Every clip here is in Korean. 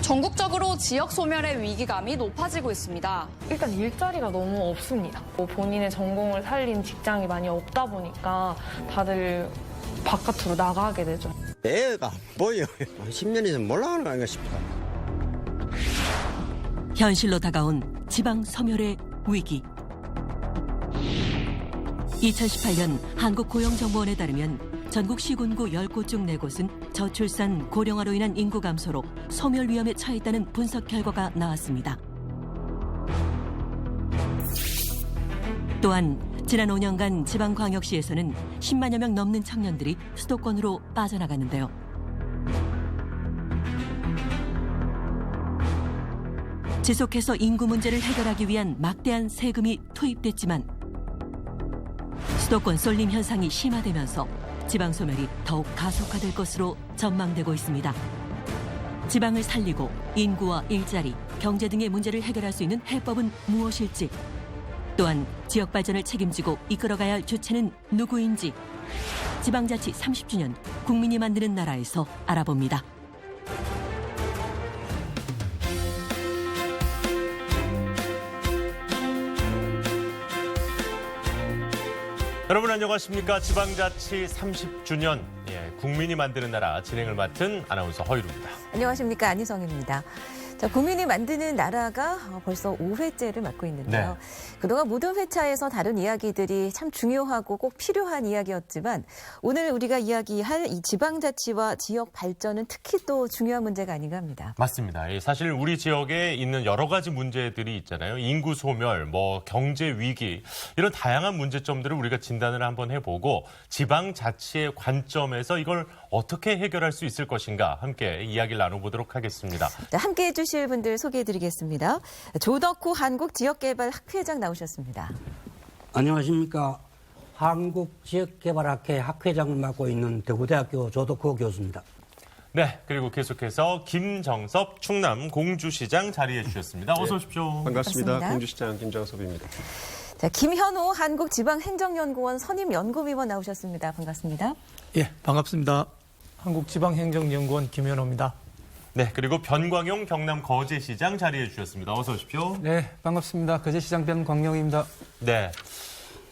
전국적으로 지역 소멸의 위기감이 높아지고 있습니다. 일단 일자리가 너무 없습니다. 본인의 전공을 살린 직장이 많이 없다 보니까 다들 바깥으로 나가게 되죠. 애가 안 보여요. 10년 이상 몰라가는 거 아닌가 싶다. 현실로 다가온 지방 소멸의 위기. 2018년 한국고용정보원에 따르면 전국 시군구 10곳 중 4곳은 저출산, 고령화로 인한 인구 감소로 소멸 위험에 처했다는 분석 결과가 나왔습니다. 또한 지난 5년간 지방광역시에서는 10만여 명 넘는 청년들이 수도권으로 빠져나갔는데요. 지속해서 인구 문제를 해결하기 위한 막대한 세금이 투입됐지만 수도권 쏠림 현상이 심화되면서 지방 소멸이 더욱 가속화될 것으로 전망되고 있습니다. 지방을 살리고 인구와 일자리, 경제 등의 문제를 해결할 수 있는 해법은 무엇일지, 또한 지역 발전을 책임지고 이끌어가야 할 주체는 누구인지 지방자치 30주년 국민이 만드는 나라에서 알아봅니다. 여러분 안녕하십니까? 지방자치 30주년 국민이 만드는 나라 진행을 맡은 아나운서 허유루입니다. 안녕하십니까? 안희성입니다. 자, 국민이 만드는 나라가 벌써 5회째를 맡고 있는데요. 네. 그동안 모든 회차에서 다룬 이야기들이 참 중요하고 꼭 필요한 이야기였지만 오늘 우리가 이야기할 이 지방자치와 지역 발전은 특히 또 중요한 문제가 아닌가 합니다. 맞습니다. 사실 우리 지역에 있는 여러 가지 문제들이 있잖아요. 인구 소멸, 경제 위기 이런 다양한 문제점들을 우리가 진단을 한번 해보고 지방자치의 관점에서 이걸 어떻게 해결할 수 있을 것인가 함께 이야기를 나눠보도록 하겠습니다. 네, 함께해 주실 분들 소개해드리겠습니다. 조덕호 한국지역개발학회장 나오셨습니다. 안녕하십니까. 한국지역개발학회 학회장을 맡고 있는 대구대학교 조덕호 교수입니다. 네, 그리고 계속해서 김정섭 충남 공주시장 자리해 주셨습니다. 어서 오십시오. 반갑습니다. 공주시장 김정섭입니다. 자, 김현호 한국지방행정연구원 선임연구위원 나오셨습니다. 반갑습니다. 예, 반갑습니다. 한국지방행정연구원 김현호입니다. 네, 그리고 변광용 경남 거제시장 자리해 주셨습니다. 어서 오십시오. 네, 반갑습니다. 거제시장 변광용입니다. 네.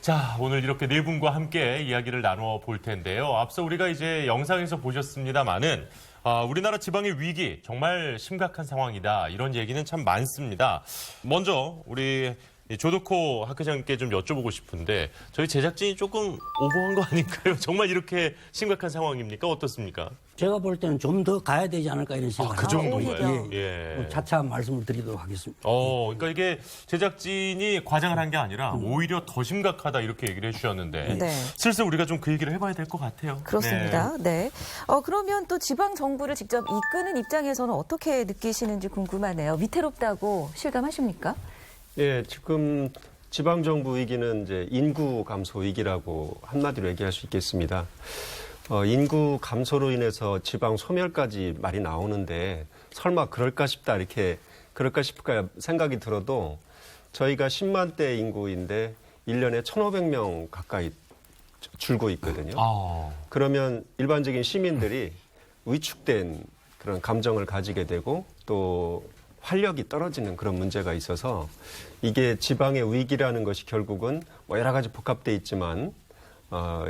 자, 오늘 이렇게 네 분과 함께 이야기를 나누어 볼 텐데요. 앞서 우리가 이제 영상에서 보셨습니다마는 우리나라 지방의 위기 정말 심각한 상황이다. 이런 얘기는 참 많습니다. 먼저 우리 조덕호 학회장님께 좀 여쭤보고 싶은데 저희 제작진이 조금 오버한 거 아닌가요? 정말 이렇게 심각한 상황입니까? 어떻습니까? 제가 볼 때는 좀 더 가야 되지 않을까 이런 생각이 그 정도인가요? 예. 차차 말씀을 드리도록 하겠습니다. 그러니까 이게 제작진이 과장을 한 게 아니라 오히려 더 심각하다 이렇게 얘기를 해주셨는데 네. 슬슬 우리가 좀 그 얘기를 해봐야 될 것 같아요. 그렇습니다. 네. 그러면 또 지방 정부를 직접 이끄는 입장에서는 어떻게 느끼시는지 궁금하네요. 위태롭다고 실감하십니까? 예, 지금 지방정부 위기는 이제 인구 감소 위기라고 한마디로 얘기할 수 있겠습니다. 인구 감소로 인해서 지방 소멸까지 말이 나오는데 설마 그럴까 싶다 그럴까 싶을까 생각이 들어도 저희가 10만대 인구인데 1년에 1,500명 가까이 줄고 있거든요. 그러면 일반적인 시민들이 위축된 그런 감정을 가지게 되고 또 활력이 떨어지는 그런 문제가 있어서 이게 지방의 위기라는 것이 결국은 여러 가지 복합돼 있지만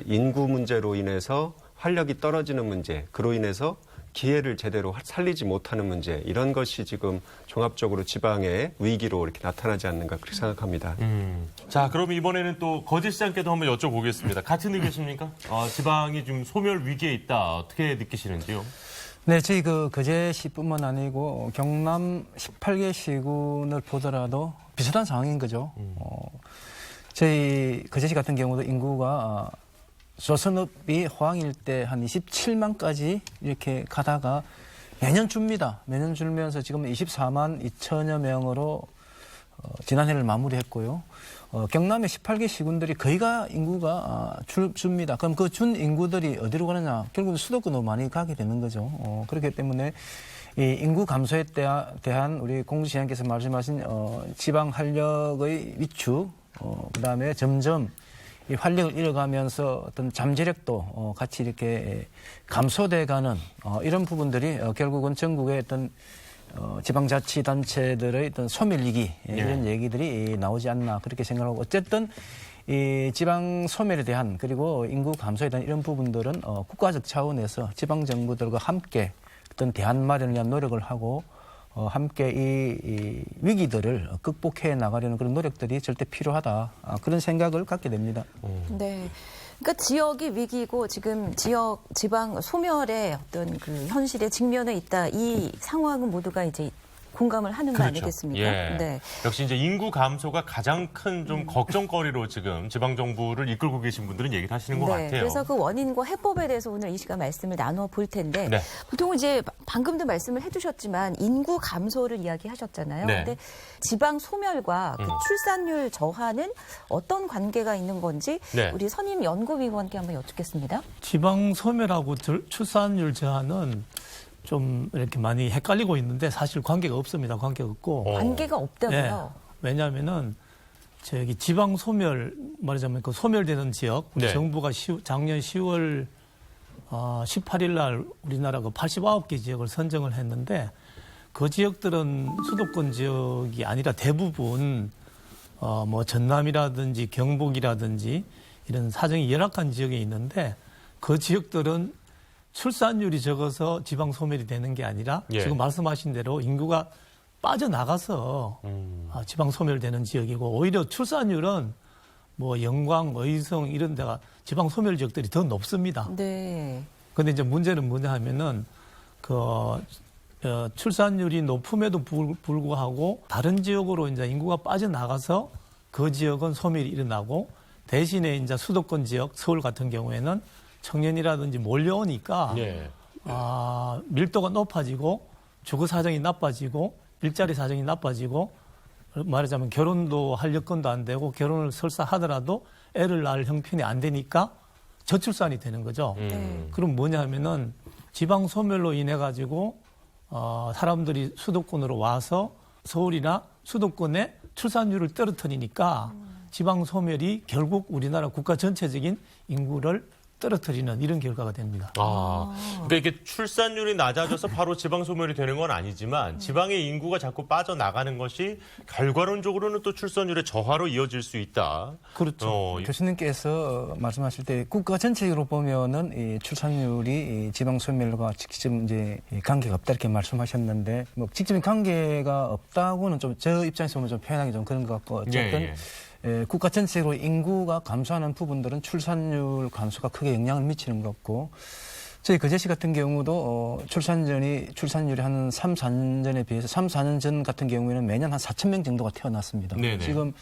인구 문제로 인해서 활력이 떨어지는 문제, 그로 인해서 기회를 제대로 살리지 못하는 문제, 이런 것이 지금 종합적으로 지방의 위기로 이렇게 나타나지 않는가 그렇게 생각합니다. 자, 그럼 이번에는 또 거제시장께도 한번 여쭤보겠습니다. 같은 의견이십니까? 지방이 좀 소멸 위기에 있다. 어떻게 느끼시는지요? 네, 저희 거제시뿐만 아니고 경남 18개 시군을 보더라도 비슷한 상황인 거죠. 저희 거제시 같은 경우도 인구가 조선업이 호황일 때 한 27만까지 이렇게 가다가 매년 줍니다. 매년 줄면서 지금 24만 2천여 명으로 지난해를 마무리했고요. 경남의 18개 시군들이 거의가 인구가 줍니다. 그럼 그 준 인구들이 어디로 가느냐? 결국은 수도권으로 많이 가게 되는 거죠. 그렇기 때문에 이 인구 감소에 대한 우리 공주시장께서 말씀하신 지방 활력의 위축, 그다음에 점점 이 활력을 잃어가면서 어떤 잠재력도 같이 이렇게 감소돼가는 이런 부분들이 결국은 전국의 어떤 지방자치단체들의 어떤 소멸위기 이런 얘기들이 나오지 않나 그렇게 생각하고 어쨌든 이 지방 소멸에 대한 그리고 인구 감소에 대한 이런 부분들은 국가적 차원에서 지방 정부들과 함께 어떤 대안 마련을 위한 노력을 하고 함께 이 위기들을 극복해 나가려는 그런 노력들이 절대 필요하다 그런 생각을 갖게 됩니다. 네. 그러니까 지역이 위기고 지금 지방 소멸의 어떤 그 현실에 직면해 있다. 이 상황은 모두가 이제 공감을 하는 거 아니겠습니까? 예. 네. 역시 이제 인구 감소가 가장 큰 좀 걱정거리로 지금 지방 정부를 이끌고 계신 분들은 얘기를 하시는 것 같아요. 그래서 그 원인과 해법에 대해서 오늘 이 시간 말씀을 나누어 볼 텐데 네. 보통 이제 방금도 말씀을 해주셨지만 인구 감소를 이야기하셨잖아요. 네. 근데 지방 소멸과 그 출산율 저하는 어떤 관계가 있는 건지 네. 우리 선임 연구위원께 한번 여쭙겠습니다. 지방 소멸하고 출산율 저하는 좀 이렇게 많이 헷갈리고 있는데 사실 관계가 없습니다. 관계가 없고. 관계가 없다고요? 왜냐하면은 저기 지방 소멸 말하자면 그 소멸되는 지역 우리 네. 정부가 작년 10월 18일 날 우리나라가 89개 지역을 선정을 했는데 그 지역들은 수도권 지역이 아니라 대부분 뭐 전남이라든지 경북이라든지 이런 사정이 열악한 지역에 있는데 그 지역들은 출산율이 적어서 지방 소멸이 되는 게 아니라 지금 말씀하신 대로 인구가 빠져나가서 지방 소멸되는 지역이고 오히려 출산율은 뭐 영광, 의성 이런 데가 지방 소멸 지역들이 더 높습니다. 네. 그런데 이제 문제는 뭐냐 하면은 출산율이 높음에도 불구하고 다른 지역으로 이제 인구가 빠져나가서 그 지역은 소멸이 일어나고 대신에 이제 수도권 지역, 서울 같은 경우에는 청년이라든지 몰려오니까 밀도가 높아지고 주거 사정이 나빠지고 일자리 사정이 나빠지고 말하자면 결혼도 할 여건도 안 되고 결혼을 설사 하더라도 애를 낳을 형편이 안 되니까 저출산이 되는 거죠. 그럼 뭐냐 하면은 지방 소멸로 인해 가지고 사람들이 수도권으로 와서 서울이나 수도권의 출산율을 떨어뜨리니까 지방 소멸이 결국 우리나라 국가 전체적인 인구를 떨어뜨리는 이런 결과가 됩니다. 그러니까 이게 출산율이 낮아져서 바로 지방 소멸이 되는 건 아니지만 지방의 인구가 자꾸 빠져나가는 것이 결과론적으로는 또 출산율의 저하로 이어질 수 있다. 그렇죠. 교수님께서 말씀하실 때 국가 전체적으로 보면은 이 출산율이 이 지방 소멸과 직접 이제 관계가 없다 이렇게 말씀하셨는데 뭐 직접적인 관계가 없다고는 좀 저 입장에서 보면 좀 표현하기 좀 그런 것 같고 어쨌든 국가 전체적으로 인구가 감소하는 부분들은 출산율 감소가 크게 영향을 미치는 것 같고 저희 거제시 같은 경우도 출산율이 한 3, 4년 전에 비해서 3, 4년 전 같은 경우에는 매년 한 4,000명 정도가 태어났습니다. 네네. 지금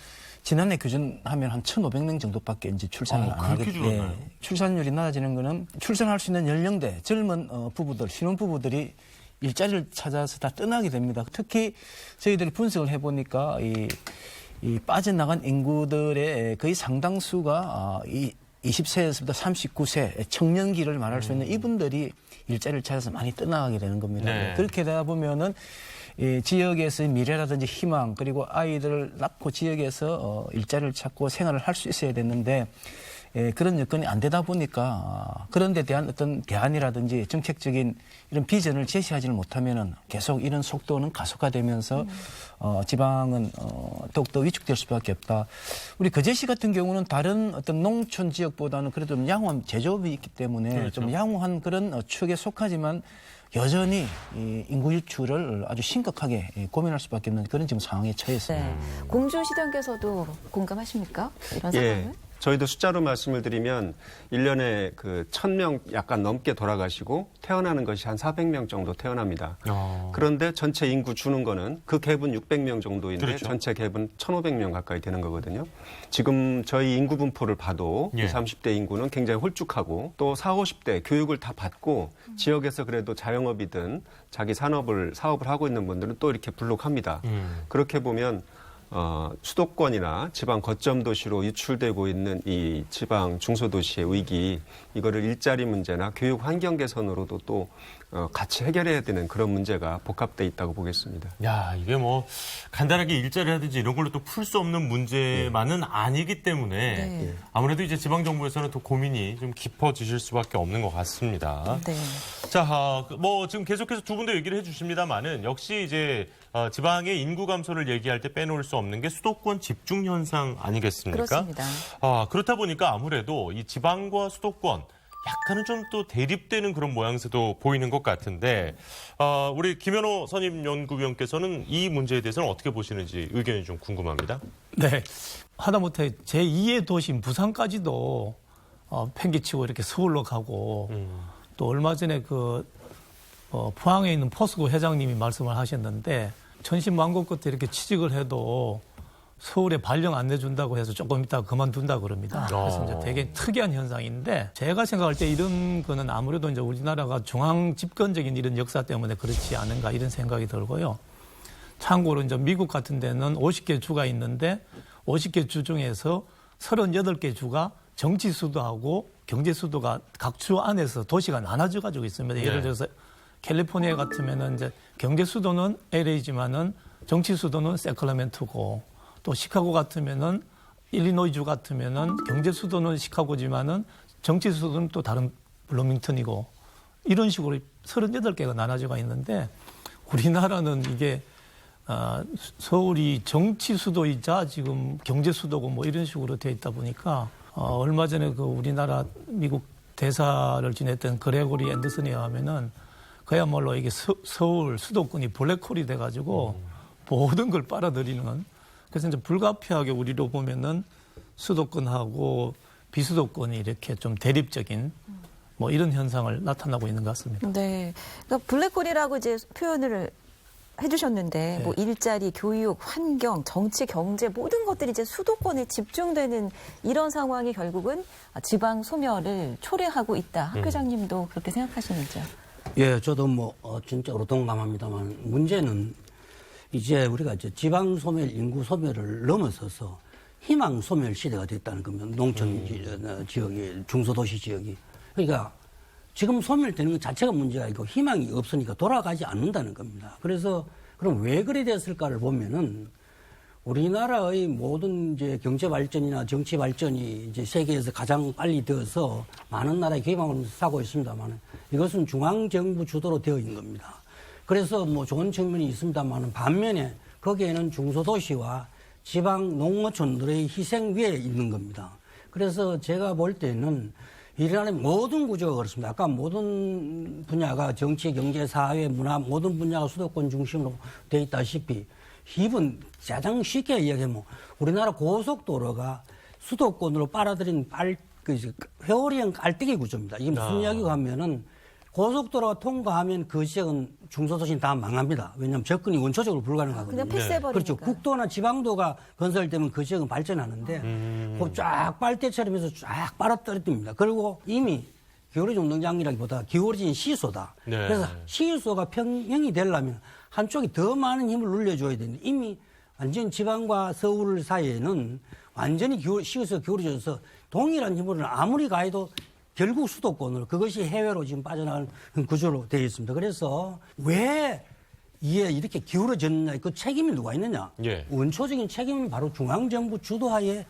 지난해 기준하면 한 1,500명 정도밖에 이제 출산을 안 하게 돼요. 출산율이 낮아지는 거는 출산할 수 있는 연령대 젊은 부부들, 신혼부부들이 일자리를 찾아서 다 떠나게 됩니다. 특히 저희들이 분석을 해보니까 이 빠져나간 인구들의 거의 상당수가 20세에서부터 39세 청년기를 말할 수 있는 이분들이 일자리를 찾아서 많이 떠나가게 되는 겁니다. 네. 그렇게 되다 보면은 이 지역에서의 미래라든지 희망 그리고 아이들을 낳고 지역에서 일자리를 찾고 생활을 할 수 있어야 되는데 그런 여건이 안 되다 보니까 그런 데 대한 어떤 대안이라든지 정책적인 이런 비전을 제시하지를 못하면은 계속 이런 속도는 가속화되면서 지방은 더욱더 위축될 수밖에 없다. 우리 거제시 같은 경우는 다른 어떤 농촌 지역보다는 그래도 좀 양호한 제조업이 있기 때문에 좀 양호한 그런 축에 속하지만 여전히 이 인구 유출을 아주 심각하게 고민할 수밖에 없는 그런 지금 상황에 처했습니다. 네. 공주시장께서도 공감하십니까? 이런 상황을? 저희도 숫자로 말씀을 드리면 1년에 그 1,000명 약간 넘게 돌아가시고 태어나는 것이 한 400명 정도 태어납니다. 그런데 전체 인구 주는 거는 그 갭은 600명 정도인데 전체 갭은 1,500명 가까이 되는 거거든요. 지금 저희 인구 분포를 봐도 20, 30대 인구는 굉장히 홀쭉하고 또 40, 50대 교육을 다 받고 지역에서 그래도 자영업이든 자기 사업을 하고 있는 분들은 또 이렇게 불룩합니다. 그렇게 보면 수도권이나 지방 거점 도시로 유출되고 있는 이 지방 중소도시의 위기, 이거를 일자리 문제나 교육 환경 개선으로도 또 같이 해결해야 되는 그런 문제가 복합돼 있다고 보겠습니다. 야, 이게 뭐 간단하게 일자리라든지 이런 걸로 또 풀 수 없는 문제만은 아니기 때문에 네. 아무래도 이제 지방정부에서는 또 고민이 좀 깊어지실 수밖에 없는 것 같습니다. 네. 자, 뭐 지금 계속해서 두 분도 얘기를 해주십니다만은 역시 이제 지방의 인구 감소를 얘기할 때 빼놓을 수 없는 게 수도권 집중 현상 아니겠습니까? 그렇습니다. 그렇다 보니까 아무래도 이 지방과 수도권 약간은 좀 또 대립되는 그런 모양새도 보이는 것 같은데 우리 김현호 선임연구위원께서는 이 문제에 대해서는 어떻게 보시는지 의견이 좀 궁금합니다. 네. 하다못해 제2의 도시인 부산까지도 팽개치고 이렇게 서울로 가고 또 얼마 전에 포항에 있는 포스코 회장님이 말씀을 하셨는데 천신만고 끝에 이렇게 취직을 해도 서울에 발령 안 내준다고 해서 조금 있다가 그만둔다 그럽니다. 그래서 이제 되게 특이한 현상인데 제가 생각할 때 이런 거는 아무래도 이제 우리나라가 중앙 집권적인 이런 역사 때문에 그렇지 않은가 이런 생각이 들고요. 참고로 이제 미국 같은 데는 50개 주가 있는데 50개 주 중에서 38개 주가 정치 수도하고 경제 수도가 각 주 안에서 도시가 나눠져 가지고 있습니다. 예를 들어서 캘리포니아 같으면은 이제 경제 수도는 LA지만은 정치 수도는 세크라멘토고 또 시카고 같으면은 일리노이주 같으면은 경제 수도는 시카고지만은 정치 수도는 또 다른 블루밍턴이고 이런 식으로 38개가 나눠져가 있는데 우리나라는 이게 서울이 정치 수도이자 지금 경제 수도고 뭐 이런 식으로 되어 있다 보니까 얼마 전에 우리나라 미국 대사를 지냈던 그레고리 앤더슨에 의하면은 그야말로 이게 서울 수도권이 블랙홀이 돼가지고 모든 걸 빨아들이는 그래서 이제 불가피하게 우리로 보면은 수도권하고 비수도권이 이렇게 좀 대립적인 뭐 이런 현상을 나타나고 있는 것 같습니다. 네. 그러니까 블랙홀이라고 이제 표현을 해주셨는데 뭐 일자리, 교육, 환경, 정치, 경제 모든 것들이 이제 수도권에 집중되는 이런 상황이 결국은 지방 소멸을 초래하고 있다. 학 회장님도 그렇게 생각하시는지요? 예, 저도 진짜로 동감합니다만 문제는 이제 우리가 이제 지방 소멸, 인구 소멸을 넘어서서 희망 소멸 시대가 됐다는 겁니다. 농촌 지역이, 중소도시 지역이. 그러니까 지금 소멸되는 것 자체가 문제가 아니고 희망이 없으니까 돌아가지 않는다는 겁니다. 그래서 그럼 왜 그래 됐을까를 보면은 우리나라의 모든 이제 경제 발전이나 정치 발전이 이제 세계에서 가장 빨리 되어서 많은 나라의 기반을 사고 있습니다만 이것은 중앙정부 주도로 되어 있는 겁니다. 그래서 뭐 좋은 측면이 있습니다만 반면에 거기에는 중소도시와 지방 농어촌들의 희생 위에 있는 겁니다. 그래서 제가 볼 때는 이란의 모든 구조가 그렇습니다. 아까 모든 분야가 정치, 경제, 사회, 문화 모든 분야가 수도권 중심으로 되어 있다시피 이번 가장 쉽게 이야기하면 우리나라 고속도로가 수도권으로 빨아들인 회오리형 깔때기 구조입니다. 이게 무슨 이야기가 하면은 고속도로가 통과하면 그 지역은 중소도시는 다 망합니다. 왜냐하면 접근이 원초적으로 불가능하거든요. 그냥 패스해버리니까. 그렇죠. 국도나 지방도가 건설되면 그 지역은 발전하는데 쫙 빨대처럼 해서 쫙 빨아떨어집니다. 그리고 이미 기울어진 운동장이라기보다 기울어진 시소다. 네. 그래서 시소가 평형이 되려면 한쪽이 더 많은 힘을 눌려줘야 되는데 이미 완전 지방과 서울 사이에는 완전히 시소가 기울어져서 동일한 힘으로는 아무리 가해도 결국 수도권으로 그것이 해외로 지금 빠져나가는 구조로 되어 있습니다. 그래서 왜 이게 이렇게 기울어졌느냐 그 책임이 누가 있느냐. 예. 원초적인 책임은 바로 중앙정부 주도하에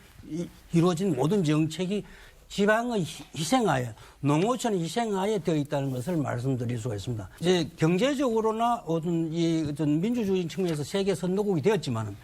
이루어진 모든 정책이 지방의 희생하에 농어촌의 희생하에 되어 있다는 것을 말씀드릴 수가 있습니다. 이제 경제적으로나 어떤 민주주의 측면에서 세계 선도국이 되었지만은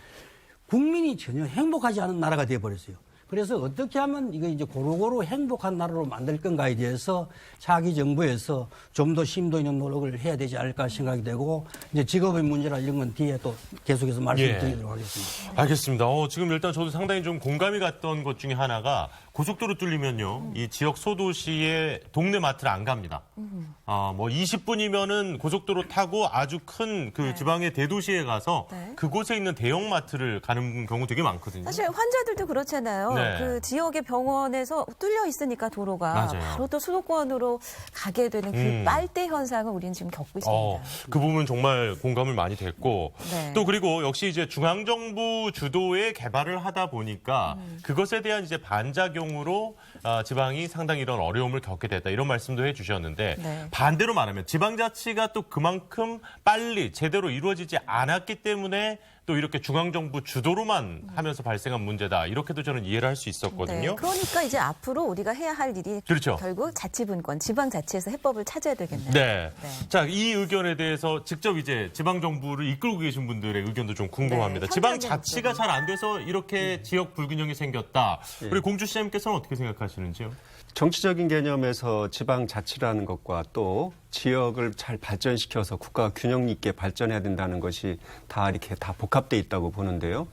국민이 전혀 행복하지 않은 나라가 되어버렸어요. 그래서 어떻게 하면 이거 이제 고루고루 행복한 나라로 만들 건가에 대해서 차기 정부에서 좀 더 심도 있는 노력을 해야 되지 않을까 생각이 되고 이제 직업의 문제나 이런 건 뒤에 또 계속해서 말씀드리도록 하겠습니다. 알겠습니다. 지금 일단 저도 상당히 좀 공감이 갔던 것 중에 하나가 고속도로 뚫리면요. 이 지역 소도시의 동네 마트를 안 갑니다. 뭐 20분이면은 고속도로 타고 아주 큰 그 지방의 대도시에 가서 그곳에 있는 대형 마트를 가는 경우 되게 많거든요. 사실 환자들도 그렇잖아요. 네. 그 지역의 병원에서 뚫려 있으니까 도로가 맞아요. 바로 또 수도권으로 가게 되는 그 빨대 현상을 우리는 지금 겪고 있습니다. 그 부분 정말 공감을 많이 됐고 네. 또 그리고 역시 이제 중앙정부 주도의 개발을 하다 보니까 그것에 대한 이제 반작용 경우로 지방이 상당히 이런 어려움을 겪게 됐다 이런 말씀도 해주셨는데 네. 반대로 말하면 지방자치가 또 그만큼 빨리 제대로 이루어지지 않았기 때문에 또 이렇게 중앙정부 주도로만 하면서 발생한 문제다 이렇게도 저는 이해를 할 수 있었거든요. 네, 그러니까 이제 앞으로 우리가 해야 할 일이 그렇죠. 결국 자치분권, 지방자치에서 해법을 찾아야 되겠네요. 네. 네. 자, 이 의견에 대해서 직접 이제 지방정부를 이끌고 계신 분들의 의견도 좀 궁금합니다. 네, 지방자치가 잘 안 돼서 이렇게 지역 불균형이 생겼다. 우리 공주시장님께서는 어떻게 생각하시는지요? 정치적인 개념에서 지방자치라는 것과 또 지역을 잘 발전시켜서 국가가 균형 있게 발전해야 된다는 것이 다 이렇게 다 복합돼 있다고 보는데요.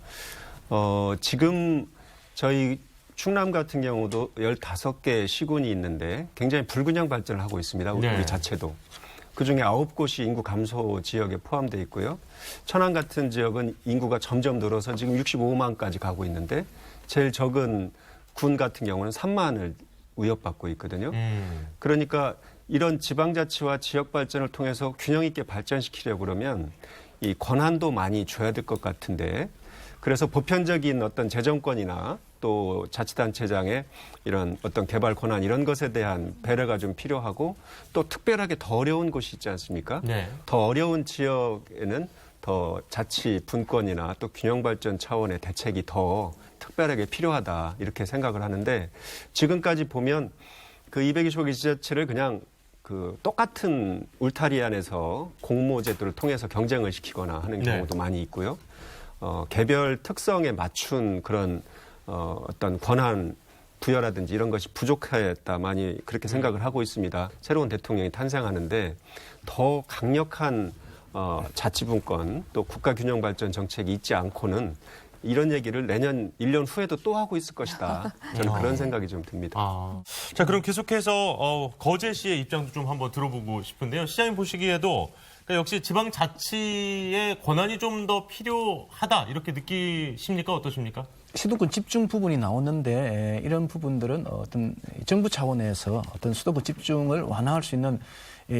지금 저희 충남 같은 경우도 15개 시군이 있는데 굉장히 불균형 발전을 하고 있습니다. 우리 네. 자체도. 그중에 9곳이 인구 감소 지역에 포함되어 있고요. 천안 같은 지역은 인구가 점점 늘어서 지금 65만까지 가고 있는데 제일 적은 군 같은 경우는 3만을 위협받고 있거든요. 그러니까 이런 지방자치와 지역 발전을 통해서 균형 있게 발전시키려고 그러면 이 권한도 많이 줘야 될 것 같은데 그래서 보편적인 어떤 재정권이나 또 자치단체장의 이런 어떤 개발 권한 이런 것에 대한 배려가 좀 필요하고 또 특별하게 더 어려운 곳이 있지 않습니까? 네. 더 어려운 지역에는 더 자치 분권이나 또 균형 발전 차원의 대책이 더 특별하게 필요하다 이렇게 생각을 하는데 지금까지 보면 그 225개 지자체를 그냥 그 똑같은 울타리 안에서 공모제도를 통해서 경쟁을 시키거나 하는 경우도 많이 있고요. 개별 특성에 맞춘 그런 어떤 권한 부여라든지 이런 것이 부족했다 많이 그렇게 생각을 하고 있습니다. 새로운 대통령이 탄생하는데 더 강력한 자치분권 또 국가균형발전 정책이 있지 않고는 이런 얘기를 내년 1년 후에도 또 하고 있을 것이다. 저는 그런 생각이 좀 듭니다. 자, 그럼 계속해서 거제시의 입장도 좀 한번 들어보고 싶은데요. 시장님 보시기에도 그러니까 역시 지방자치의 권한이 좀 더 필요하다 이렇게 느끼십니까? 어떠십니까? 수도권 집중 부분이 나오는데 이런 부분들은 어떤 정부 차원에서 어떤 수도권 집중을 완화할 수 있는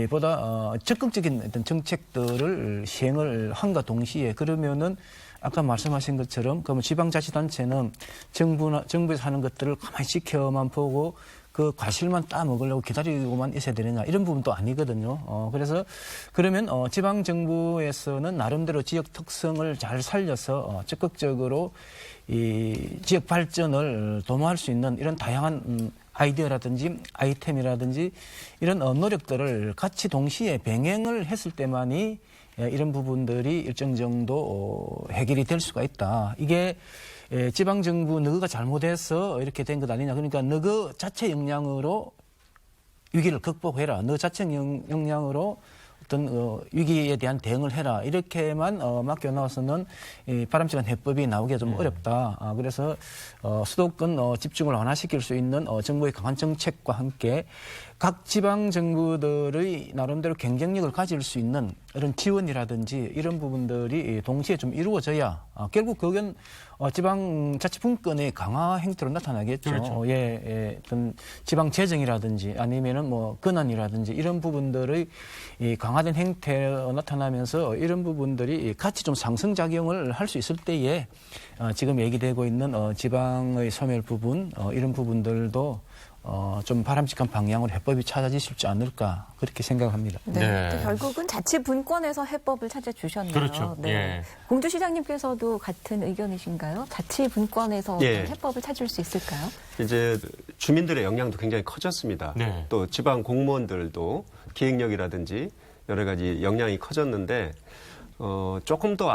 보다 적극적인 어떤 정책들을 시행을 한과 동시에 그러면은 아까 말씀하신 것처럼 그러면 지방자치단체는 정부에서 하는 것들을 가만히 지켜만 보고 그 과실만 따먹으려고 기다리고만 있어야 되느냐 이런 부분도 아니거든요. 그래서 그러면 지방정부에서는 나름대로 지역 특성을 잘 살려서 적극적으로 이 지역 발전을 도모할 수 있는 이런 다양한 아이디어라든지 아이템이라든지 이런 노력들을 같이 동시에 병행을 했을 때만이 이런 부분들이 일정 정도 해결이 될 수가 있다. 이게 지방정부 너가 잘못해서 이렇게 된 것 아니냐. 그러니까 너그 자체 역량으로 위기를 극복해라. 너 자체 역량으로 어떤 위기에 대한 대응을 해라. 이렇게만 맡겨놔서는 바람직한 해법이 나오기가 좀 어렵다. 그래서 수도권 집중을 완화시킬 수 있는 정부의 강한 정책과 함께 각 지방 정부들의 나름대로 경쟁력을 가질 수 있는 이런 지원이라든지 이런 부분들이 동시에 좀 이루어져야 결국 그건 지방자치분권의 강화 행태로 나타나겠죠. 그렇죠. 어떤 지방 재정이라든지 아니면은 뭐 권한이라든지 이런 부분들의 이 강화된 행태로 나타나면서 이런 부분들이 같이 좀 상승작용을 할 수 있을 때에 지금 얘기되고 있는 지방의 소멸 부분 이런 부분들도 좀 바람직한 방향으로 해법이 찾아질 수 있지 않을까 그렇게 생각합니다. 네. 또 결국은 자치분권에서 해법을 찾아주셨네요. 그렇죠. 네. 예. 공주시장님께서도 같은 의견이신가요? 자치분권에서 어떤 해법을 찾을 수 있을까요? 이제 주민들의 영향도 굉장히 커졌습니다. 네. 또 지방 공무원들도 기획력이라든지 여러 가지 역량이 커졌는데 조금 더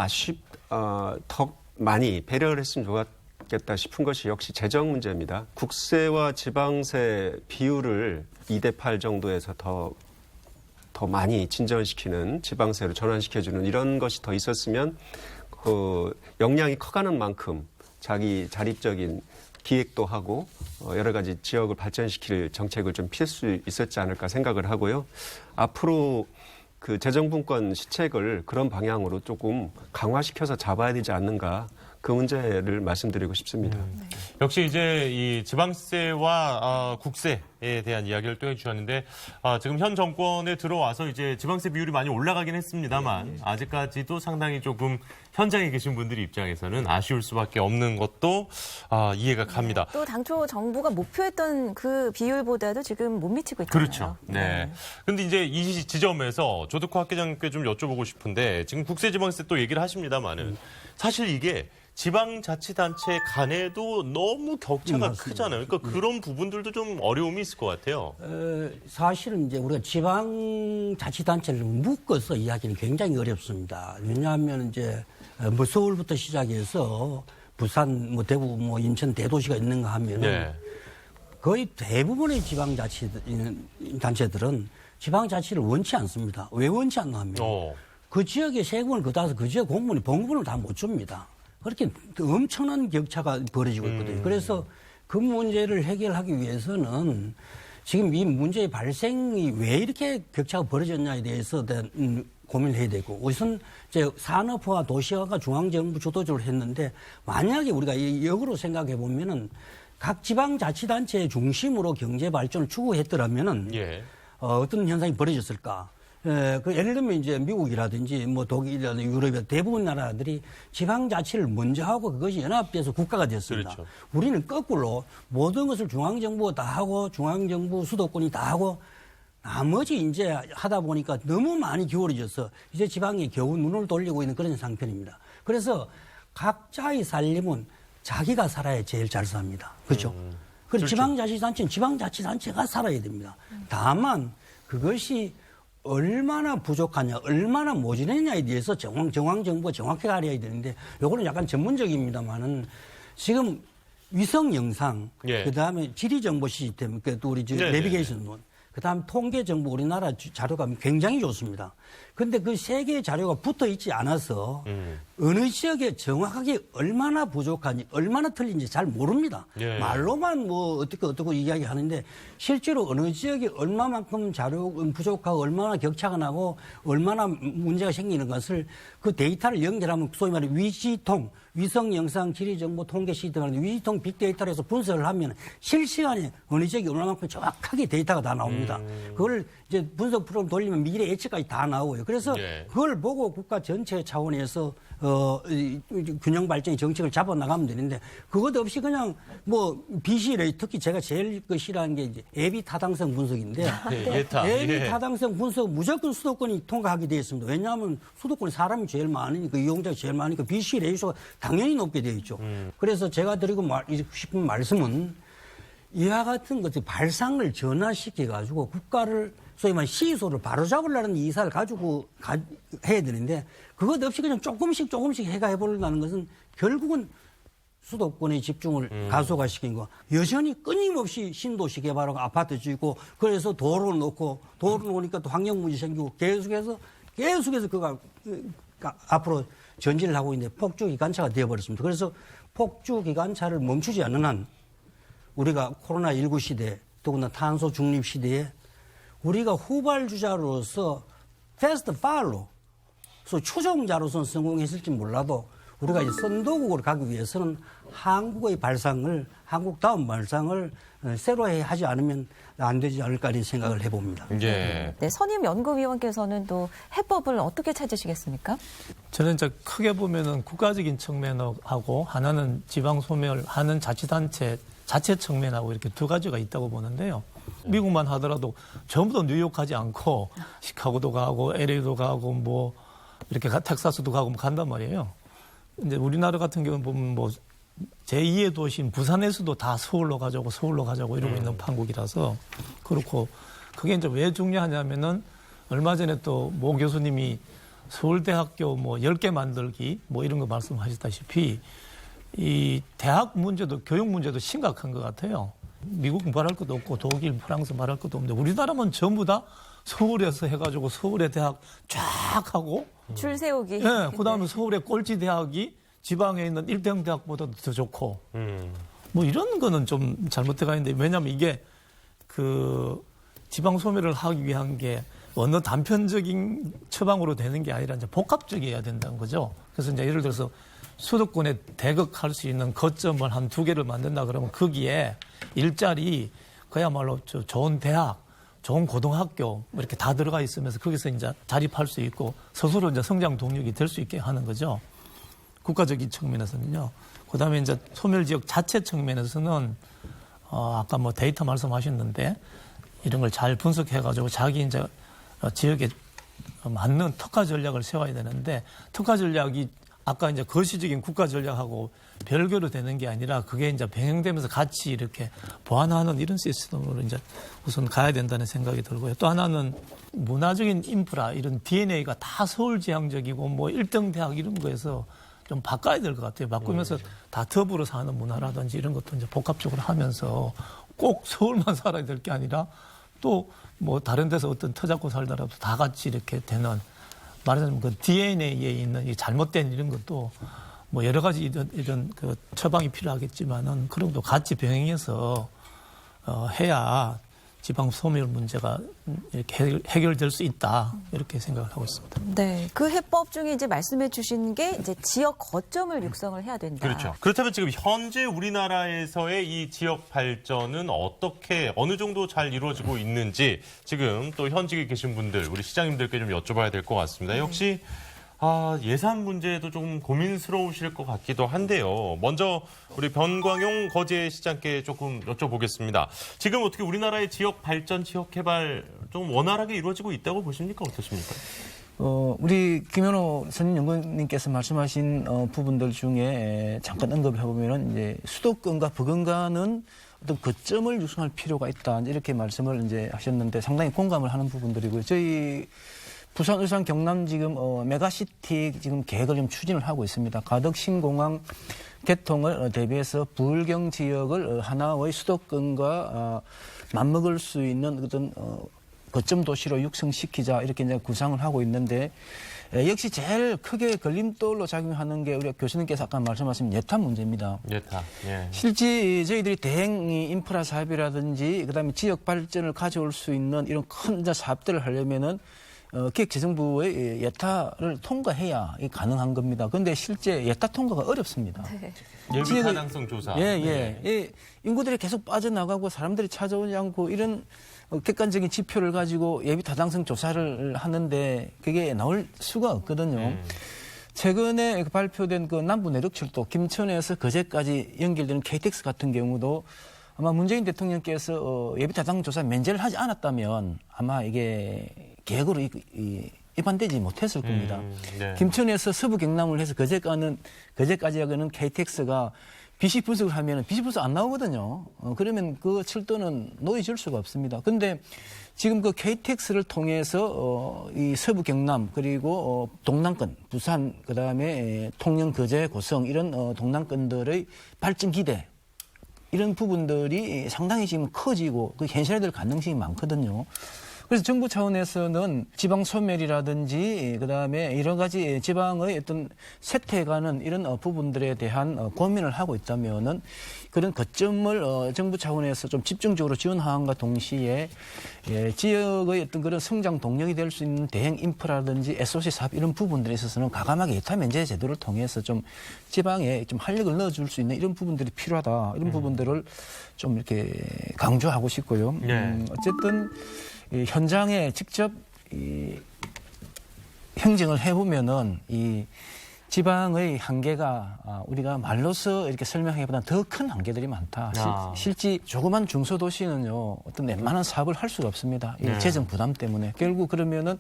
더 많이 배려를 했으면 좋겠다 싶은 것이 역시 재정 문제입니다. 국세와 지방세 비율을 2대8 정도에서 더 많이 진전시키는 지방세로 전환시켜주는 이런 것이 더 있었으면 역량이 커가는 만큼 자기 자립적인 기획도 하고 여러 가지 지역을 발전시킬 정책을 좀 피할 수 있었지 않을까 생각을 하고요. 앞으로 그 재정분권 시책을 그런 방향으로 조금 강화시켜서 잡아야 되지 않는가 그 문제를 말씀드리고 싶습니다. 역시 이제 이 지방세와 국세 대한 이야기를 또 해주셨는데 지금 현 정권에 들어와서 이제 지방세 비율이 많이 올라가긴 했습니다만 아직까지도 상당히 조금 현장에 계신 분들의 입장에서는 아쉬울 수밖에 없는 것도 이해가 갑니다. 또 당초 정부가 목표했던 그 비율보다도 지금 못 미치고 있잖아요. 그렇죠. 네. 근데 이제 이 지점에서 조덕호 학계장님께 좀 여쭤보고 싶은데 지금 국세지방세 또 얘기를 하십니다만은 사실 이게 지방자치단체 간에도 너무 격차가 맞습니다. 크잖아요. 그러니까 그런 부분들도 좀 어려움이 있을 것 같아요. 사실은 이제 우리가 지방자치단체를 묶어서 이야기는 굉장히 어렵습니다. 왜냐하면 이제 뭐 서울부터 시작해서 부산, 뭐 대구, 뭐 인천 대도시가 있는가 하면은 네. 거의 대부분의 지방자치단체들은 지방자치를 원치 않습니다. 왜 원치 않나 하면 그 지역의 세금을 걷어서 그 지역 공무원이 봉급을 다 못 줍니다. 그렇게 엄청난 격차가 벌어지고 있거든요. 그래서 그 문제를 해결하기 위해서는 지금 이 문제의 발생이 왜 이렇게 격차가 벌어졌냐에 대해서 고민을 해야 되고 우선 이제 산업화 도시화가 중앙정부 주도적으로 했는데 만약에 우리가 역으로 생각해 보면은 각 지방자치단체 중심으로 경제 발전을 추구했더라면은 어떤 현상이 벌어졌을까? 예를 들면 이제 미국이라든지 뭐 독일이라든지 유럽의 대부분 나라들이 지방자치를 먼저 하고 그것이 연합돼서 국가가 됐습니다. 그렇죠. 우리는 거꾸로 모든 것을 중앙정부가 다 하고 중앙정부 수도권이 다 하고 나머지 이제 하다 보니까 너무 많이 기울어져서 이제 지방이 겨우 눈을 돌리고 있는 그런 상태입니다. 그래서 각자의 살림은 자기가 살아야 제일 잘 삽니다. 그렇죠? 그리고 지방자치단체는 지방자치단체가 살아야 됩니다. 다만 그것이 얼마나 부족하냐, 얼마나 모자라냐에 대해서 중앙정부가 정확하게 알아야 되는데 요거는 약간 전문적입니다만은 지금 위성 영상, 그다음에 지리정보 시스템, 또 우리 내비게이션론, 그다음 통계정보 우리나라 자료가 굉장히 좋습니다. 그런데 그 세 개의 자료가 붙어 있지 않아서 어느 지역에 정확하게 얼마나 부족하니 얼마나 틀린지 잘 모릅니다. 말로만 뭐 어떻게 이야기하는데 실제로 어느 지역에 얼마만큼 자료 부족하고 얼마나 격차가 나고 얼마나 문제가 생기는 것을 그 데이터를 연결하면 소위 말해 위지통, 위성 영상 지리정보 통계 시스템을 위지통 빅데이터로 해서 분석을 하면 실시간에 어느 지역에 얼마만큼 정확하게 데이터가 다 나옵니다. 그걸 이제 분석 프로그램 돌리면 미래 예측까지 다 나오고요. 그래서 그걸 보고 국가 전체 차원에서 균형 발전의 정책을 잡아 나가면 되는데 그것 없이 그냥 뭐 BC래 특히 제가 제일 싫어하는 게 이제 예비 타당성 분석인데 예비 타당성 분석 무조건 수도권이 통과하게 되어 있습니다. 왜냐하면 수도권에 사람이 제일 많으니까 이용자가 제일 많으니까 BC 레이소가 당연히 높게 되어 있죠. 그래서 제가 드리고 싶은 말씀은 이와 같은 것들 발상을 전환시켜 가지고 국가를 소위 말해 시소를 바로잡으려는 이사를 가지고 해야 되는데 그것 없이 그냥 조금씩 해보려는 것은 결국은 수도권의 집중을 가속화시킨 거. 여전히 끊임없이 신도시 개발하고 아파트 짓고 그래서 도로 놓으니까 또 환경 문제 생기고 계속해서 그가 앞으로 전진을 하고 있는데 폭주기관차가 되어버렸습니다. 그래서 폭주기관차를 멈추지 않는 한 우리가 코로나19 시대 더구나 탄소 중립 시대에 우리가 후발주자로서 패스트 팔로 추종자로서는 성공했을지 몰라도 우리가 이제 선도국으로 가기 위해서는 한국의 발상을 한국다운 발상을 새로 하지 않으면 안 되지 않을까 이런 생각을 해봅니다. 네, 선임 연구위원께서는 또 해법을 어떻게 찾으시겠습니까? 저는 이제 크게 보면은 국가적인 측면하고 하나는 지방 소멸하는 자치단체 자체 측면하고 이렇게 두 가지가 있다고 보는데요. 미국만 하더라도 전부 다 뉴욕 가지 않고 시카고도 가고 LA도 가고 뭐 이렇게 텍사스도 가고 뭐 간단 말이에요. 이제 우리나라 같은 경우는 보면 뭐 제2의 도시인 부산에서도 다 서울로 가자고 이러고 있는 판국이라서 그렇고 그게 이제 왜 중요하냐면은 얼마 전에 또 모 교수님이 서울대학교 뭐 10개 만들기 뭐 이런 거 말씀하셨다시피 이 대학 문제도 교육 문제도 심각한 것 같아요. 미국 말할 것도 없고 독일, 프랑스 말할 것도 없는데 우리나라만 전부 다 서울에서 해가지고 서울의 대학 쫙 하고 줄 세우기. 네, 그다음에 서울의 꼴찌 대학이 지방에 있는 1등 대학보다도 더 좋고 뭐 이런 거는 좀 잘못돼가 있는데 왜냐하면 이게 그 지방 소멸을 하기 위한 게 어느 단편적인 처방으로 되는 게 아니라 이제 복합적이어야 된다는 거죠. 그래서 이제 예를 들어서 수도권에 대극할 수 있는 거점을 한 2개를 만든다 그러면 거기에 일자리 그야말로 좋은 대학, 좋은 고등학교 뭐 이렇게 다 들어가 있으면서 거기서 이제 자립할 수 있고 스스로 이제 성장 동력이 될 수 있게 하는 거죠. 국가적인 측면에서는요. 그다음에 이제 소멸 지역 자체 측면에서는 아까 뭐 데이터 말씀하셨는데 이런 걸 잘 분석해가지고 자기 이제 지역에 맞는 특화 전략을 세워야 되는데 특화 전략이 아까 이제 거시적인 국가 전략하고 별개로 되는 게 아니라 그게 이제 병행되면서 같이 이렇게 보완하는 이런 시스템으로 이제 우선 가야 된다는 생각이 들고요. 또 하나는 문화적인 인프라 이런 DNA가 다 서울 지향적이고 뭐 1등 대학 이런 거에서 좀 바꿔야 될 것 같아요. 바꾸면서 다 더불어 사는 문화라든지 이런 것도 이제 복합적으로 하면서 꼭 서울만 살아야 될 게 아니라 또 뭐 다른 데서 어떤 터 잡고 살더라도 다 같이 이렇게 되는 말하자면 그 DNA에 있는 이 잘못된 이런 것도 뭐 여러 가지 이런 그 처방이 필요하겠지만은 그런 것도 같이 병행해서 해야 지방 소멸 문제가 이렇게 해결될 수 있다 이렇게 생각을 하고 있습니다. 네, 그 해법 중에 이제 말씀해 주신 게 이제 지역 거점을 육성을 해야 된다. 그렇죠. 그렇다면 지금 현재 우리나라에서의 이 지역 발전은 어떻게 어느 정도 잘 이루어지고 있는지 지금 또 현직에 계신 분들 우리 시장님들께 좀 여쭤봐야 될 것 같습니다. 역시 예산 문제도 좀 고민스러우실 것 같기도 한데요. 먼저 우리 변광용 거제시장께 조금 여쭤보겠습니다. 지금 어떻게 우리나라의 지역 발전, 지역 개발 좀 원활하게 이루어지고 있다고 보십니까? 어떠십니까? 우리 김현호 선임연구원님께서 말씀하신 부분들 중에 잠깐 언급해보면은 이제 수도권과 부근간은 어떤 거점을 육성할 필요가 있다. 이렇게 말씀을 이제 하셨는데 상당히 공감을 하는 부분들이고요. 저희 부산, 울산, 경남 지금 메가시티 지금 계획을 좀 추진을 하고 있습니다. 가덕 신공항 개통을 대비해서 부울경 지역을 하나의 수도권과 맞먹을 수 있는 어떤 거점 도시로 육성시키자 이렇게 이제 구상을 하고 있는데 역시 제일 크게 걸림돌로 작용하는 게 우리 교수님께서 아까 말씀하신 예타 문제입니다. 예타. 예. 실제 저희들이 대행 인프라 사업이라든지 그다음에 지역 발전을 가져올 수 있는 이런 큰 사업들을 하려면은 기획재정부의 예타를 통과해야 가능한 겁니다. 그런데 실제 예타 통과가 어렵습니다. 네. 예비 타당성 조사. 인구들이 계속 빠져나가고 사람들이 찾아오지 않고 이런 객관적인 지표를 가지고 예비 타당성 조사를 하는데 그게 나올 수가 없거든요. 최근에 발표된 그 남부 내륙철도 김천에서 거제까지 연결되는 KTX 같은 경우도 아마 문재인 대통령께서 예비 타당성 조사 면제를 하지 않았다면 아마 이게 계획으로 입안되지 못했을 겁니다. 네. 김천에서 서부 경남을 해서 거제까지 가는 KTX가 비시 분석을 하면 비시 분석 안 나오거든요. 그러면 그 철도는 놓여질 수가 없습니다. 근데 지금 그 KTX를 통해서 이 서부 경남 그리고 동남권 부산 그다음에 통영 거제 고성 이런 동남권들의 발전 기대 이런 부분들이 상당히 지금 커지고 그 현실화될 가능성이 많거든요. 그래서 정부 차원에서는 지방 소멸이라든지 그다음에 여러 가지 지방의 어떤 쇠퇴해가는 이런 부분들에 대한 고민을 하고 있다면은 그런 거점을 정부 차원에서 좀 집중적으로 지원함과 동시에 지역의 어떤 그런 성장 동력이 될 수 있는 대행 인프라라든지 SOC 사업 이런 부분들에 있어서는 과감하게 예타 면제 제도를 통해서 좀 지방에 좀 활력을 넣어줄 수 있는 이런 부분들이 필요하다. 이런 부분들을 좀 이렇게 강조하고 싶고요. 어쨌든 현장에 직접 행정을 해보면은 이 지방의 한계가 우리가 말로서 이렇게 설명하기보다는 더 큰 한계들이 많다. 실제 조그만 중소도시는요, 어떤 웬만한 사업을 할 수가 없습니다. 이 재정 부담 때문에. 결국 그러면은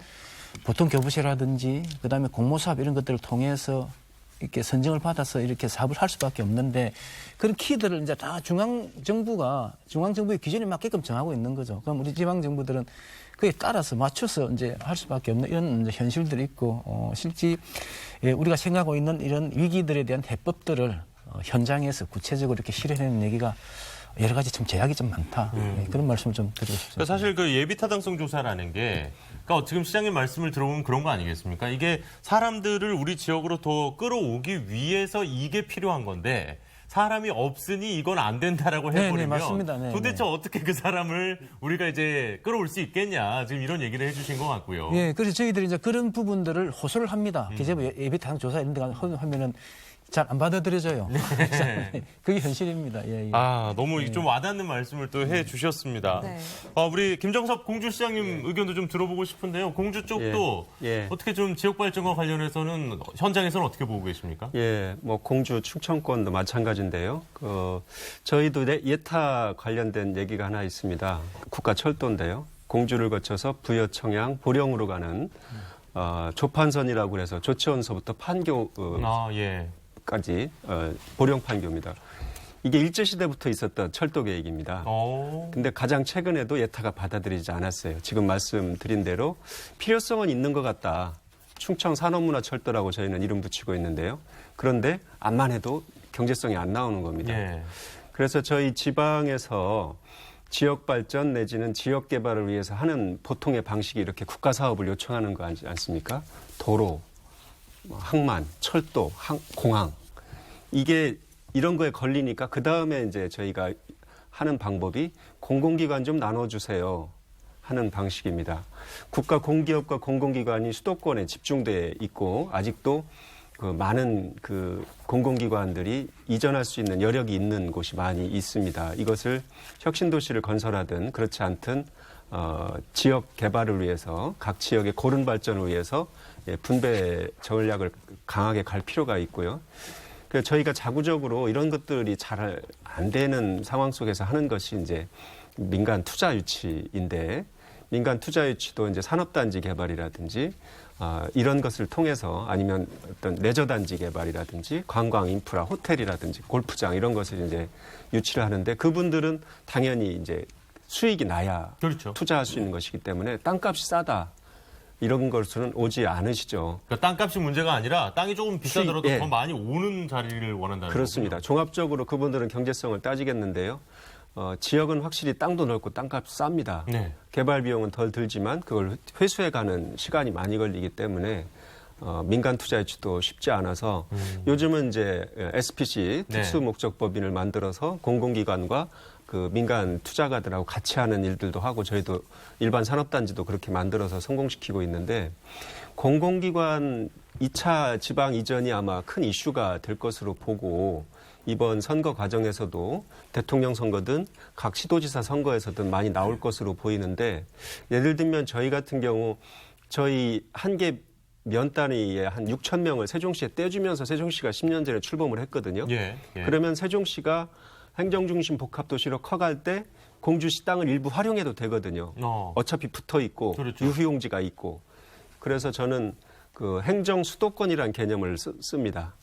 보통 교부세라든지 그다음에 공모사업 이런 것들을 통해서 이렇게 선정을 받아서 이렇게 사업을 할 수밖에 없는데 그런 키들을 이제 다 중앙정부의 기준에 맞게끔 정하고 있는 거죠. 그럼 우리 지방정부들은 그에 따라서 맞춰서 이제 할 수밖에 없는 이런 현실들이 있고, 실제 우리가 생각하고 있는 이런 위기들에 대한 해법들을 현장에서 구체적으로 이렇게 실현하는 얘기가 여러 가지 좀 제약이 좀 많다. 그런 말씀을 좀 드리고 싶습니다. 사실 그 예비 타당성 조사라는 게 그러니까 지금 시장님 말씀을 들어보면 그런 거 아니겠습니까? 이게 사람들을 우리 지역으로 더 끌어오기 위해서 이게 필요한 건데 사람이 없으니 이건 안 된다라고 해버리면 맞습니다. 도대체 어떻게 그 사람을 우리가 이제 끌어올 수 있겠냐 지금 이런 얘기를 해주신 것 같고요. 그래서 저희들이 이제 그런 부분들을 호소를 합니다. 기재부 예비 타당 조사 이런 데 가서 하면은 잘 안 받아들여져요. 그게 현실입니다. 예, 예. 아, 너무 좀 와닿는 말씀을 또 해주셨습니다. 네. 우리 김정섭 공주시장님 의견도 좀 들어보고 싶은데요. 공주 쪽도 예. 어떻게 좀 지역 발전과 관련해서는 현장에서는 어떻게 보고 계십니까? 예, 뭐 공주 충청권도 마찬가지인데요. 저희도 예타 관련된 얘기가 하나 있습니다. 국가철도인데요. 공주를 거쳐서 부여, 청양, 보령으로 가는 조판선이라고 그래서 조치원서부터 판교 예. 까지 보령 판교입니다. 이게 일제시대부터 있었던 철도 계획입니다. 근데 가장 최근에도 예타가 받아들이지 않았어요. 지금 말씀드린 대로 필요성은 있는 것 같다. 충청 산업문화철도라고 저희는 이름 붙이고 있는데요. 그런데 암만 해도 경제성이 안 나오는 겁니다. 예. 그래서 저희 지방에서 지역 발전 내지는 지역 개발을 위해서 하는 보통의 방식이 이렇게 국가 사업을 요청하는 거 아니지 않습니까? 도로, 항만, 철도, 공항. 이게 이런 거에 걸리니까 그 다음에 이제 저희가 하는 방법이 공공기관 좀 나눠주세요 하는 방식입니다. 국가 공기업과 공공기관이 수도권에 집중돼 있고 아직도 많은 공공기관들이 이전할 수 있는 여력이 있는 곳이 많이 있습니다. 이것을 혁신도시를 건설하든 그렇지 않든 지역 개발을 위해서 각 지역의 고른 발전을 위해서 분배 전략을 강하게 갈 필요가 있고요. 그래서 저희가 자구적으로 이런 것들이 잘 안 되는 상황 속에서 하는 것이 이제 민간 투자 유치인데 민간 투자 유치도 이제 산업단지 개발이라든지 이런 것을 통해서 아니면 어떤 레저단지 개발이라든지 관광 인프라, 호텔이라든지 골프장 이런 것을 이제 유치를 하는데 그분들은 당연히 이제 수익이 나야 그렇죠. 투자할 수 있는 것이기 때문에 땅값이 싸다. 이런 것은 오지 않으시죠. 그러니까 땅값이 문제가 아니라 땅이 조금 비싸더라도 예. 더 많이 오는 자리를 원한다는 그렇습니다. 거군요. 종합적으로 그분들은 경제성을 따지겠는데요. 지역은 확실히 땅도 넓고 땅값이 쌉니다. 네. 개발 비용은 덜 들지만 그걸 회수해가는 시간이 많이 걸리기 때문에 민간 투자 유치도 쉽지 않아서 요즘은 이제 SPC 특수목적법인을 만들어서 공공기관과 그 민간 투자가들하고 같이 하는 일들도 하고 저희도 일반 산업단지도 그렇게 만들어서 성공시키고 있는데 공공기관 2차 지방 이전이 아마 큰 이슈가 될 것으로 보고 이번 선거 과정에서도 대통령 선거든 각 시도지사 선거에서든 많이 나올 것으로 보이는데 예를 들면 저희 같은 경우 저희 한 개 면 단위에 한 6천 명을 세종시에 떼주면서 세종시가 10년 전에 출범을 했거든요. 예. 그러면 세종시가 행정중심 복합도시로 커갈 때 공주시 땅을 일부 활용해도 되거든요. 어차피 붙어 있고 그렇죠. 유휴용지가 있고. 그래서 저는 그 행정수도권이라는 개념을 씁니다.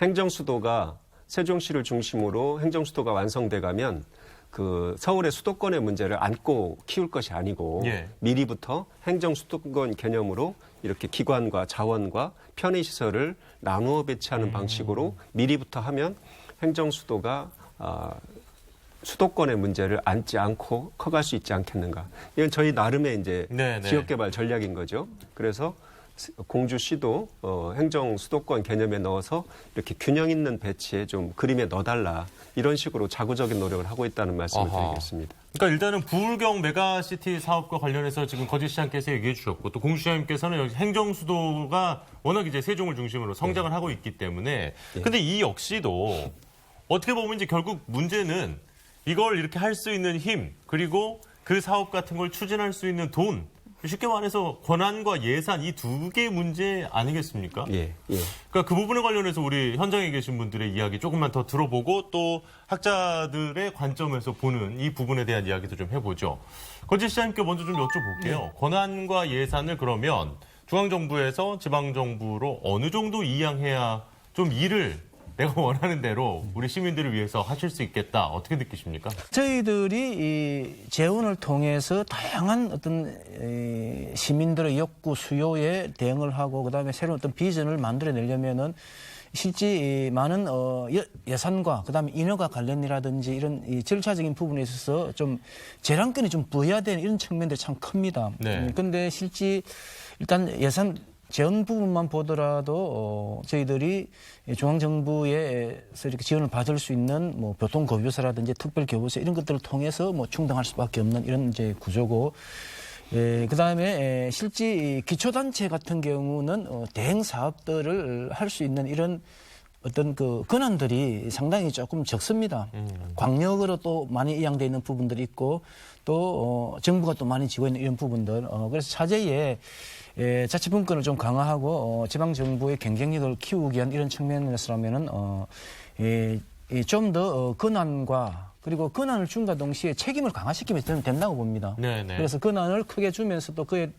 행정수도가 세종시를 중심으로 행정수도가 완성돼 가면 그 서울의 수도권의 문제를 안고 키울 것이 아니고 미리부터 행정수도권 개념으로 이렇게 기관과 자원과 편의시설을 나누어 배치하는 방식으로 미리부터 하면 행정수도가 수도권의 문제를 안지 않고 커갈 수 있지 않겠는가. 이건 저희 나름의 이제 지역개발 전략인 거죠. 그래서 공주시도 행정 수도권 개념에 넣어서 이렇게 균형 있는 배치에 좀 그림에 넣어달라. 이런 식으로 자구적인 노력을 하고 있다는 말씀을 드리겠습니다. 그러니까 일단은 부울경 메가시티 사업과 관련해서 지금 거제시장께서 얘기해 주셨고 또 공주시장님께서는 여기 행정수도가 워낙 이제 세종을 중심으로 성장을 하고 있기 때문에 근데 이 역시도 어떻게 보면 이제 결국 문제는 이걸 이렇게 할 수 있는 힘 그리고 그 사업 같은 걸 추진할 수 있는 돈 쉽게 말해서 권한과 예산 이 두 개의 문제 아니겠습니까? 예. 그러니까 그 부분에 관련해서 우리 현장에 계신 분들의 이야기 조금만 더 들어보고 또 학자들의 관점에서 보는 이 부분에 대한 이야기도 좀 해보죠. 거제시장님께 먼저 좀 여쭤볼게요. 권한과 예산을 그러면 중앙정부에서 지방정부로 어느 정도 이양해야 좀 일을 내가 원하는 대로 우리 시민들을 위해서 하실 수 있겠다. 어떻게 느끼십니까? 저희들이 이 재원을 통해서 다양한 어떤 시민들의 욕구, 수요에 대응을 하고 그다음에 새로운 어떤 비전을 만들어내려면은 실제 많은 예산과 그다음에 인허가 관련이라든지 이런 이 절차적인 부분에 있어서 좀 재량권이 좀 부여해야 되는 이런 측면들이 참 큽니다. 그런데 실제 일단 예산 재원 부분만 보더라도 저희들이 중앙정부에서 이렇게 지원을 받을 수 있는 뭐 교통교부세라든지 특별교부세 이런 것들을 통해서 뭐 충당할 수밖에 없는 이런 이제 구조고, 그다음에 실제 기초단체 같은 경우는 대행 사업들을 할 수 있는 이런 어떤 그 권한들이 상당히 조금 적습니다. 광역으로 또 많이 이양되어 있는 부분들이 있고 또 정부가 또 많이 지고 있는 이런 부분들. 그래서 차제에 자치분권을 좀 강화하고 지방 정부의 경쟁력을 키우기 위한 이런 측면에서라면은 좀 더 권한과 그리고 권한을 줌과 동시에 책임을 강화시키면 저는 된다고 봅니다. 네네. 그래서 권한을 크게 주면서 또 그에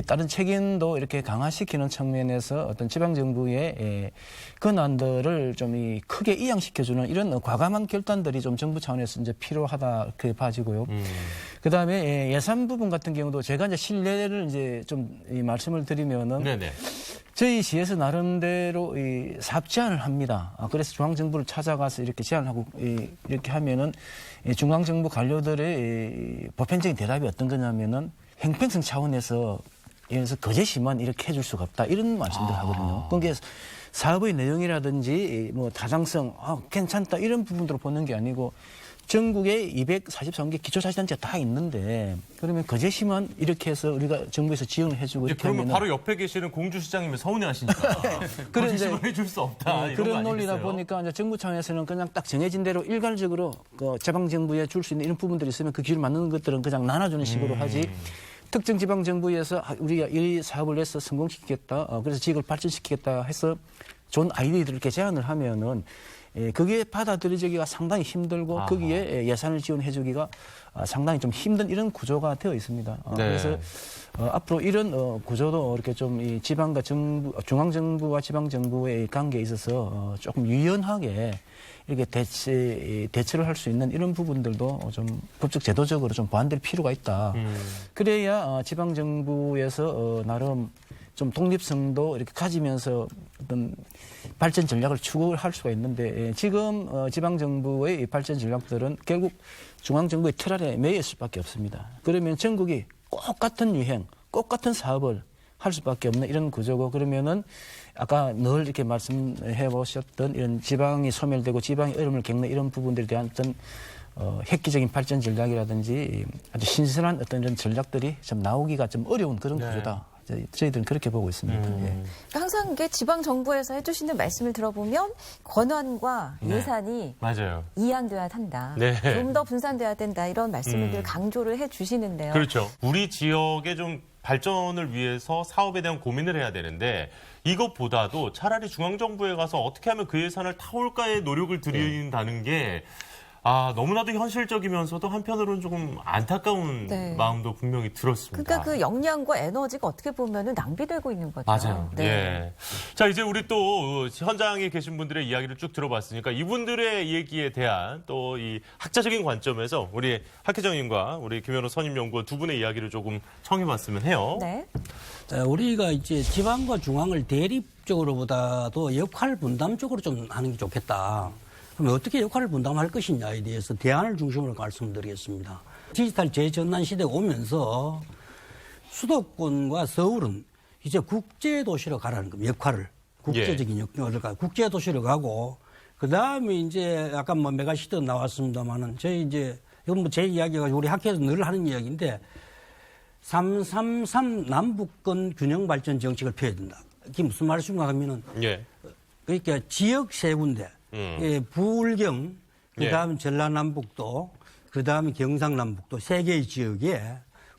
따른 책임도 이렇게 강화시키는 측면에서 어떤 지방정부의 권한들을 좀 크게 이양시켜주는 이런 과감한 결단들이 좀 정부 차원에서 이제 필요하다 그렇게 봐지고요. 그다음에 예산 부분 같은 경우도 제가 이제 신뢰를 이제 좀 말씀을 드리면은 네네. 저희 시에서 나름대로 사업 제안을 합니다. 그래서 중앙정부를 찾아가서 이렇게 제안을 하고 이렇게 하면은 중앙정부 관료들의 보편적인 대답이 어떤 거냐면은 형평성 차원에서 예를 들어서 거제시만 이렇게 해줄 수가 없다 이런 말씀들 하거든요. 그게 사업의 내용이라든지 뭐 타당성 괜찮다 이런 부분으로 보는 게 아니고 전국에 243개 기초자치단체가 다 있는데 그러면 거제시만 이렇게 해서 우리가 정부에서 지원을 해주고 이렇게 그러면 하면은 바로 옆에 계시는 공주시장님이 서운해하시니까 거제시만 해줄 수 없다. 이런 그런 거 논리다 아니겠어요? 보니까 이제 정부 차원에서는 그냥 딱 정해진 대로 일괄적으로 그 지방 정부에 줄 수 있는 이런 부분들이 있으면 그 기회를 맞는 것들은 그냥 나눠주는 식으로 하지. 특정 지방 정부에서 우리가 이 사업을 내서 성공시키겠다. 그래서 지역을 발전시키겠다 해서 좋은 아이디어들을 이렇게 제안을 하면은 그게 받아들여지기가 상당히 힘들고 아하. 거기에 예산을 지원해주기가 상당히 좀 힘든 이런 구조가 되어 있습니다. 네. 그래서 앞으로 이런 구조도 이렇게 좀 이 지방과 정부, 중앙정부와 지방정부의 관계에 있어서 조금 유연하게 이렇게 대처를 할 수 있는 이런 부분들도 좀 법적 제도적으로 좀 보완될 필요가 있다. 그래야 지방정부에서 나름 좀 독립성도 이렇게 가지면서 어떤 발전 전략을 추구할 수가 있는데 지금 지방정부의 발전 전략들은 결국 중앙정부의 틀 아래 매여 있을 수밖에 없습니다. 그러면 전국이 꼭 같은 유행, 꼭 같은 사업을 할 수밖에 없는 이런 구조고 그러면은 아까 늘 이렇게 말씀해 보셨던 이런 지방이 소멸되고 지방이 어려움을 겪는 이런 부분들에 대한 어떤 획기적인 발전 전략이라든지 아주 신선한 어떤 이런 전략들이 좀 나오기가 좀 어려운 그런 구조다. 저희들은 그렇게 보고 있습니다. 예. 그러니까 항상 이게 지방 정부에서 해주시는 말씀을 들어보면 권한과 예산이 맞아요. 이양돼야 한다. 네. 좀 더 분산돼야 된다. 이런 말씀을 늘 강조를 해주시는데요. 그렇죠. 우리 지역의 좀 발전을 위해서 사업에 대한 고민을 해야 되는데 이것보다도 차라리 중앙정부에 가서 어떻게 하면 그 예산을 타올까의 노력을 들인다는 게 너무나도 현실적이면서도 한편으로는 조금 안타까운 네. 마음도 분명히 들었습니다. 그러니까 그 역량과 에너지가 어떻게 보면은 낭비되고 있는 거죠. 맞아요. 네. 예. 자, 이제 우리 또 현장에 계신 분들의 이야기를 쭉 들어봤으니까 이분들의 얘기에 대한 또 이 학자적인 관점에서 우리 학회장님과 우리 김현우 선임연구원 두 분의 이야기를 조금 청해봤으면 해요. 네. 우리가 이제 지방과 중앙을 대립적으로보다도 역할 분담적으로 좀 하는 게 좋겠다. 그럼 어떻게 역할을 분담할 것이냐에 대해서 대안을 중심으로 말씀드리겠습니다. 디지털 재전환 시대가 오면서 수도권과 서울은 이제 국제도시로 가라는 겁니다. 역할을. 국제적인 역할을 가고 국제도시로 가고 그다음에 이제 아까 뭐 메가시티 나왔습니다만은 저희 이제 이건 뭐 제 이야기가 우리 학회에서 늘 하는 이야기인데 333 남북권 균형 발전 정책을 펴야 된다. 이게 무슨 말인가 하면은 그러니까 지역 세 군데 부울경, 그다음에 전라남북도, 그다음에 경상남북도 세 개의 지역에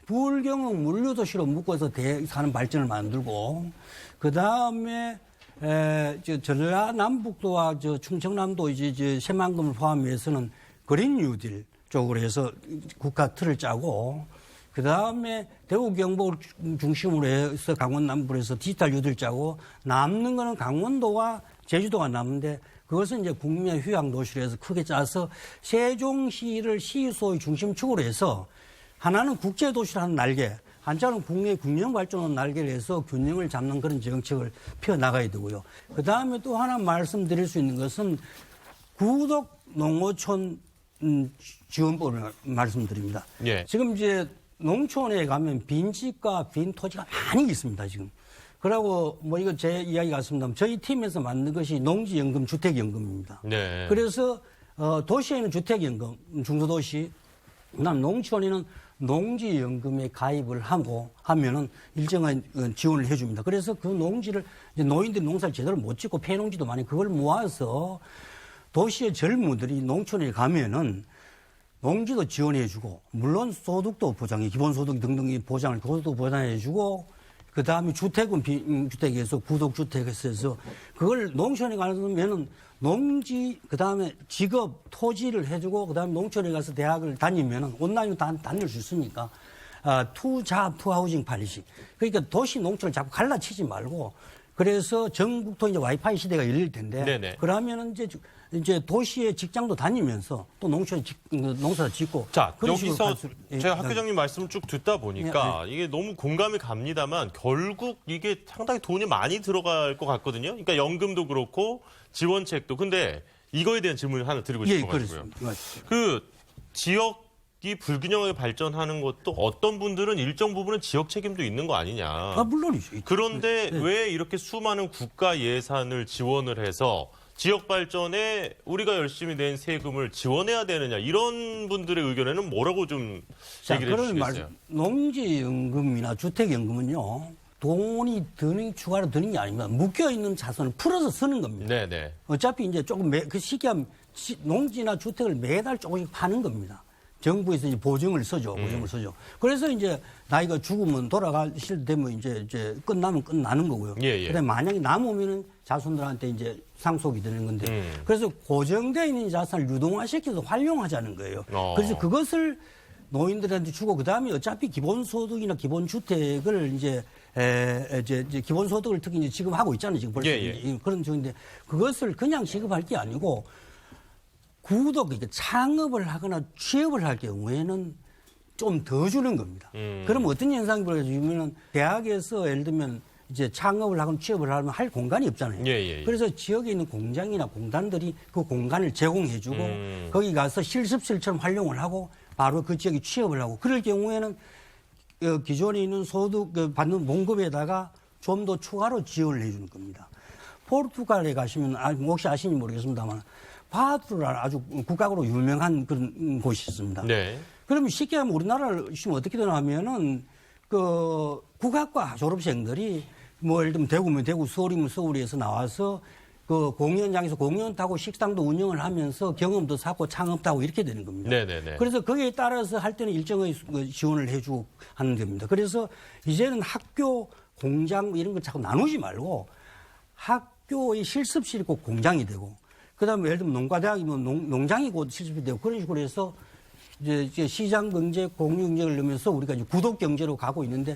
부울경은 물류도시로 묶어서 사는 발전을 만들고 그다음에 전라남북도와 충청남도 이제 새만금을 포함해서는 그린 뉴딜 쪽으로 해서 국가 틀을 짜고 그다음에 대구 경북을 중심으로 해서 강원 남부로 해서 디지털 뉴딜 짜고 남는 거는 강원도와 제주도가 남는데 그것은 이제 국민의 휴양 도시로 해서 크게 짜서 세종시를 시소의 중심축으로 해서 하나는 국제 도시라는 날개, 한자는 국내 균형 발전하는 날개를 해서 균형을 잡는 그런 정책을 펴 나가야 되고요. 그 다음에 또 하나 말씀드릴 수 있는 것은 구독 농어촌 지원법을 말씀드립니다. 지금 이제 농촌에 가면 빈집과 빈 토지가 많이 있습니다, 지금. 그러고 뭐 이거 제 이야기 같습니다. 저희 팀에서 만든 것이 농지연금, 주택연금입니다. 그래서 도시에는 주택연금, 중소도시, 그다음 농촌에는 농지연금에 가입을 하고 하면은 일정한 지원을 해줍니다. 그래서 그 농지를 이제 노인들이 농사를 제대로 못 짓고 폐농지도 많이 그걸 모아서 도시의 젊은들이 농촌에 가면은 농지도 지원해주고 물론 소득도 보장해 기본소득 등등의 보장을 그것도 보장해주고 그 다음에 주택은 빈주택에서 구독주택에서 해서 그걸 농촌에 가면은 농지 그 다음에 직업 토지를 해주고 그 다음에 농촌에 가서 대학을 다니면은 온라인으로 다닐 수 있으니까 투잡 투하우징 팔리시 그러니까 도시 농촌을 자꾸 갈라치지 말고 그래서 전국도 이제 와이파이 시대가 열릴 텐데 네네. 그러면은 이제 도시에 직장도 다니면서 또 농촌에 농사 짓고 자, 그런 식으로 여기서 갈수록- 제가 학 회장님 말씀을 쭉 듣다 보니까 이게 너무 공감이 갑니다만 결국 이게 상당히 돈이 많이 들어갈 것 같거든요. 그러니까 연금도 그렇고 지원책도. 근데 이거에 대한 질문을 하나 드리고 예, 싶어가지고요. 그렇습니다. 그 지역이 불균형하게 발전하는 것도 어떤 분들은 일정 부분은 지역 책임도 있는 거 아니냐. 물론이죠. 그런데 네. 왜 이렇게 수많은 국가 예산을 지원을 해서 지역 발전에 우리가 열심히 낸 세금을 지원해야 되느냐 이런 분들의 의견에는 뭐라고 좀 얘기를 해주시겠어요? 농지연금이나 주택연금은요 돈이 추가로 드는 게 아닙니다. 묶여 있는 자산을 풀어서 쓰는 겁니다. 네네. 어차피 이제 조금 그 시기하면 농지나 주택을 매달 조금씩 파는 겁니다. 정부에서 이제 보증을 서죠. 그래서 이제 나이가 죽으면 돌아가실 때 되면 이제 끝나면 끝나는 거고요. 예. 그다음에 만약에 남으면은 자손들한테 이제 상속이 되는 건데 그래서 고정되어 있는 자산을 유동화시켜서 활용하자는 거예요. 그래서 그것을 노인들한테 주고 그다음에 어차피 기본소득이나 기본주택을 이제 기본소득을 특히 이제 지급하고 있잖아요. 지금 벌써 그런 중인데 그것을 그냥 지급할 게 아니고 그러니까 창업을 하거나 취업을 할 경우에는 좀 더 주는 겁니다. 그럼 어떤 현상이 벌어지냐면 대학에서 예를 들면 이제 창업을 하거나 취업을 하면 할 공간이 없잖아요. 그래서 지역에 있는 공장이나 공단들이 그 공간을 제공해주고 거기 가서 실습실처럼 활용을 하고 바로 그 지역에 취업을 하고 그럴 경우에는 기존에 있는 소득 받는 봉급에다가 좀 더 추가로 지원을 해주는 겁니다. 포르투갈에 가시면 혹시 아시는지 모르겠습니다만 파두라는 아주 국가적으로 유명한 그런 곳이 있습니다. 네. 그러면 쉽게 하면 우리나라를 지금 어떻게 되나 하면은 그 국악과 졸업생들이 뭐 예를 들면 대구면 대구, 서울이면 서울에서 나와서 그 공연장에서 공연하고 식당도 운영을 하면서 경험도 쌓고 창업도 하고 이렇게 되는 겁니다. 네네네. 그래서 거기에 따라서 할 때는 일정의 지원을 해주고 하는 겁니다. 그래서 이제는 학교, 공장 이런 걸 자꾸 나누지 말고 학교의 실습실이 꼭 공장이 되고 그다음에 예를 들면 농가대학이면 농장이 곧 실습이 되고 그런 식으로 해서 이제 시장 경제, 공유 경제를 넣으면서 우리가 이제 구독 경제로 가고 있는데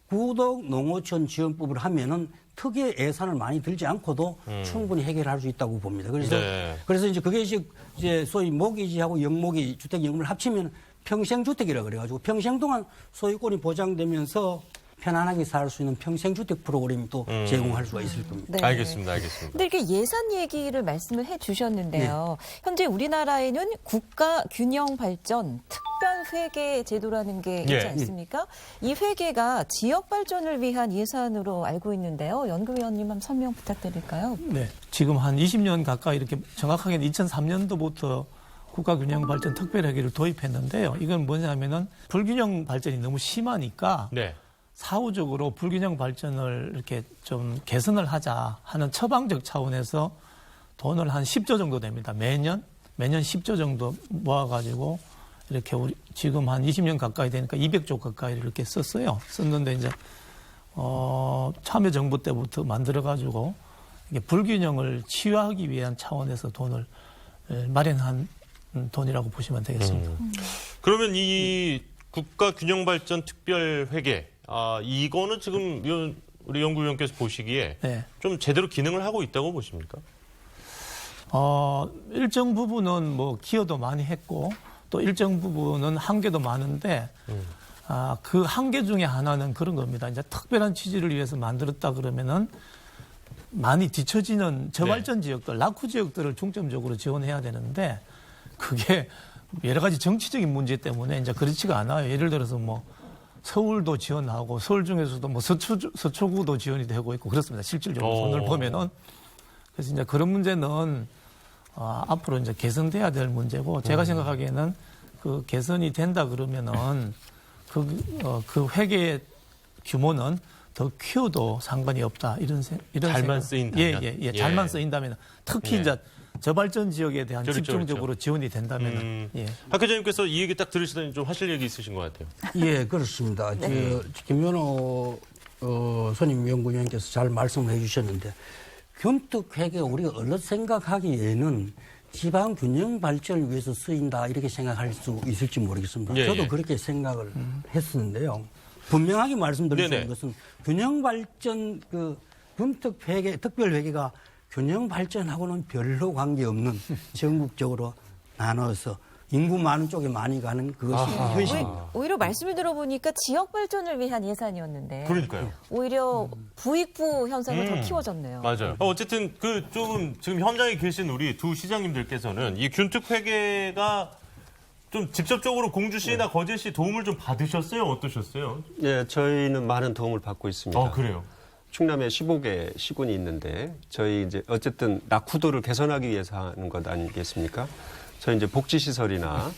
구독 농어촌 지원법을 하면은 특의 예산을 많이 들지 않고도 충분히 해결할 수 있다고 봅니다. 그래서 이제 그게 이제 소위 모기지하고 영모기 주택연금을 합치면 평생주택이라 그래가지고 평생 동안 소유권이 보장되면서 편안하게 살 수 있는 평생주택 프로그램이 또 제공할 수가 있을 겁니다. 네. 알겠습니다. 근데 이렇게 예산 얘기를 말씀을 해주셨는데요. 현재 우리나라에는 국가균형발전 특별회계 제도라는 게 있지 않습니까? 이 회계가 지역 발전을 위한 예산으로 알고 있는데요. 연구위원님 한번 설명 부탁드릴까요? 네. 지금 한 20년 가까이 이렇게 정확하게는 2003년도부터 국가균형발전 특별회계를 도입했는데요. 이건 뭐냐면은 불균형 발전이 너무 심하니까 사후적으로 불균형 발전을 이렇게 좀 개선을 하자 하는 처방적 차원에서 돈을 한 10조 정도 됩니다. 매년 10조 정도 모아가지고 이렇게 우리 지금 한 20년 가까이 되니까 200조 가까이 이렇게 썼어요. 썼는데 이제 참여정부 때부터 만들어가지고 이게 불균형을 치유하기 위한 차원에서 돈을 마련한 돈이라고 보시면 되겠습니다. 그러면 이 국가균형발전 특별회계 이거는 지금 우리 연구위원께서 보시기에 좀 제대로 기능을 하고 있다고 보십니까? 일정 부분은 뭐 기여도 많이 했고 또 일정 부분은 한계도 많은데 그 한계 중에 하나는 그런 겁니다. 이제 특별한 취지를 위해서 만들었다 그러면은 많이 뒤처지는 저발전 지역들, 낙후 지역들을 중점적으로 지원해야 되는데 그게 여러 가지 정치적인 문제 때문에 이제 그렇지가 않아요. 예를 들어서 뭐 서울도 지원하고 서울 중에서도 뭐 서초구도 지원이 되고 있고 그렇습니다. 실질적으로 손을 보면은 그래서 이제 그런 문제는 앞으로 이제 개선돼야 될 문제고 제가 생각하기에는 그 개선이 된다 그러면은 그 회계의 규모는 더 키워도 상관이 없다. 이런 잘만 생각. 쓰인다면. 예. 잘만 쓰인다면 특히 예. 이제 저발전 지역에 대한 그렇죠, 집중적으로 그렇죠. 지원이 된다면 예. 박 회장님께서 이 얘기 딱 들으시더니 좀 하실 얘기 있으신 것 같아요. 예, 그렇습니다. 김연호 선임연구위원께서 잘 말씀을 해주셨는데 균특회계 우리가 얼른 생각하기에는 지방 균형 발전을 위해서 쓰인다 이렇게 생각할 수 있을지 모르겠습니다. 예, 저도 예. 그렇게 생각을 했었는데요. 분명하게 말씀드릴 수 네네. 있는 것은 균형 발전 균특회계 특별회계가 균형 발전하고는 별로 관계없는 전국적으로 나눠서 인구 많은 쪽에 많이 가는 그것이 현실입니다. 오히려 말씀을 들어보니까 지역 발전을 위한 예산이었는데 그러니까요. 오히려 부익부 현상이 더 키워졌네요. 맞아요. 어쨌든 그 조금 지금 현장에 계신 우리 두 시장님들께서는 이 균특 회계가 좀 직접적으로 공주시나 거제시 도움을 좀 받으셨어요? 어떠셨어요? 예, 저희는 많은 도움을 받고 있습니다. 그래요. 충남에 15개 시군이 있는데 저희 이제 어쨌든 낙후도를 개선하기 위해서 하는 것 아니겠습니까? 저희 이제 복지시설이나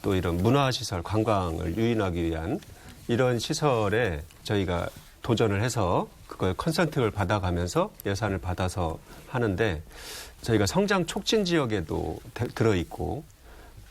또 이런 문화시설, 관광을 유인하기 위한 이런 시설에 저희가 도전을 해서 그걸 컨설팅을 받아가면서 예산을 받아서 하는데 저희가 성장 촉진 지역에도 들어있고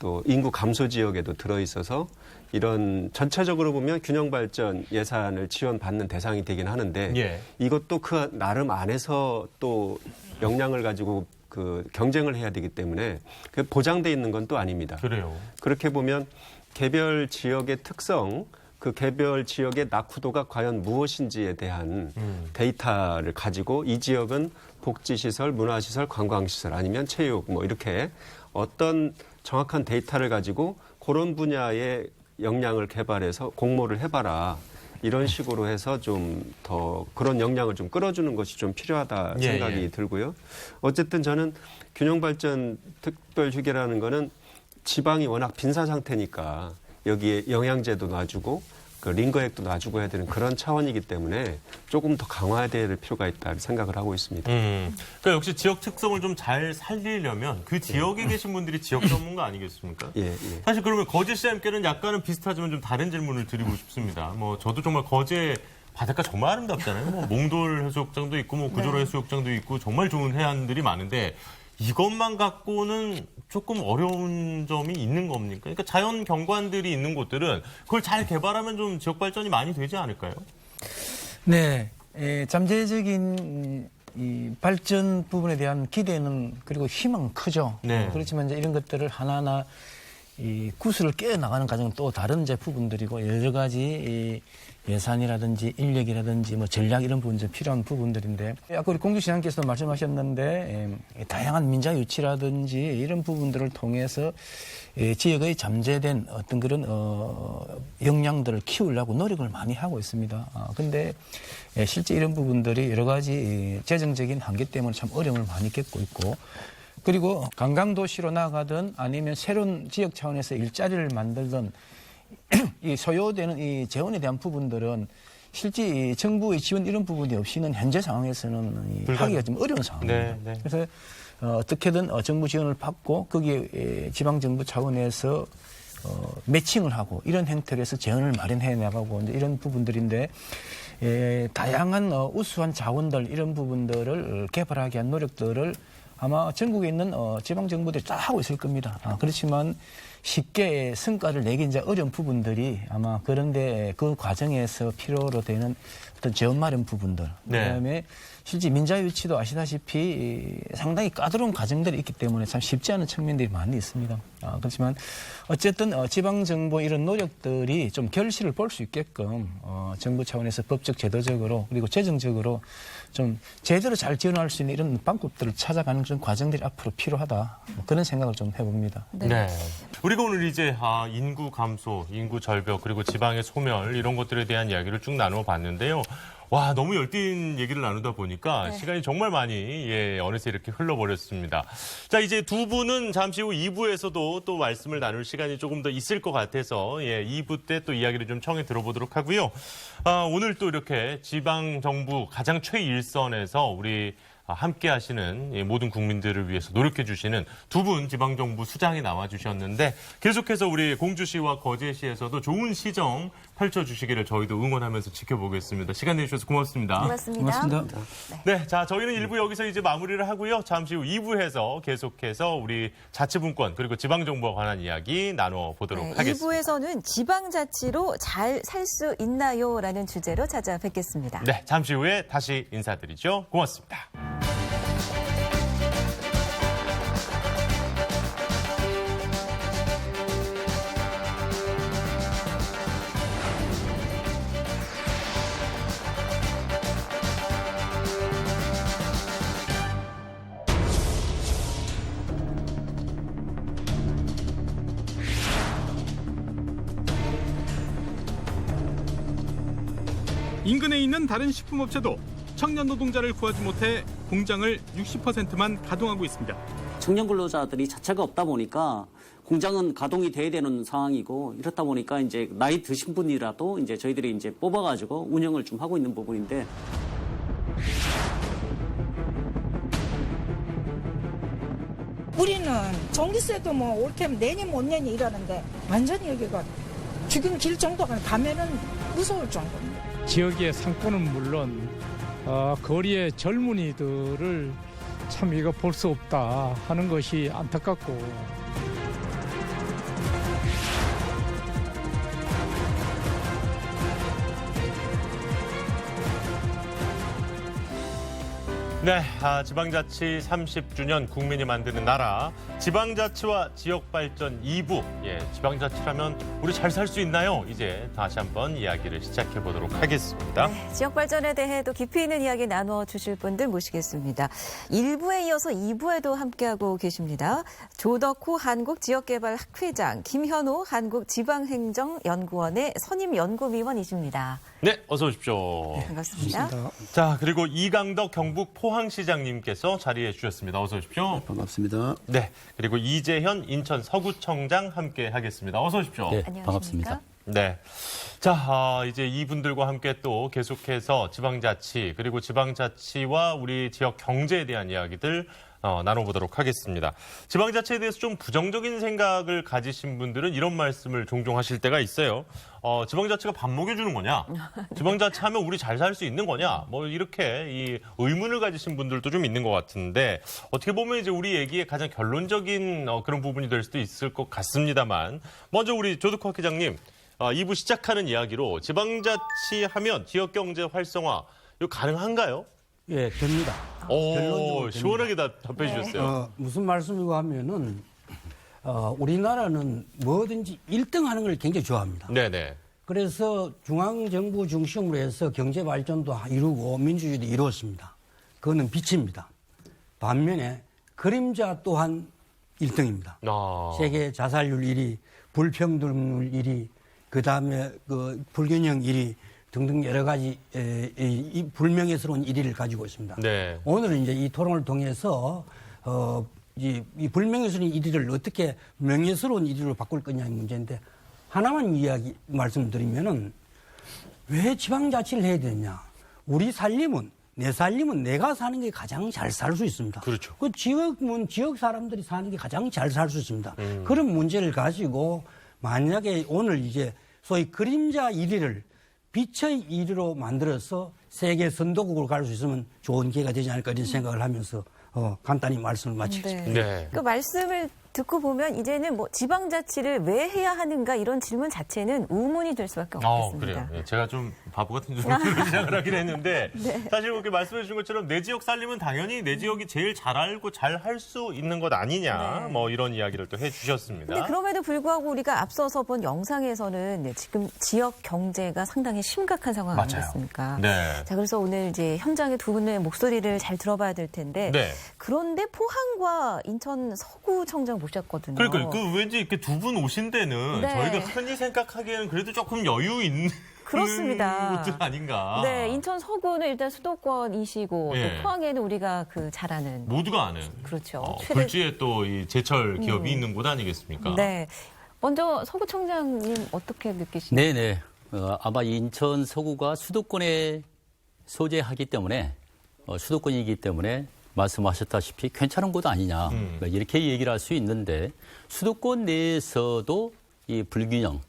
또 인구 감소 지역에도 들어있어서 이런 전체적으로 보면 균형 발전 예산을 지원받는 대상이 되긴 하는데 예. 이것도 그 나름 안에서 또 역량을 가지고 그 경쟁을 해야 되기 때문에 그 보장돼 있는 건 또 아닙니다. 그래요. 그렇게 보면 개별 지역의 특성, 그 개별 지역의 낙후도가 과연 무엇인지에 대한 데이터를 가지고 이 지역은 복지시설, 문화시설, 관광시설 아니면 체육 뭐 이렇게 어떤 정확한 데이터를 가지고 그런 분야의 역량을 개발해서 공모를 해봐라. 이런 식으로 해서 좀 더 그런 역량을 좀 끌어주는 것이 좀 필요하다 생각이 들고요. 어쨌든 저는 균형발전 특별휴게라는 거는 지방이 워낙 빈사 상태니까 여기에 영양제도 놔주고 그 링거액도 놔주고 해야 되는 그런 차원이기 때문에 조금 더 강화될 필요가 있다 생각을 하고 있습니다. 그러니까 역시 지역 특성을 좀 잘 살리려면 그 지역에 계신 분들이 지역 전문가 아니겠습니까? 예. 사실 그러면 거제 시장님께는 약간은 비슷하지만 좀 다른 질문을 드리고 싶습니다. 뭐 저도 정말 거제 바닷가 정말 아름답잖아요. 뭐 몽돌 해수욕장도 있고 뭐 구조로 해수욕장도 있고 정말 좋은 해안들이 많은데 이것만 갖고는 조금 어려운 점이 있는 겁니까? 그러니까 자연 경관들이 있는 곳들은 그걸 잘 개발하면 좀 지역 발전이 많이 되지 않을까요? 네, 잠재적인 이 발전 부분에 대한 기대는 그리고 희망은 크죠. 네. 그렇지만 이제 이런 것들을 하나하나 이 구슬을 깨어 나가는 과정은 또 다른 이제 부분들이고 여러 가지 이 예산이라든지 인력이라든지 뭐 전략 이런 부분 좀 필요한 부분들인데 아까 우리 공주시장께서 말씀하셨는데 다양한 민자 유치라든지 이런 부분들을 통해서 지역의 잠재된 어떤 그런 역량들을 키우려고 노력을 많이 하고 있습니다. 근데 실제 이런 부분들이 여러 가지 재정적인 한계 때문에 참 어려움을 많이 겪고 있고 그리고 관광도시로 나가든 아니면 새로운 지역 차원에서 일자리를 만들든 이 소요되는 이 재원에 대한 부분들은 실제 이 정부의 지원 이런 부분이 없이는 현재 상황에서는 하기가 좀 어려운 상황입니다. 네. 그래서 어떻게든 정부 지원을 받고 거기에 지방정부 차원에서 매칭을 하고 이런 형태로 해서 재원을 마련해 나가고 이제 이런 부분들인데 다양한 우수한 자원들 이런 부분들을 개발하기 위한 노력들을 아마 전국에 있는 지방정부들이 다 하고 있을 겁니다. 그렇지만 쉽게 성과를 내기 이제 어려운 부분들이 아마 그런데 그 과정에서 필요로 되는 어떤 재원 마련 부분들. 네. 그다음에 실제 민자 유치도 아시다시피 상당히 까다로운 과정들이 있기 때문에 참 쉽지 않은 측면들이 많이 있습니다. 그렇지만 어쨌든 지방정부 이런 노력들이 좀 결실을 볼 수 있게끔 정부 차원에서 법적 제도적으로 그리고 재정적으로 좀 제대로 잘 지원할 수 있는 이런 방법들을 찾아가는 그런 과정들이 앞으로 필요하다. 그런 생각을 좀 해봅니다. 네. 우리가 오늘 이제 인구 감소, 인구 절벽, 그리고 지방의 소멸 이런 것들에 대한 이야기를 쭉 나누어 봤는데요. 와, 너무 열띤 얘기를 나누다 보니까 시간이 정말 많이 어느새 이렇게 흘러버렸습니다. 자, 이제 두 분은 잠시 후 2부에서도 또 말씀을 나눌 시간이 조금 더 있을 것 같아서 2부 때 또 이야기를 좀 청해 들어보도록 하고요. 오늘 또 이렇게 지방정부 가장 최일선에서 우리 함께 하시는 모든 국민들을 위해서 노력해 주시는 두 분 지방정부 수장이 나와주셨는데 계속해서 우리 공주시와 거제시에서도 좋은 시정 펼쳐주시기를 저희도 응원하면서 지켜보겠습니다. 시간 내주셔서 고맙습니다. 고맙습니다. 네, 자, 저희는 1부 여기서 이제 마무리를 하고요. 잠시 후 2부에서 계속해서 우리 자치분권 그리고 지방정부와 관한 이야기 나눠보도록 하겠습니다. 2부에서는 지방자치로 잘 살 수 있나요? 라는 주제로 찾아뵙겠습니다. 네, 잠시 후에 다시 인사드리죠. 고맙습니다. 인근에 있는 다른 식품업체도 청년 노동자를 구하지 못해 공장을 60%만 가동하고 있습니다. 청년 근로자들이 자체가 없다 보니까 공장은 가동이 돼야 되는 상황이고 이렇다 보니까 이제 나이 드신 분이라도 이제 저희들이 이제 뽑아가지고 운영을 좀 하고 있는 부분인데. 우리는 전기세도 뭐 올 테면 내년 못 내니 이러는데 완전히 여기가 죽임질 정도가 가면은 무서울 정도입니다. 지역의 상권은 물론 거리의 젊은이들을 참 이거 볼 수 없다 하는 것이 안타깝고 네, 지방자치 30주년 국민이 만드는 나라 지방자치와 지역발전 2부. 예, 지방자치라면 우리 잘 살 수 있나요? 이제 다시 한번 이야기를 시작해 보도록 하겠습니다. 네, 지역발전에 대해 또 깊이 있는 이야기 나눠 주실 분들 모시겠습니다. 1부에 이어서 2부에도 함께하고 계십니다. 조덕호 한국지역개발학회장, 김현호 한국지방행정연구원의 선임연구위원이십니다. 네, 어서 오십시오. 네, 반갑습니다. 자, 그리고 이강덕 경북 포항시장님께서 자리해 주셨습니다. 어서 오십시오. 네, 반갑습니다. 네, 그리고 이재현 인천 서구청장 함께 하겠습니다. 어서 오십시오. 네, 반갑습니다. 네. 자, 이제 이분들과 함께 또 계속해서 지방자치 그리고 지방자치와 우리 지역 경제에 대한 이야기들 나눠보도록 하겠습니다. 지방자치에 대해서 좀 부정적인 생각을 가지신 분들은 이런 말씀을 종종 하실 때가 있어요. 지방자치가 밥 먹여주는 거냐? 지방자치 하면 우리 잘 살 수 있는 거냐? 뭐 이렇게 이 의문을 가지신 분들도 좀 있는 것 같은데 어떻게 보면 이제 우리 얘기의 가장 결론적인 그런 부분이 될 수도 있을 것 같습니다만 먼저 우리 조덕호 학회장님 2부 시작하는 이야기로 지방자치 하면 지역경제 활성화 이거 가능한가요? 예, 됩니다. 오, 시원하게 답해 주셨어요. 무슨 말씀이고 하면은 우리나라는 뭐든지 1등 하는 걸 굉장히 좋아합니다. 네네. 그래서 중앙정부 중심으로 해서 경제 발전도 이루고 민주주의도 이루었습니다. 그거는 빛입니다. 반면에 그림자 또한 1등입니다. 세계 자살률 1위, 불평등률 1위, 그다음에 그 불균형 1위 등등 여러 가지 이 불명예스러운 1위를 가지고 있습니다. 네. 오늘은 이제 이 토론을 통해서 이 불명예스러운 1위를 어떻게 명예스러운 1위로 바꿀 거냐의 문제인데 하나만 말씀드리면은 왜 지방자치를 해야 되냐? 우리 살림은 내 살림은 내가 사는 게 가장 잘 살 수 있습니다. 그렇죠. 그 지역은 지역 사람들이 사는 게 가장 잘 살 수 있습니다. 그런 문제를 가지고 만약에 오늘 이제 소위 그림자 1위를 빛의 1위로 만들어서 세계 선도국으로 갈 수 있으면 좋은 기회가 되지 않을까 이런 생각을 하면서 간단히 말씀을 마치겠습니다. 네. 그 말씀을 듣고 보면 이제는 뭐 지방자치를 왜 해야 하는가 이런 질문 자체는 의문이 될 수밖에 없겠습니다. 그래요. 제가 좀 바보 같은 질문으로 시작을 하긴 했는데 네. 사실 그렇게 말씀해 주신 것처럼 내 지역 살림은 당연히 내 지역이 제일 잘 알고 잘 할 수 있는 것 아니냐 네. 뭐 이런 이야기를 또 해주셨습니다. 근데 그럼에도 불구하고 우리가 앞서서 본 영상에서는 지금 지역 경제가 상당히 심각한 상황 맞아요. 아니겠습니까? 네. 자, 그래서 오늘 이제 현장의 두 분의 목소리를 잘 들어봐야 될 텐데 네. 그런데 포항과 인천 서구청장 모셨거든요. 그러니까 그 왠지 이렇게 두 분 오신 데는 네. 저희가 흔히 생각하기에는 그래도 조금 여유 있는 그렇습니다. 곳들 아닌가. 네, 인천 서구는 일단 수도권이시고 예. 또 포항에는 우리가 그 잘 아는 모두가 아는. 그렇죠. 굴지에 또 이 제철 기업이 있는 곳 아니겠습니까? 네. 먼저 서구청장님 어떻게 느끼시나요? 네네. 아마 인천 서구가 수도권에 소재하기 때문에 수도권이기 때문에 말씀하셨다시피 괜찮은 곳 아니냐 이렇게 얘기를 할 수 있는데 수도권 내에서도 이 불균형,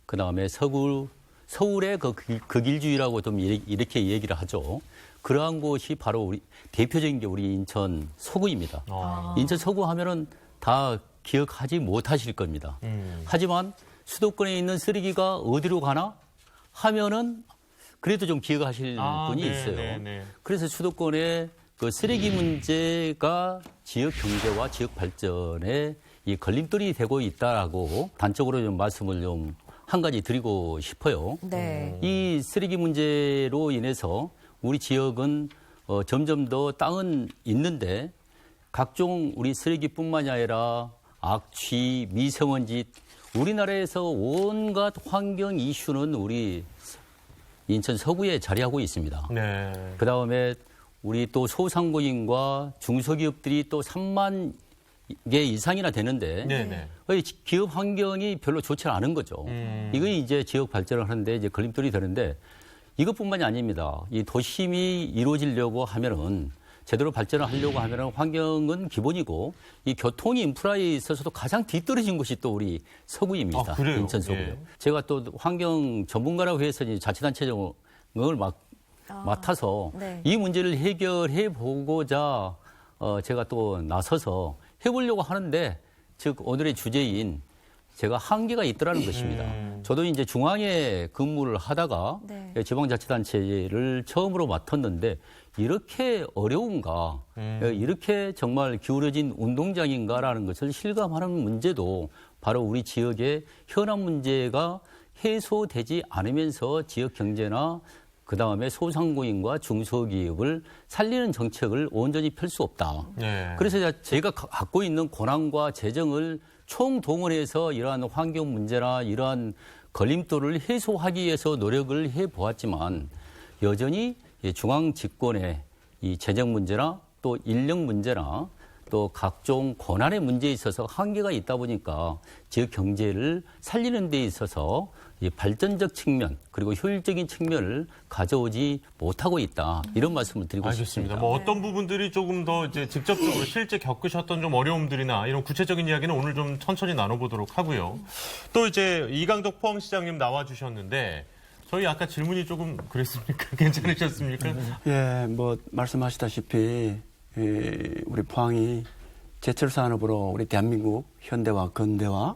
그다음에 서울의 그 극일주의라고 좀 이렇게 얘기를 하죠. 그러한 곳이 바로 우리 대표적인 게 우리 인천 서구입니다. 인천 서구 하면은 다 기억하지 못하실 겁니다. 하지만 수도권에 있는 쓰레기가 어디로 가나 하면은 그래도 좀 기억하실 분이 있어요. 그래서 수도권의 그 쓰레기 문제가 지역 경제와 지역 발전에 이 걸림돌이 되고 있다라고 단적으로 좀 말씀을 좀 한 가지 드리고 싶어요. 네. 이 쓰레기 문제로 인해서 우리 지역은 점점 더 땅은 있는데 각종 우리 쓰레기뿐만이 아니라 악취, 미세먼지, 우리나라에서 온갖 환경 이슈는 우리 인천 서구에 자리하고 있습니다. 네. 그다음에 우리 또 소상공인과 중소기업들이 또 3만 개 이상이나 되는데 기업 환경이 별로 좋지 않은 거죠. 이거 이제 지역 발전을 하는데 이제 걸림돌이 되는데 이것뿐만이 아닙니다. 이 도심이 이루어지려고 하면은 제대로 발전을 하려고 하면은 환경은 기본이고 이 교통 인프라에 있어서도 가장 뒤떨어진 곳이 또 우리 서구입니다. 인천 서구요. 제가 또 환경 전문가라고 해서 이제 자치단체장을 맡아서 이 문제를 해결해 보고자 제가 또 나서서 해보려고 하는데 즉 오늘의 주제인 제가 한계가 있더라는 것입니다. 저도 이제 중앙에 근무를 하다가 지방자치단체를 처음으로 맡았는데 이렇게 어려운가, 이렇게 정말 기울어진 운동장인가라는 것을 실감하는 문제도 바로 우리 지역의 현안 문제가 해소되지 않으면서 지역 경제나 그다음에 소상공인과 중소기업을 살리는 정책을 온전히 펼 수 없다. 그래서 제가 갖고 있는 권한과 재정을 총동원해서 이러한 환경 문제나 이러한 걸림돌을 해소하기 위해서 노력을 해보았지만 여전히 중앙 집권의 이 재정 문제나 또 인력 문제나 또 각종 권한의 문제에 있어서 한계가 있다 보니까 지역 경제를 살리는 데 있어서 이 발전적 측면 그리고 효율적인 측면을 가져오지 못하고 있다. 이런 말씀을 드리고 싶습니다. 뭐 어떤 부분들이 조금 더 이제 직접적으로 실제 겪으셨던 좀 어려움들이나 이런 구체적인 이야기는 오늘 좀 천천히 나눠보도록 하고요. 또 이제 이강덕 포항시장님 나와주셨는데 저희 아까 질문이 조금 그랬습니까? 괜찮으셨습니까? 예, 뭐 말씀하시다시피 우리 포항이 제철 산업으로 우리 대한민국 현대화, 근대화,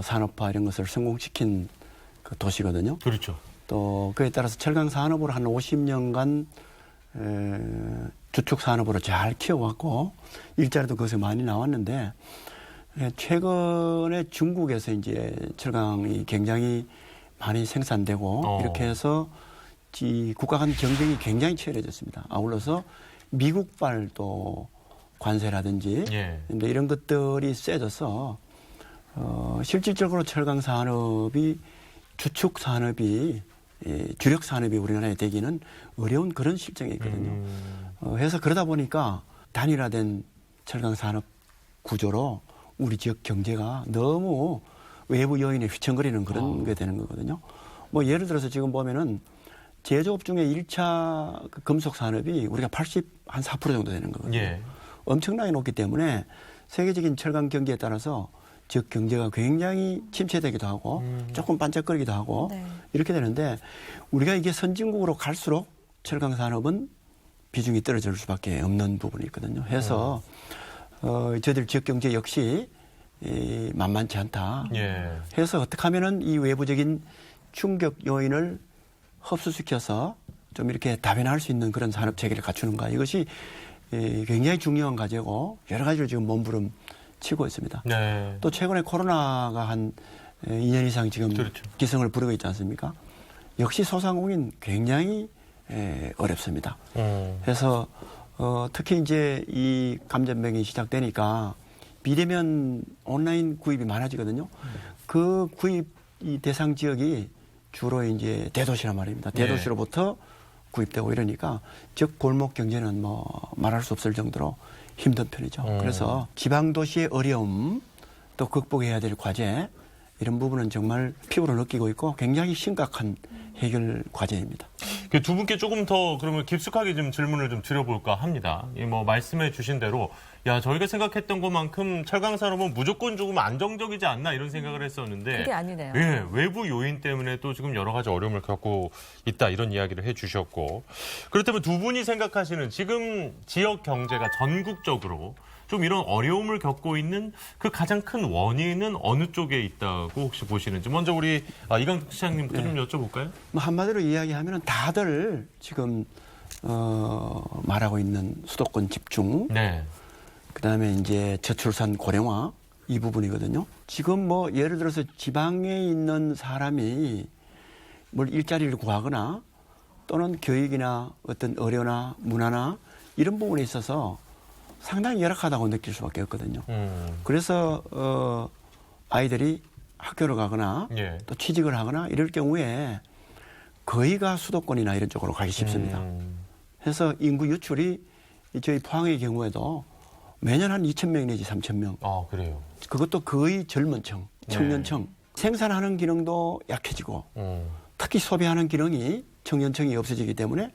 산업화 이런 것을 성공시킨 그 도시거든요. 그렇죠. 또 그에 따라서 철강 산업으로 한 50년간 주축 산업으로 잘 키워왔고 일자리도 거기서 많이 나왔는데 최근에 중국에서 이제 철강이 굉장히 많이 생산되고 이렇게 해서 이 국가 간 경쟁이 굉장히 치열해졌습니다. 아울러서 미국발 또 관세라든지 이런 것들이 세져서 실질적으로 철강 산업이 주축 산업이 주력 산업이 우리나라에 되기는 어려운 그런 실정이 있거든요. 해서 그러다 보니까 단일화된 철강 산업 구조로 우리 지역 경제가 너무 외부 요인에 휘청거리는 그런 게 되는 거거든요. 뭐 예를 들어서 지금 보면은 제조업 중에 1차 금속 산업이 우리가 4% 정도 되는 거거든요. 엄청나게 높기 때문에 세계적인 철강 경기에 따라서 지역 경제가 굉장히 침체되기도 하고 조금 반짝거리기도 하고 이렇게 되는데 우리가 이게 선진국으로 갈수록 철강 산업은 비중이 떨어질 수밖에 없는 부분이 있거든요. 해서 저희들 지역 경제 역시 만만치 않다. 해서 어떻게 하면은 이 외부적인 충격 요인을 흡수시켜서 좀 이렇게 다변화할 수 있는 그런 산업 체계를 갖추는가 이것이 굉장히 중요한 과제고 여러 가지를 지금 몸부림 치고 있습니다. 또 최근에 코로나가 한 2년 이상 지금 기승을 부르고 있지 않습니까? 역시 소상공인 굉장히 어렵습니다. 그래서 특히 이제 이 감전병이 시작되니까 비대면 온라인 구입이 많아지거든요. 그 구입 이 대상 지역이 주로 이제 대도시란 말입니다. 대도시로부터 구입되고 이러니까 즉 골목 경제는 뭐 말할 수 없을 정도로 힘든 편이죠. 그래서 지방 도시의 어려움 또 극복해야 될 과제 이런 부분은 정말 피부로 느끼고 있고 굉장히 심각한 해결 과제입니다. 두 분께 조금 더 그러면 깊숙하게 좀 질문을 좀 드려볼까 합니다. 뭐 말씀해 주신 대로 야 저희가 생각했던 것만큼 철강 산업은 무조건 조금 안정적이지 않나 이런 생각을 했었는데 그게 아니네요. 예, 외부 요인 때문에 또 지금 여러 가지 어려움을 겪고 있다 이런 이야기를 해주셨고 그렇다면 두 분이 생각하시는 지금 지역 경제가 전국적으로 좀 이런 어려움을 겪고 있는 그 가장 큰 원인은 어느 쪽에 있다고 혹시 보시는지 먼저 우리 이강덕 시장님부터 좀 여쭤볼까요? 뭐 한마디로 이야기하면 다들 지금 말하고 있는 수도권 집중, 네. 그다음에 이제 저출산 고령화 이 부분이거든요. 지금 뭐 예를 들어서 지방에 있는 사람이 뭘 일자리를 구하거나 또는 교육이나 어떤 의료나 문화나 이런 부분에 있어서 상당히 열악하다고 느낄 수밖에 없거든요. 그래서 아이들이 학교를 가거나 예. 또 취직을 하거나 이럴 경우에 거의가 수도권이나 이런 쪽으로 가기 쉽습니다. 그래서 인구 유출이 저희 포항의 경우에도 매년 한 2,000명 내지 3,000명. 아, 그래요? 그것도 거의 젊은 층, 청년층. 생산하는 기능도 약해지고 특히 소비하는 기능이 청년층이 없어지기 때문에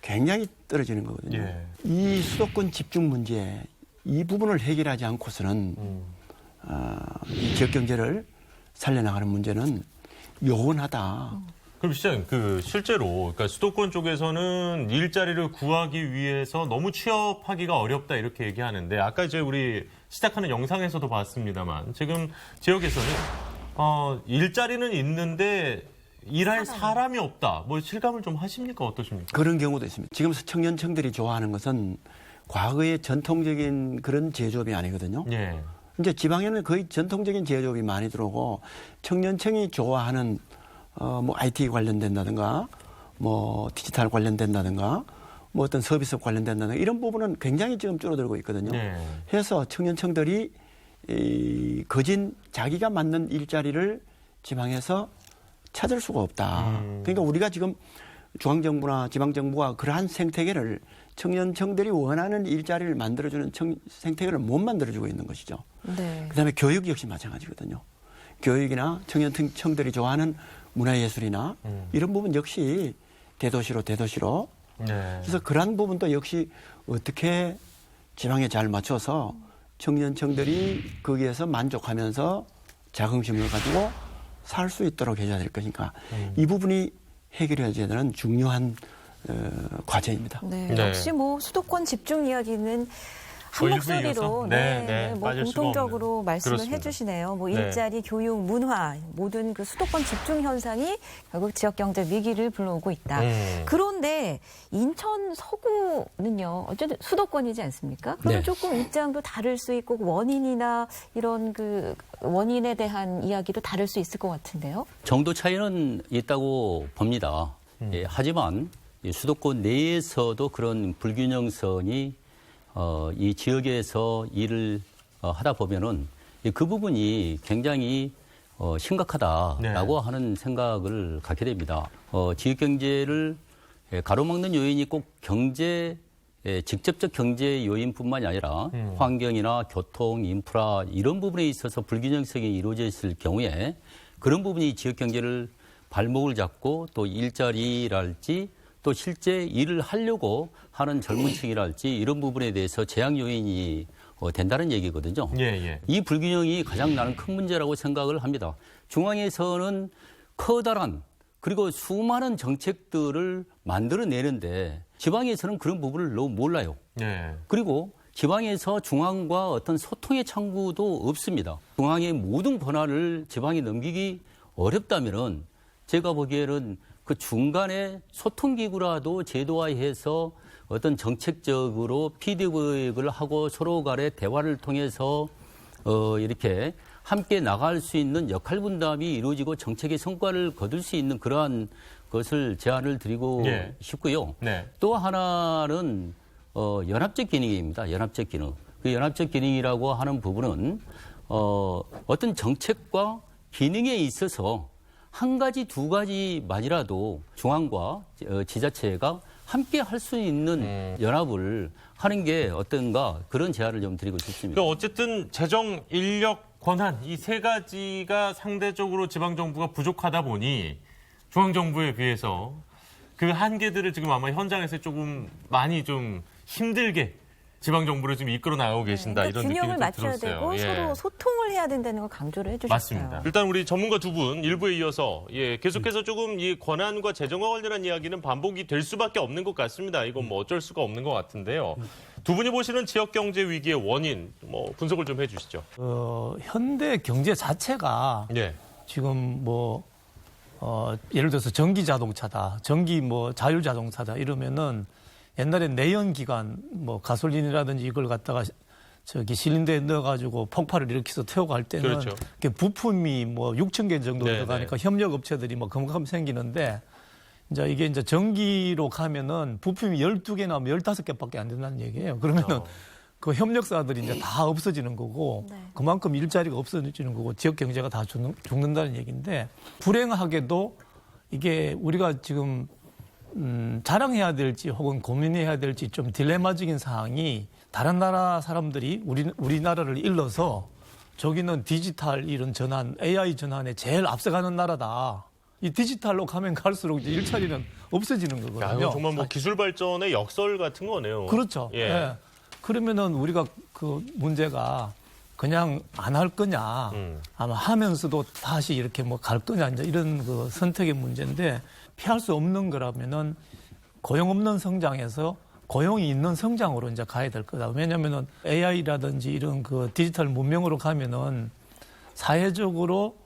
굉장히 떨어지는 거거든요. 예. 이 수도권 집중 문제 이 부분을 해결하지 않고서는 이 지역 경제를 살려나가는 문제는 요원하다. 그럼 시장 실제로 그러니까 수도권 쪽에서는 일자리를 구하기 위해서 너무 취업하기가 어렵다 이렇게 얘기하는데 아까 이제 우리 시작하는 영상에서도 봤습니다만 지금 지역에서는 일자리는 있는데 일할 사람이 없다. 뭐 실감을 좀 하십니까? 어떠십니까? 그런 경우도 있습니다. 지금 청년층들이 좋아하는 것은 과거의 전통적인 그런 제조업이 아니거든요. 예. 이제 지방에는 거의 전통적인 제조업이 많이 들어오고 청년층이 좋아하는 뭐 IT 관련된다든가 뭐 디지털 관련된다든가 뭐 어떤 서비스업 관련된다든가 이런 부분은 굉장히 지금 줄어들고 있거든요. 네. 해서 청년층들이 거진 자기가 맞는 일자리를 지방에서 찾을 수가 없다. 그러니까 우리가 지금 중앙정부나 지방정부가 그러한 생태계를 청년층들이 원하는 일자리를 만들어주는 생태계를 못 만들어주고 있는 것이죠. 네. 그다음에 교육 역시 마찬가지거든요. 교육이나 청년층들이 좋아하는 문화예술이나 이런 부분 역시 대도시로 네. 그래서 그러한 부분도 역시 어떻게 지방에 잘 맞춰서 청년층들이 거기에서 만족하면서 자긍심을 가지고 살 수 있도록 해줘야 될 것이니까 이 부분이 해결해야 되는 중요한 과제입니다. 네, 역시 뭐 수도권 집중 이야기는 한 목소리로 뭐 공통적으로 말씀을 그렇습니다. 해주시네요. 뭐 일자리, 교육, 문화 모든 그 수도권 집중 현상이 결국 지역 경제 위기를 불러오고 있다. 그런데 인천 서구는요, 어쨌든 수도권이지 않습니까? 그러면 조금 입장도 다를 수 있고 원인이나 이런 그 원인에 대한 이야기도 다를 수 있을 것 같은데요. 정도 차이는 있다고 봅니다. 예, 하지만 수도권 내에서도 그런 불균형성이 이 지역에서 일을 하다 보면은 그 부분이 굉장히 심각하다라고 하는 생각을 갖게 됩니다. 지역 경제를 가로막는 요인이 꼭 직접적 경제 요인뿐만이 아니라 환경이나 교통, 인프라 이런 부분에 있어서 불균형성이 이루어져 있을 경우에 그런 부분이 지역 경제를 발목을 잡고 또 일자리랄지 또 실제 일을 하려고 하는 젊은 층이랄지 이런 부분에 대해서 제약 요인이 된다는 얘기거든요. 이 불균형이 가장 나는 큰 문제라고 생각을 합니다. 중앙에서는 커다란 그리고 수많은 정책들을 만들어내는데 지방에서는 그런 부분을 너무 몰라요. 그리고 지방에서 중앙과 어떤 소통의 창구도 없습니다. 중앙의 모든 권한을 지방에 넘기기 어렵다면은 제가 보기에는 그 중간에 소통기구라도 제도화해서 어떤 정책적으로 피드백을 하고 서로 간의 대화를 통해서 이렇게 함께 나갈 수 있는 역할 분담이 이루어지고 정책의 성과를 거둘 수 있는 그러한 것을 제안을 드리고 싶고요. 또 하나는 연합적 기능입니다. 연합적 기능. 그 연합적 기능이라고 하는 부분은 어떤 정책과 기능에 있어서 한 가지, 두 가지만이라도 중앙과 지자체가 함께 할 수 있는 연합을 하는 게 어떤가 그런 제안을 좀 드리고 싶습니다. 그러니까 어쨌든 재정, 인력, 권한 이 세 가지가 상대적으로 지방정부가 부족하다 보니 중앙정부에 비해서 그 한계들을 지금 아마 현장에서 조금 많이 좀 힘들게 지방 정부를 지금 이끌어 나가고 계신다 그러니까 이런 느낌이 균형을 좀 맞춰야 들었어요. 되고 예. 서로 소통을 해야 된다는 걸 강조를 해주셨어요. 맞습니다. 일단 우리 전문가 두 분 일부에 이어서 계속해서 조금 이 권한과 재정과 관련한 이야기는 반복이 될 수밖에 없는 것 같습니다. 이건 뭐 어쩔 수가 없는 것 같은데요. 두 분이 보시는 지역 경제 위기의 원인 뭐 분석을 좀 해주시죠. 현대 경제 자체가 예. 지금 예를 들어서 전기 자동차다, 전기 자율 자동차다 이러면은 옛날에 내연기관 가솔린이라든지 이걸 갖다가 실린더에 넣어가지고 폭발을 일으켜서 태우고 할 때는 그렇죠. 부품이 6천 개 정도 네, 들어가니까 협력 업체들이 금방 생기는데 이게 전기로 가면은 부품이 12개 나오면 15개밖에 안 된다는 얘기예요. 그러면은 그 협력사들이 이제 다 없어지는 거고 그만큼 일자리가 없어지는 거고 지역 경제가 다 죽는다는 얘기인데 불행하게도 이게 우리가 지금 자랑해야 될지 혹은 고민해야 될지 좀 딜레마적인 상황이 다른 나라 사람들이 우리나라를 일러서 저기는 디지털 이런 전환, AI 전환에 제일 앞서가는 나라다. 이 디지털로 가면 갈수록 이제 일자리는 없어지는 거거든요. 야, 이거 정말 기술 발전의 역설 같은 거네요. 그렇죠. 예. 예. 그러면은 우리가 그 문제가 그냥 안 할 거냐, 아마 하면서도 다시 이렇게 갈 거냐, 이제 이런 그 선택의 문제인데 피할 수 없는 거라면은 고용 없는 성장에서 고용이 있는 성장으로 이제 가야 될 거다. 왜냐면은 AI라든지 이런 그 디지털 문명으로 가면은 사회적으로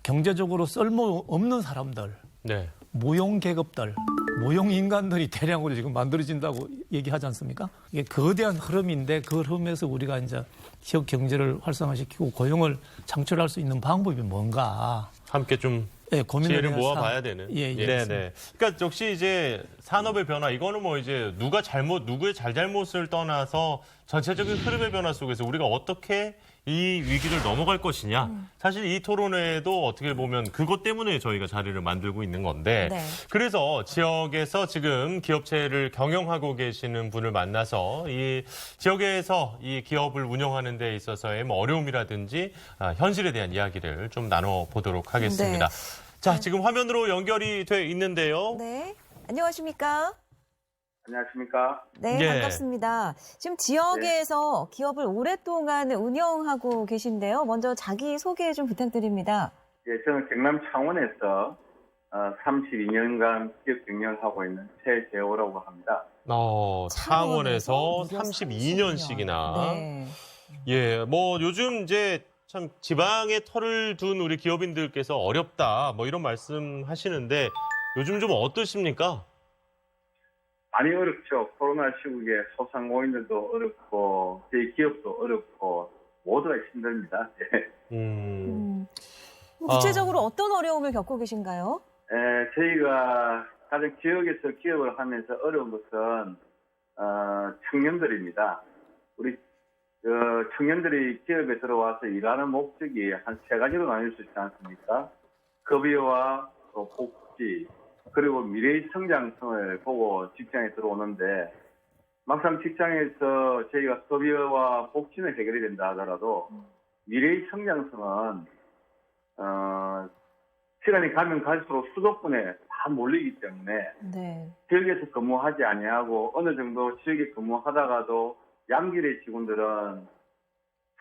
경제적으로 쓸모 없는 사람들, 네. 무용 계급들, 무용 인간들이 대량으로 지금 만들어진다고 얘기하지 않습니까? 이게 거대한 흐름인데 그 흐름에서 우리가 이제 지역 경제를 활성화시키고 고용을 창출할 수 있는 방법이 뭔가 함께 좀 지혜를 모아봐야 되는. 네. 그러니까 역시 이제 산업의 변화 이거는 이제 누구의 잘잘못을 떠나서 전체적인 흐름의 변화 속에서 우리가 어떻게 이 위기를 넘어갈 것이냐. 사실 이 토론회도 어떻게 보면 그것 때문에 저희가 자리를 만들고 있는 건데 그래서 지역에서 지금 기업체를 경영하고 계시는 분을 만나서 이 지역에서 이 기업을 운영하는 데 있어서의 어려움이라든지 현실에 대한 이야기를 좀 나눠보도록 하겠습니다. 자, 지금 화면으로 연결이 돼 있는데요. 네. 안녕하십니까? 안녕하십니까? 네, 반갑습니다. 지금 지역에서 기업을 오랫동안 운영하고 계신데요. 먼저 자기 소개 좀 부탁드립니다. 예, 저는 경남 창원에서 32년간 기업 경영하고 있는 최재호라고 합니다. 창원에서 32년씩이나. 네. 예, 요즘 이제 참 지방에 털을 둔 우리 기업인들께서 어렵다 이런 말씀 하시는데 요즘 좀 어떠십니까? 많이 어렵죠. 코로나 시국에 소상공인들도 어렵고 저희 기업도 어렵고 모두가 힘듭니다. 구체적으로 어떤 어려움을 겪고 계신가요? 저희가 가장 지역에서 기업을 하면서 어려운 것은 청년들입니다. 우리 청년들이 기업에 들어와서 일하는 목적이 한 세 가지로 나뉠 수 있지 않습니까? 급여와 복지 그리고 미래의 성장성을 보고 직장에 들어오는데 막상 직장에서 저희가 급여와 복지는 해결이 된다 하더라도 미래의 성장성은 시간이 가면 갈수록 수도권에 다 몰리기 때문에 지역에서 근무하지 아니하고 어느 정도 지역에 근무하다가도 양질의 직원들은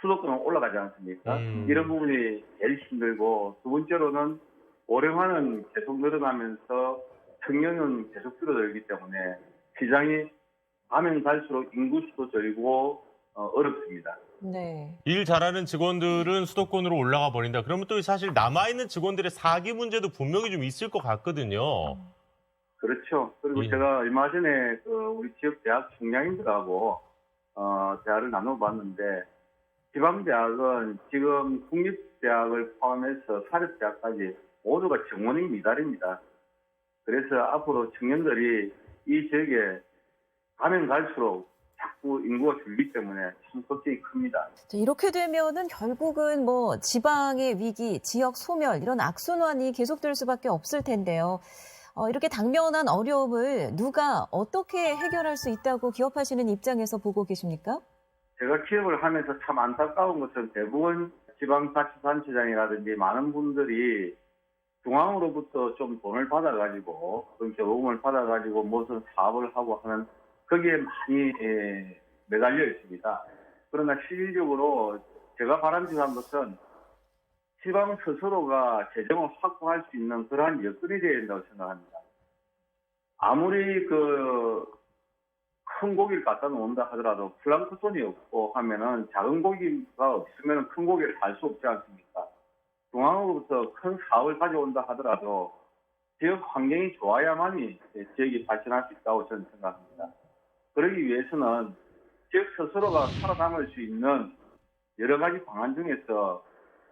수도권으로 올라가지 않습니까? 이런 부분이 제일 힘들고 두 번째로는 고령화는 계속 늘어나면서 청년은 계속 줄어들기 때문에 시장이 가면 갈수록 인구수도 줄고 어렵습니다. 네. 일 잘하는 직원들은 수도권으로 올라가 버린다. 그러면 또 사실 남아있는 직원들의 사기 문제도 분명히 좀 있을 것 같거든요. 그렇죠. 그리고 제가 얼마 전에 우리 지역 대학 총장님들하고 대화를 나눠봤는데 지방대학은 지금 국립대학을 포함해서 사립대학까지 모두가 정원이 미달입니다. 그래서 앞으로 청년들이 이 지역에 가면 갈수록 자꾸 인구가 줄기 때문에 참 걱정이 큽니다. 이렇게 되면은 결국은 지방의 위기, 지역 소멸 이런 악순환이 계속될 수밖에 없을 텐데요. 이렇게 당면한 어려움을 누가 어떻게 해결할 수 있다고 기업하시는 입장에서 보고 계십니까? 제가 기업을 하면서 참 안타까운 것은 대부분 지방자치단체장이라든지 많은 분들이 중앙으로부터 좀 돈을 받아가지고, 그 교부금을 받아가지고 무슨 사업을 하고 하는, 거기에 많이 매달려 있습니다. 그러나 실질적으로 제가 바람직한 것은 지방 스스로가 재정을 확보할 수 있는 그러한 여건이 되어야 된다고 생각합니다. 아무리 큰 고기를 갖다 놓는다 하더라도 플랑크톤이 없고 하면은 작은 고기가 없으면 큰 고기를 살 수 없지 않습니까? 중앙으로부터 큰 사업을 가져온다 하더라도 지역 환경이 좋아야만이 지역이 발전할 수 있다고 저는 생각합니다. 그러기 위해서는 지역 스스로가 살아남을 수 있는 여러 가지 방안 중에서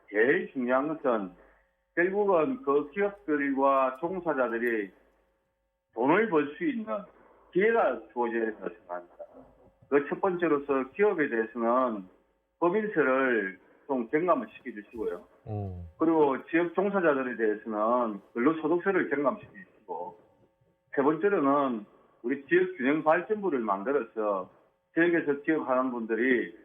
제일 중요한 것은 결국은 그 기업들과 종사자들이 돈을 벌 수 있는 기회가 주어져야 된다고 생각합니다. 그 첫 번째로서 기업에 대해서는 법인세를 좀 경감을 시켜주시고요. 그리고 지역 종사자들에 대해서는 근로소득세를 경감시켜주시고, 세 번째로는 우리 지역균형발전부를 만들어서 지역에서 기업하는 분들이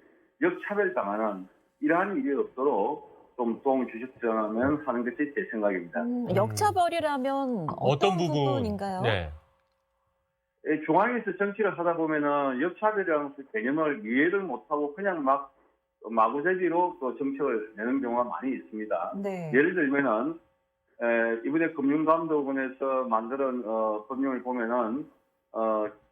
역차별 당하는 이러한 일이 없도록 좀 도움을 주셨으면 하는 것이 제 생각입니다. 역차별이라면 어떤 부분인가요? 네. 중앙에서 정치를 하다 보면은 역차별이라는 개념을 이해를 못하고 그냥 막 마구잡이로 또 정책을 내는 경우가 많이 있습니다. 네. 예를 들면은 이번에 금융감독원에서 만든 법령을 보면은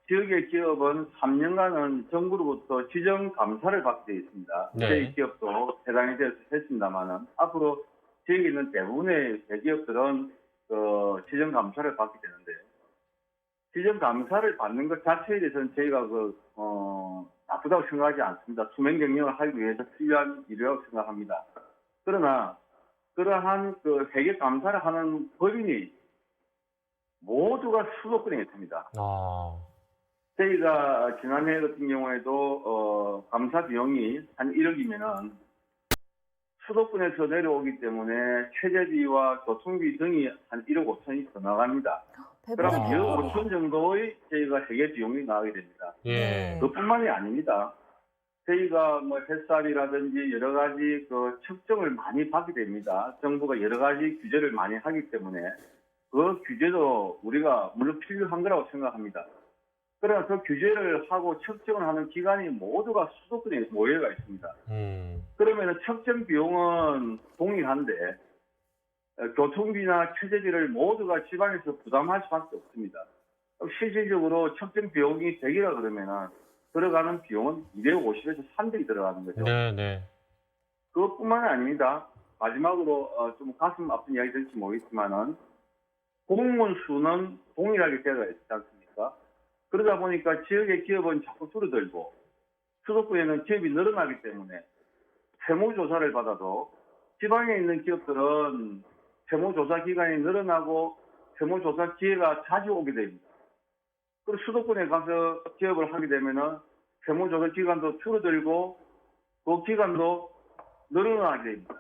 지역의 기업은 3년간은 정부로부터 지정 감사를 받게 되어 있습니다. 네. 저희 기업도 해당이 되어서 했습니다만은 앞으로 지역에 있는 대부분의 대기업들은 지정 감사를 받게 되는데요. 지정 감사를 받는 것 자체에 대해서는 저희가 나쁘다고 생각하지 않습니다. 수명 경영을 하기 위해서 필요한 일이라고 생각합니다. 그러나 그러한 회계 감사를 하는 법인이 모두가 수도권에 있습니다. 저희가 지난해 같은 경우에도 감사 비용이 한 1억이면은 수도권에서 내려오기 때문에 최저비와 교통비 등이 한 1억 5천이 더 나갑니다. 그럼 1억 5천 정도의 저희가 회계 비용이 나가게 됩니다. 예. 그뿐만이 아닙니다. 저희가 뭐 햇살이라든지 여러 가지 측정을 많이 받게 됩니다. 정부가 여러 가지 규제를 많이 하기 때문에 그 규제도 우리가 물론 필요한 거라고 생각합니다. 그러나 그 규제를 하고 측정을 하는 기관이 모두가 수도권에 모여가 있습니다. 그러면 측정 비용은 동일한데 교통비나 최저비를 모두가 지방에서 부담할 수밖에 없습니다. 실질적으로 측정 비용이 100이라 그러면은 들어가는 비용은 250에서 300이 들어가는 거죠. 네. 그것뿐만 아닙니다. 마지막으로 좀 가슴 아픈 이야기 될지 모르겠지만은 공무원 수는 동일하게 되어 있지 않습니까? 그러다 보니까 지역의 기업은 자꾸 줄어들고 수도권에는 기업이 늘어나기 때문에 세무조사를 받아도 지방에 있는 기업들은 세무조사 기간이 늘어나고 세무조사 기회가 자주 오게 됩니다. 그리고 수도권에 가서 기업을 하게 되면은 세무조사 기간도 줄어들고 그 기간도 늘어나게 됩니다.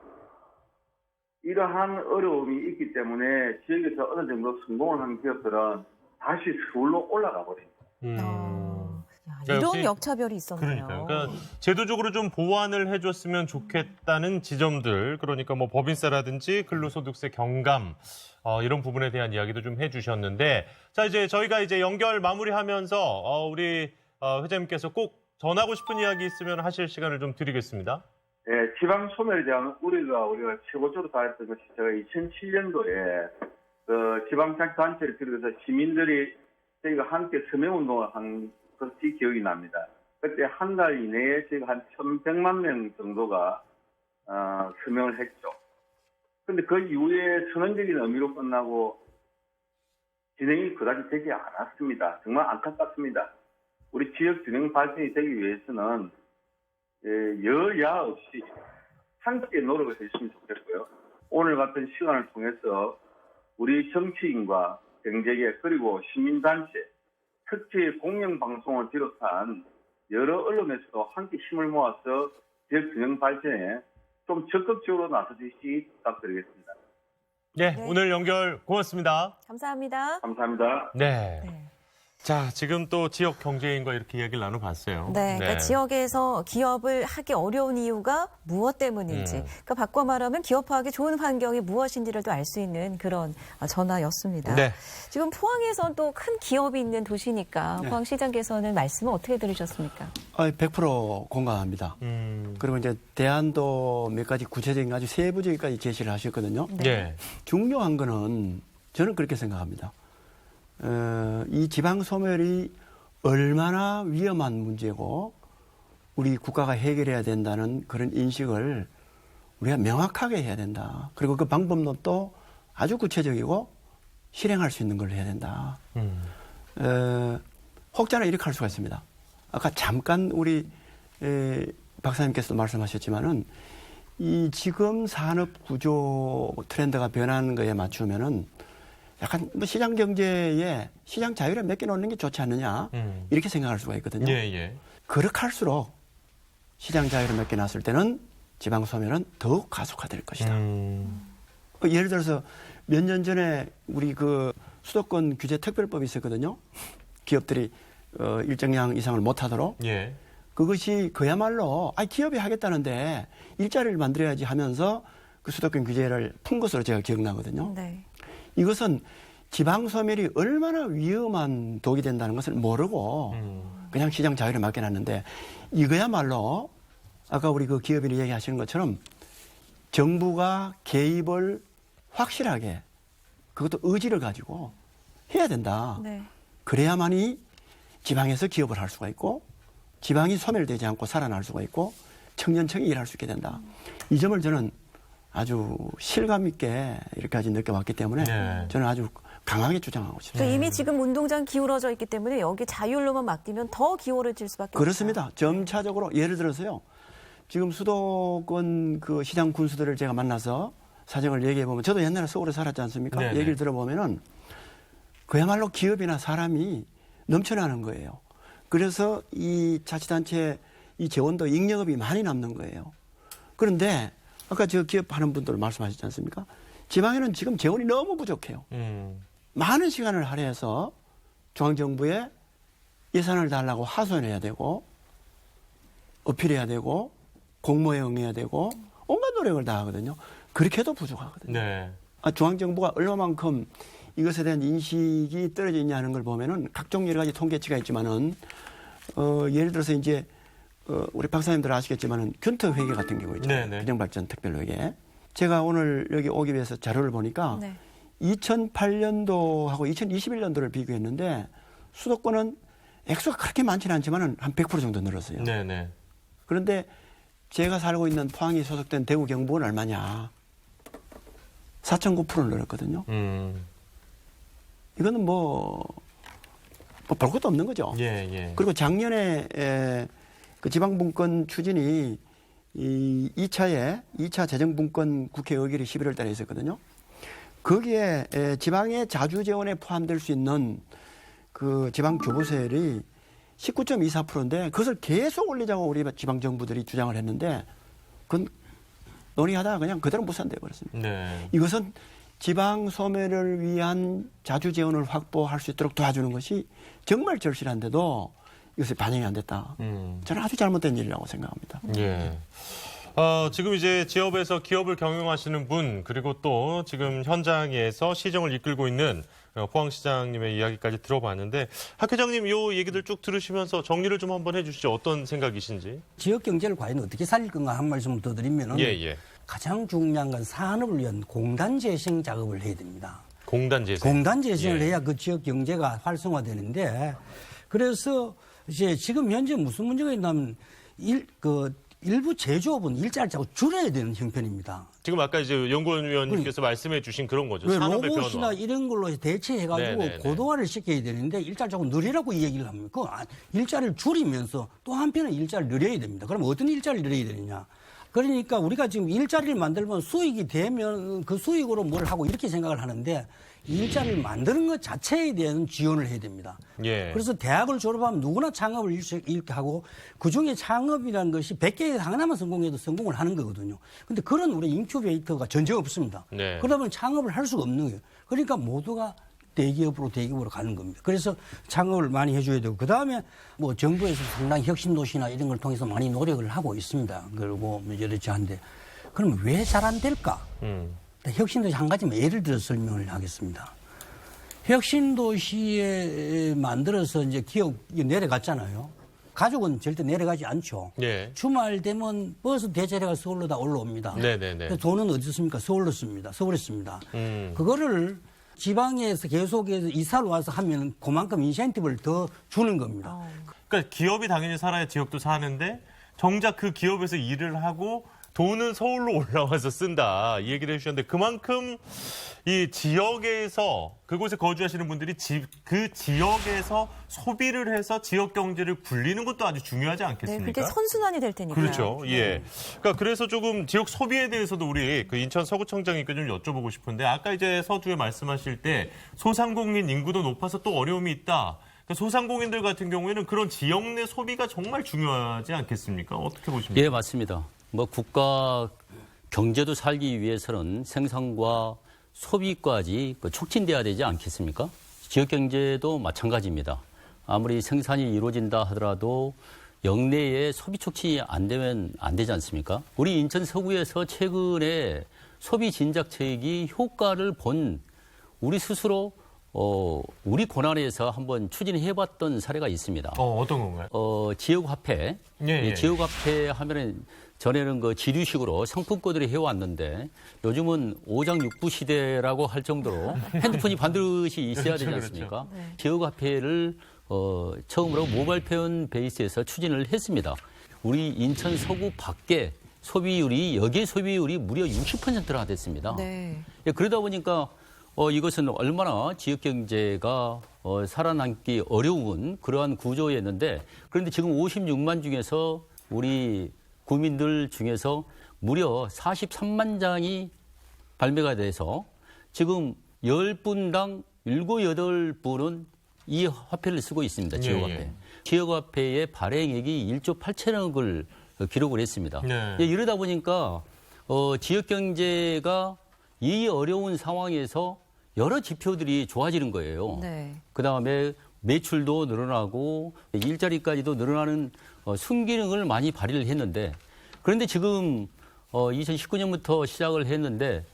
이러한 어려움이 있기 때문에 지역에서 어느 정도 성공을 한 기업들은 다시 서울로 올라가 버립니다. 이런 역차별이 있었네요. 그러니까 제도적으로 좀 보완을 해줬으면 좋겠다는 지점들, 그러니까 뭐 법인세라든지 근로소득세 경감 이런 부분에 대한 이야기도 좀 해주셨는데, 자 이제 저희가 이제 연결 마무리하면서 우리 회장님께서 꼭 전하고 싶은 이야기 있으면 하실 시간을 좀 드리겠습니다. 네, 지방 소멸에 대한 우리가 최고조로 다했던 것이 제가 2007년도에 지방자치단체를 비롯해서 시민들이 저희가 함께 서명운동을 한 것이 기억이 납니다. 그때 한 달 이내에 저희가 한 1,100만 명 정도가 서명을 했죠. 근데 그 이후에 선언적인 의미로 끝나고 진행이 그다지 되지 않았습니다. 정말 안타깝습니다. 우리 지역 균형 발전이 되기 위해서는 여야 없이 함께 노력을 해주시면 좋겠고요. 오늘 같은 시간을 통해서 우리 정치인과 경제계 그리고 시민단체, 특히 공영방송을 비롯한 여러 언론에서도 함께 힘을 모아서 지역 균형 발전에 좀 적극적으로 나서주시기 부탁드리겠습니다. 네, 오늘 연결 고맙습니다. 감사합니다. 감사합니다. 네. 자, 지금 또 지역 경제인과 이렇게 이야기를 나눠봤어요. 네, 그러니까 지역에서 기업을 하기 어려운 이유가 무엇 때문인지, 그러니까 바꿔 말하면 기업화하기 좋은 환경이 무엇인지를 또 알 수 있는 그런 전화였습니다. 네. 지금 포항에선 또 큰 기업이 있는 도시니까 네. 포항시장께서는 말씀을 어떻게 들으셨습니까? 100% 공감합니다. 그리고 이제 대안도 몇 가지 구체적인 아주 세부적인까지 제시를 하셨거든요. 네. 중요한 거는 저는 그렇게 생각합니다. 이 지방 소멸이 얼마나 위험한 문제고 우리 국가가 해결해야 된다는 그런 인식을 우리가 명확하게 해야 된다. 그리고 그 방법론도 아주 구체적이고 실행할 수 있는 걸 해야 된다. 혹자는 이렇게 할 수가 있습니다. 아까 잠깐 우리 박사님께서도 말씀하셨지만은 이 지금 산업 구조 트렌드가 변하는 거에 맞추면은 약간 뭐 시장 경제에 시장 자유를 맡겨놓는 게 좋지 않느냐 이렇게 생각할 수가 있거든요. 그렇게 할수록 시장 자유를 맡겨놨을 때는 지방 소멸은 더욱 가속화될 것이다. 예를 들어서 몇 년 전에 우리 그 수도권 규제 특별법이 있었거든요. 기업들이 일정량 이상을 못하도록. 그것이 그야말로 기업이 하겠다는데 일자리를 만들어야지 하면서 그 수도권 규제를 푼 것으로 제가 기억나거든요. 네. 이것은 지방 소멸이 얼마나 위험한 독이 된다는 것을 모르고 그냥 시장 자유를 맡겨놨는데 이거야말로 아까 우리 그 기업인이 얘기하시는 것처럼 정부가 개입을 확실하게 그것도 의지를 가지고 해야 된다. 네. 그래야만이 지방에서 기업을 할 수가 있고 지방이 소멸되지 않고 살아날 수가 있고 청년층이 일할 수 있게 된다. 이 점을 저는 아주 실감 있게 이렇게까지 느껴왔기 때문에 저는 아주 강하게 주장하고 싶습니다. 이미 지금 운동장 기울어져 있기 때문에 여기 자율로만 맡기면 더 기울어질 수밖에 그렇습니다. 점차적으로 예를 들어서요. 지금 수도권 그 시장 군수들을 제가 만나서 사정을 얘기해 보면 저도 옛날에 서울에 살았지 않습니까? 네네. 얘기를 들어보면은 그야말로 기업이나 사람이 넘쳐나는 거예요. 그래서 이 자치단체 이 재원도 잉여금이 많이 남는 거예요. 그런데 아까 저 기업하는 분들 말씀하셨지 않습니까? 지방에는 지금 재원이 너무 부족해요. 많은 시간을 할애해서 중앙정부에 예산을 달라고 하소연해야 되고 어필해야 되고 공모에 응해야 되고 온갖 노력을 다 하거든요. 그렇게 해도 부족하거든요. 중앙정부가 얼마만큼 이것에 대한 인식이 떨어져 있냐는 걸 보면은 각종 여러 가지 통계치가 있지만은 예를 들어서 이제 우리 박사님들 아시겠지만은 균터 회계 같은 경우 있잖아요. 비정발전 특별회계. 제가 오늘 여기 오기 위해서 자료를 보니까 2008년도하고 2021년도를 비교했는데 수도권은 액수가 그렇게 많지는 않지만은 한 100% 정도 늘었어요. 그런데 제가 살고 있는 포항이 소속된 대구 경북은 얼마냐? 4.9% 늘었거든요. 이거는 뭐 볼 것도 없는 거죠. 그리고 작년에 그 지방분권 추진이 이 2차 재정분권 국회 의결이 11월 달에 있었거든요. 거기에 지방의 자주재원에 포함될 수 있는 그 지방 교부세율이 19.24%인데 그것을 계속 올리자고 우리 지방 정부들이 주장을 했는데 그건 논의하다가 그냥 그대로 무산되어 버렸습니다. 이것은 지방 소멸을 위한 자주재원을 확보할 수 있도록 도와주는 것이 정말 절실한데도 이것이 반영이 안 됐다. 저는 아주 잘못된 일이라고 생각합니다. 지금 이제 지역에서 기업을 경영하시는 분 그리고 또 지금 현장에서 시정을 이끌고 있는 포항시장님의 이야기까지 들어봤는데 학 회장님 이 얘기들 쭉 들으시면서 정리를 좀 한번 해주시죠. 어떤 생각이신지. 지역 경제를 과연 어떻게 살릴 건가 한 말씀 더 드리면은 가장 중요한 건 산업을 위한 공단 재생 작업을 해야 됩니다. 공단 재생. 공단 재생을 해야 그 지역 경제가 활성화되는데 그래서 이제 지금 현재 무슨 문제가 있냐면 일부 제조업은 일자리를 자꾸 줄여야 되는 형편입니다. 지금 아까 이제 연구원님께서 말씀해 주신 그런 거죠. 산업의 로봇이나 변화. 이런 걸로 대체해가지고 고도화를 시켜야 되는데 일자리 자꾸 늘리라고 이 얘기를 합니까? 일자리를 줄이면서 또 한편은 일자리를 늘려야 됩니다. 그럼 어떤 일자리를 늘려야 되느냐? 그러니까 우리가 지금 일자리를 만들면 수익이 되면 그 수익으로 뭘 하고 이렇게 생각을 하는데 일자리를 만드는 것 자체에 대한 지원을 해야 됩니다. 그래서 대학을 졸업하면 누구나 창업을 이렇게 하고 그중에 창업이라는 것이 100개에 하나만 성공해도 성공을 하는 거거든요. 근데 그런 우리 인큐베이터가 전혀 없습니다. 그러다 보면 창업을 할 수가 없는 거예요. 그러니까 모두가 대기업으로 가는 겁니다. 그래서 창업을 많이 해줘야 되고 그다음에 뭐 정부에서 상당히 혁신 도시나 이런 걸 통해서 많이 노력을 하고 있습니다. 그리고 여러지 한데 그러면 왜 잘 안 될까? 혁신 도시 한 가지만 예를 들어 설명을 하겠습니다. 혁신 도시에 만들어서 이제 기업이 내려갔잖아요. 가족은 절대 내려가지 않죠. 예. 주말 되면 버스 대절해가 서울로 다 올라옵니다. 네네네. 돈은 어디 씁니까? 서울로 씁니다. 서울에 씁니다. 그거를 지방에서 계속해서 이사를 와서 하면 그만큼 인센티브를 더 주는 겁니다. 그러니까 기업이 당연히 살아야 지역도 사는데 정작 그 기업에서 일을 하고 돈은 서울로 올라와서 쓴다. 이 얘기를 해주셨는데 그만큼 이 지역에서 그곳에 거주하시는 분들이 그 지역에서 소비를 해서 지역 경제를 굴리는 것도 아주 중요하지 않겠습니까? 네, 그게 선순환이 될 테니까요. 그렇죠. 예. 그러니까 그래서 조금 지역 소비에 대해서도 우리 그 인천 서구청장님께 좀 여쭤보고 싶은데 아까 이제 서두에 말씀하실 때 소상공인 인구도 높아서 또 어려움이 있다. 그러니까 소상공인들 같은 경우에는 그런 지역 내 소비가 정말 중요하지 않겠습니까? 어떻게 보십니까? 예, 맞습니다. 뭐 국가 경제도 살기 위해서는 생산과 소비까지 촉진돼야 되지 않겠습니까? 지역 경제도 마찬가지입니다. 아무리 생산이 이루어진다 하더라도 영내에 소비 촉진이 안 되면 안 되지 않습니까? 우리 인천 서구에서 최근에 소비 진작책이 효과를 본 우리 스스로 우리 권한에서 한번 추진해봤던 사례가 있습니다. 어떤 건가요? 지역화폐. 예. 지역화폐 하면은 전에는 그 지류식으로 상품권들이 해왔는데 요즘은 5장 6부 시대라고 할 정도로 핸드폰이 반드시 있어야 되지 않습니까? 그렇죠. 네. 지역화폐를 처음으로 모바일 페이먼트 베이스에서 추진을 했습니다. 우리 인천 서구 밖에 소비율이 여기에 소비율이 무려 60%나 됐습니다. 네. 예, 그러다 보니까 이것은 얼마나 지역 경제가 살아남기 어려운 그러한 구조였는데 그런데 지금 56만 중에서 우리 국민들 중에서 무려 43만 장이 발매가 돼서 지금 10분당 7, 8분은 이 화폐를 쓰고 있습니다. 지역화폐. 예. 지역화폐의 발행액이 1조 8천억을 기록을 했습니다. 네. 예, 이러다 보니까 지역 경제가 이 어려운 상황에서 여러 지표들이 좋아지는 거예요. 네. 그다음에 매출도 늘어나고 일자리까지도 늘어나는 순기능을 많이 발휘를 했는데 그런데 지금 2019년부터 시작을 했는데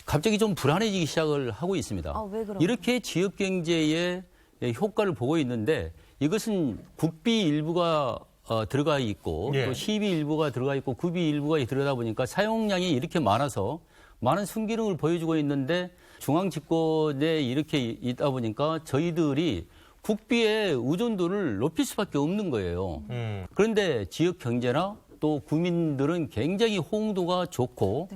갑자기 좀 불안해지기 시작을 하고 있습니다. 왜 그런가요? 이렇게 지역 경제에 효과를 보고 있는데 이것은 국비 일부가 들어가 있고 예. 또 시비 일부가 들어가 있고 구비 일부가 들어가다 보니까 사용량이 이렇게 많아서 많은 순기능을 보여주고 있는데 중앙 집권에 이렇게 있다 보니까 저희들이 국비의 의존도를 높일 수밖에 없는 거예요. 그런데 지역 경제나 또 국민들은 굉장히 호응도가 좋고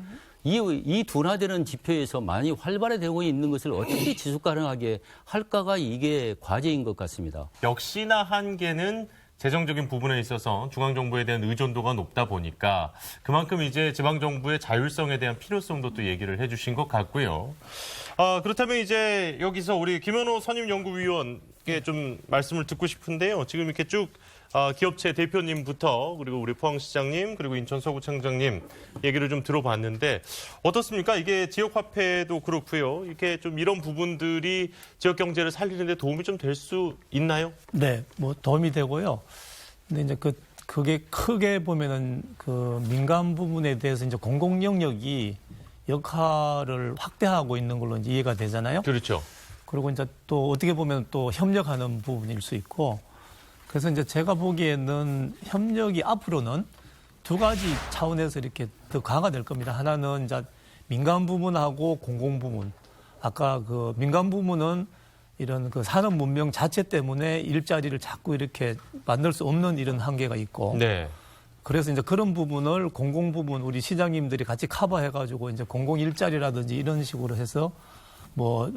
이 둔화되는 지표에서 많이 활발해지고 있는 것을 어떻게 지속 가능하게 할까가 이게 과제인 것 같습니다. 역시나 한계는 재정적인 부분에 있어서 중앙정부에 대한 의존도가 높다 보니까 그만큼 이제 지방정부의 자율성에 대한 필요성도 또 얘기를 해주신 것 같고요. 그렇다면 이제 여기서 우리 김현호 선임연구위원께 좀 말씀을 듣고 싶은데요. 지금 이렇게 쭉 기업체 대표님부터 그리고 우리 포항시장님 그리고 인천 서구청장님 얘기를 좀 들어봤는데 어떻습니까? 이게 지역화폐도 그렇고요. 이렇게 좀 이런 부분들이 지역 경제를 살리는 데 도움이 좀 될 수 있나요? 네, 뭐 도움이 되고요. 근데 이제 그게 크게 보면은 그 민간 부분에 대해서 이제 공공 영역이 역할을 확대하고 있는 걸로 이제 이해가 되잖아요. 그렇죠. 그리고 이제 또 어떻게 보면 또 협력하는 부분일 수 있고 그래서 이제 제가 보기에는 협력이 앞으로는 두 가지 차원에서 이렇게 더 강화될 겁니다. 하나는 이제 민간 부문하고 공공 부문. 아까 그 민간 부문은 이런 그 산업 문명 자체 때문에 일자리를 자꾸 이렇게 만들 수 없는 이런 한계가 있고. 네. 그래서 이제 그런 부분을 공공 부분 우리 시장님들이 같이 커버해가지고 이제 공공 일자리라든지 이런 식으로 해서 뭐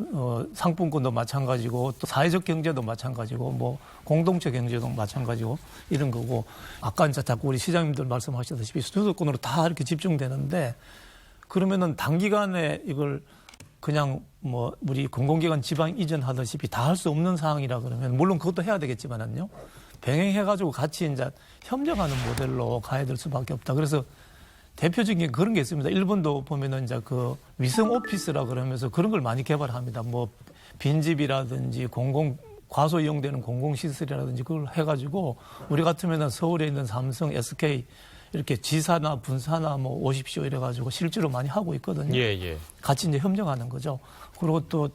상품권도 마찬가지고 또 사회적 경제도 마찬가지고 뭐 공동체 경제도 마찬가지고 이런 거고 아까 이제 자꾸 우리 시장님들 말씀하셨다시피 수도권으로 다 이렇게 집중되는데 그러면은 단기간에 이걸 그냥 뭐 우리 공공기관 지방 이전하다시피 다 할 수 없는 상황이라 그러면 물론 그것도 해야 되겠지만은요 병행해가지고 같이 이제 협력하는 모델로 가야 될 수밖에 없다. 그래서 대표적인 그런 게 있습니다. 일본도 보면은 이제 그 위성 오피스라 그러면서 그런 걸 많이 개발합니다. 뭐 빈집이라든지 과소 이용되는 공공시설이라든지 그걸 해가지고 우리 같으면 서울에 있는 삼성, SK 이렇게 지사나 분사나 뭐 오십시오 이래가지고 실제로 많이 하고 있거든요. 같이 이제 협력하는 거죠. 그리고 또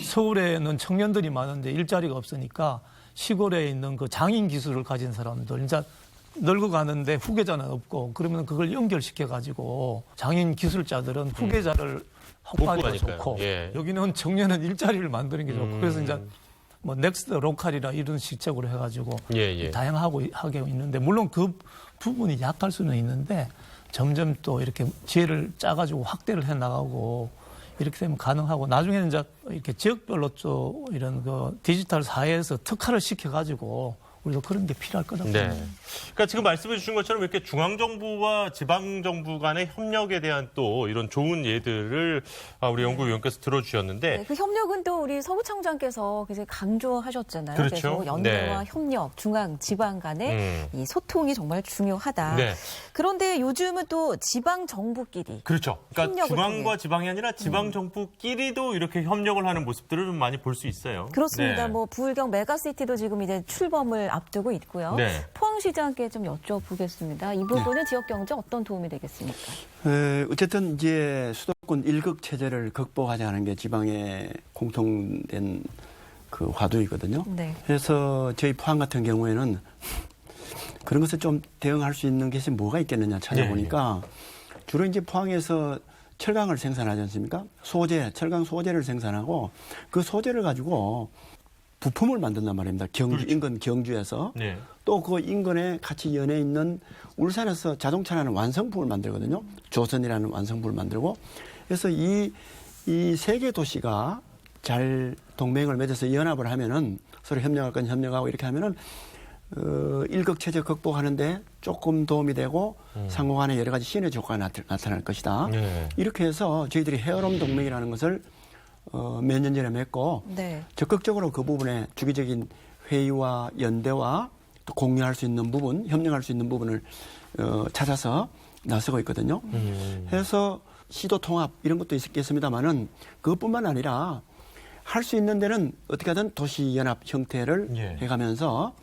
서울에는 청년들이 많은데 일자리가 없으니까 시골에 있는 그 장인 기술을 가진 사람들 이제 늙어가는데 후계자는 없고 그러면 그걸 연결시켜가지고 장인 기술자들은 후계자를 확보하기가 좋고 여기는 청년은 일자리를 만드는 게 좋고 그래서 이제 뭐 넥스트 로컬이라 이런 식적으로 해가지고 다양하게 있는데 물론 그 부분이 약할 수는 있는데 점점 또 이렇게 지혜를 짜가지고 확대를 해 나가고 이렇게 되면 가능하고 나중에는 이제 이렇게 지역별로 또 이런 그 디지털 사회에서 특화를 시켜가지고 우리도 그런 게 필요할 거라고. 네. 그러니까 지금 말씀해 주신 것처럼 이렇게 중앙정부와 지방정부 간의 협력에 대한 또 이런 좋은 예들을 우리 연구위원께서 들어주셨는데. 네, 그 협력은 또 우리 서구청장께서 굉장히 강조하셨잖아요. 그렇죠. 그래서 연계와 협력, 중앙, 지방 간의 이 소통이 정말 중요하다. 그런데 요즘은 또 지방정부끼리. 그렇죠. 그러니까 중앙과 통해. 지방이 아니라 지방정부끼리도 이렇게 협력을 하는 모습들을 좀 많이 볼 수 있어요. 그렇습니다. 뭐 부울경 메가시티도 지금 이제 출범을 앞두고 있고요. 포항시장께 좀 여쭤보겠습니다. 이 부분은 지역 경제 어떤 도움이 되겠습니까? 어쨌든 이제 수도권 일극 체제를 극복하자는 게 지방의 공통된 그 화두이거든요. 그래서 저희 포항 같은 경우에는 그런 것을 좀 대응할 수 있는 것이 뭐가 있겠느냐 찾아보니까 주로 이제 포항에서 철강을 생산하지 않습니까? 철강 소재를 생산하고 그 소재를 가지고 부품을 만든단 말입니다. 인근 경주에서. 또 그 인근에 같이 연해 있는 울산에서 자동차라는 완성품을 만들거든요. 조선이라는 완성품을 만들고. 그래서 이 세 개 도시가 잘 동맹을 맺어서 연합을 하면은 서로 협력할 건 협력하고 이렇게 하면은 일극체제 극복하는데 조금 도움이 되고 상호간에 여러 가지 시너지 효과가 나타날 것이다. 이렇게 해서 저희들이 헤어롬 동맹이라는 것을 몇 년 전에 맺고 적극적으로 그 부분에 주기적인 회의와 연대와 또 공유할 수 있는 부분, 협력할 수 있는 부분을 찾아서 나서고 있거든요. 그래서 시도 통합 이런 것도 있겠습니다만은 그것뿐만 아니라 할 수 있는 데는 어떻게 하든 도시 연합 형태를 해가면서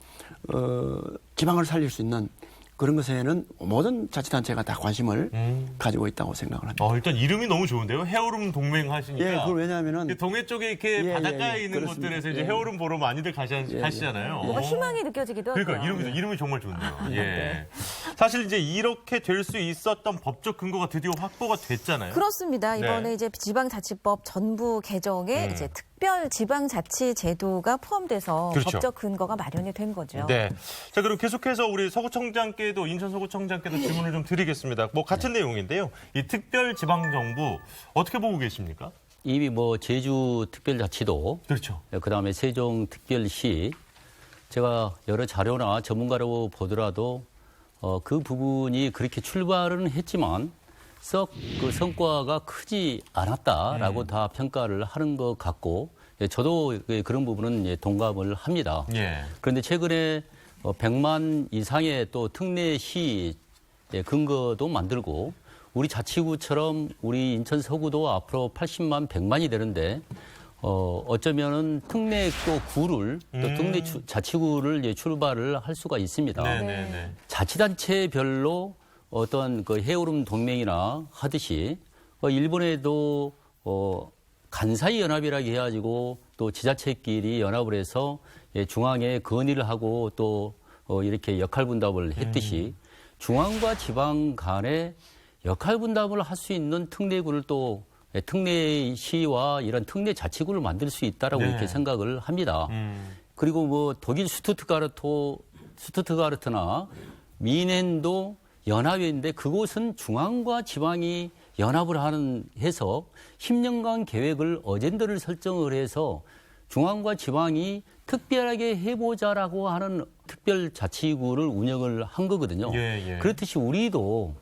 지방을 살릴 수 있는 그런 것에는 모든 자치단체가 다 관심을 가지고 있다고 생각을 합니다. 일단 이름이 너무 좋은데요. 헤어룸 동맹 하시니까. 그걸 왜냐하면은 동해 쪽에 이렇게 바닷가에 있는 그렇습니다. 곳들에서 이제 헤어룸 보러 많이들 가시잖아요. 뭔가 희망이 느껴지기도 하고요. 그러니까 이름이 정말 좋네요. 사실 이제 이렇게 될 수 있었던 법적 근거가 드디어 확보가 됐잖아요. 그렇습니다. 이번에 이제 지방자치법 전부 개정에 이제 특별 지방자치 제도가 포함돼서 법적 근거가 마련이 된 거죠. 자, 그럼 계속해서 우리 서구청장께도 인천 서구청장께도 질문을 좀 드리겠습니다. 뭐 같은 내용인데요. 이 특별 지방정부 어떻게 보고 계십니까? 이미 뭐 제주 특별자치도 그다음에 세종 특별시 제가 여러 자료나 전문가로 보더라도 그 부분이 그렇게 출발은 했지만 썩 그 성과가 크지 않았다라고 다 평가를 하는 것 같고 저도 그런 부분은 동감을 합니다. 그런데 최근에 100만 이상의 또 특례시 근거도 만들고 우리 자치구처럼 우리 인천 서구도 앞으로 80만, 100만이 되는데 어쩌면은 특례 또 구를 또 특례 자치구를 출발을 할 수가 있습니다. 자치단체별로 어떤 그 헤어룸 동맹이나 하듯이 일본에도 간사이 연합이라고 해가지고 또 지자체끼리 연합을 해서 중앙에 건의를 하고 또 이렇게 역할 분담을 했듯이 중앙과 지방 간에 역할 분담을 할 수 있는 특례구를 또 특례시와 이런 특례 자치구를 만들 수 있다라고 이렇게 생각을 합니다. 그리고 뭐 독일 슈투트가르트나 미넨도 연합인데 그곳은 중앙과 지방이 연합을 해서 10년간 계획을 어젠더를 설정을 해서 중앙과 지방이 특별하게 해보자라고 하는 특별자치구를 운영을 한 거거든요. 그렇듯이 우리도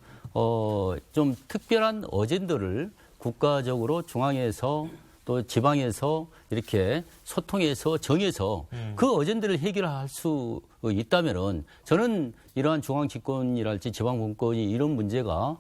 좀 특별한 어젠더를 국가적으로 중앙에서 또 지방에서 이렇게 소통해서 정해서 그 어젠더를 해결할 수 있다면은 저는 이러한 중앙 집권이랄지 지방 분권이 이런 문제가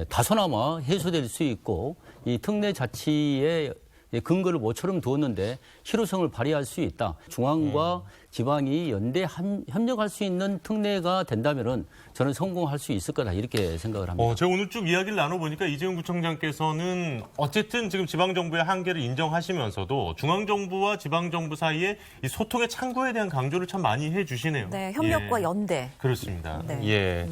다소나마 해소될 수 있고 이 특례 자치의 근거를 모처럼 두었는데 실효성을 발휘할 수 있다. 중앙과 지방이 연대 협력할 수 있는 특례가 된다면은 저는 성공할 수 있을 거다 이렇게 생각을 합니다. 제가 오늘 쭉 이야기를 나눠보니까 이재용 구청장께서는 어쨌든 지금 지방정부의 한계를 인정하시면서도 중앙정부와 지방정부 사이에 이 소통의 창구에 대한 강조를 참 많이 해주시네요. 네, 협력과 예. 연대. 그렇습니다. 네. 예,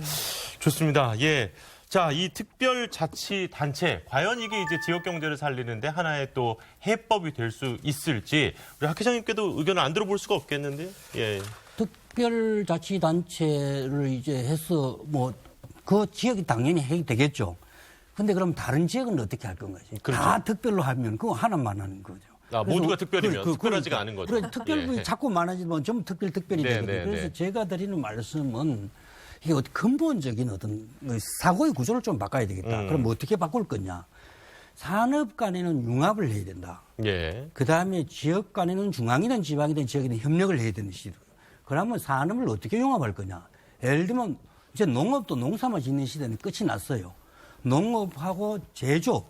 좋습니다. 예. 자, 이 특별자치단체, 과연 이게 이제 지역 경제를 살리는데 하나의 또 해법이 될 수 있을지, 우리 학 회장님께도 의견을 안 들어볼 수가 없겠는데요. 예. 특별자치단체를 이제 해서 뭐 그 지역이 당연히 해야 되겠죠. 근데 그럼 다른 지역은 어떻게 할 건가요? 그렇죠. 다 특별로 하면 그거 하나만 하는 거죠. 모두가 특별이면 특별하지가 않은 거죠. 그래, 특별히 예. 자꾸 많아지면 전부 특별이 네, 되거든요. 네, 그래서 네. 제가 드리는 말씀은 이게 근본적인 어떤 사고의 구조를 좀 바꿔야 되겠다. 그럼 어떻게 바꿀 거냐? 산업 간에는 융합을 해야 된다. 예. 그다음에 지역 간에는 중앙이든 지방이든 지역이든 협력을 해야 되는 시대. 그러면 산업을 어떻게 융합할 거냐? 예를 들면 이제 농업도 농사만 짓는 시대는 끝이 났어요. 농업하고 제조업,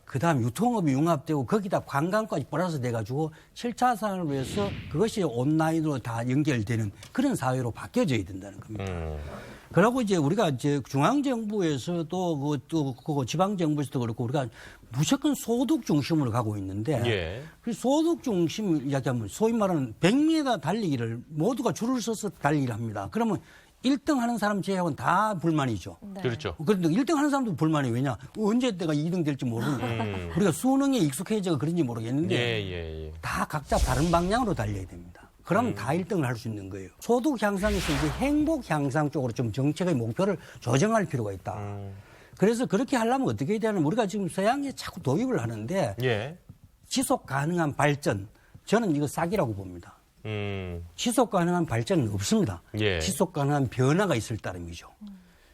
그다음 유통업이 융합되고 거기다 관광까지 플러스 돼가지고 7차 산업을 위해서 그것이 온라인으로 다 연결되는 그런 사회로 바뀌어져야 된다는 겁니다. 그리고 이제 우리가 이제 중앙정부에서도 그 지방정부에서도 그렇고 우리가 무조건 소득 중심으로 가고 있는데 예. 그 소득 중심 이야기하면 소위 말하는 100m 달리기를 모두가 줄을 서서 달리기를 합니다. 그러면 1등 하는 사람 제외하고는 다 불만이죠. 네. 그렇죠. 그런데 1등 하는 사람도 불만이 왜냐? 언제 때가 2등 될지 모르니까. 우리가 수능에 익숙해져서 그런지 모르겠는데 다 각자 다른 방향으로 달려야 됩니다. 그러면 다 1등을 할 수 있는 거예요. 소득 향상에서 이제 행복 향상 쪽으로 좀 정책의 목표를 조정할 필요가 있다. 그래서 그렇게 하려면 어떻게 해야 되냐면 우리가 지금 서양에 자꾸 도입을 하는데 예. 지속 가능한 발전, 저는 이거 싹이라고 봅니다. 지속 가능한 발전은 없습니다. 예. 지속 가능한 변화가 있을 따름이죠.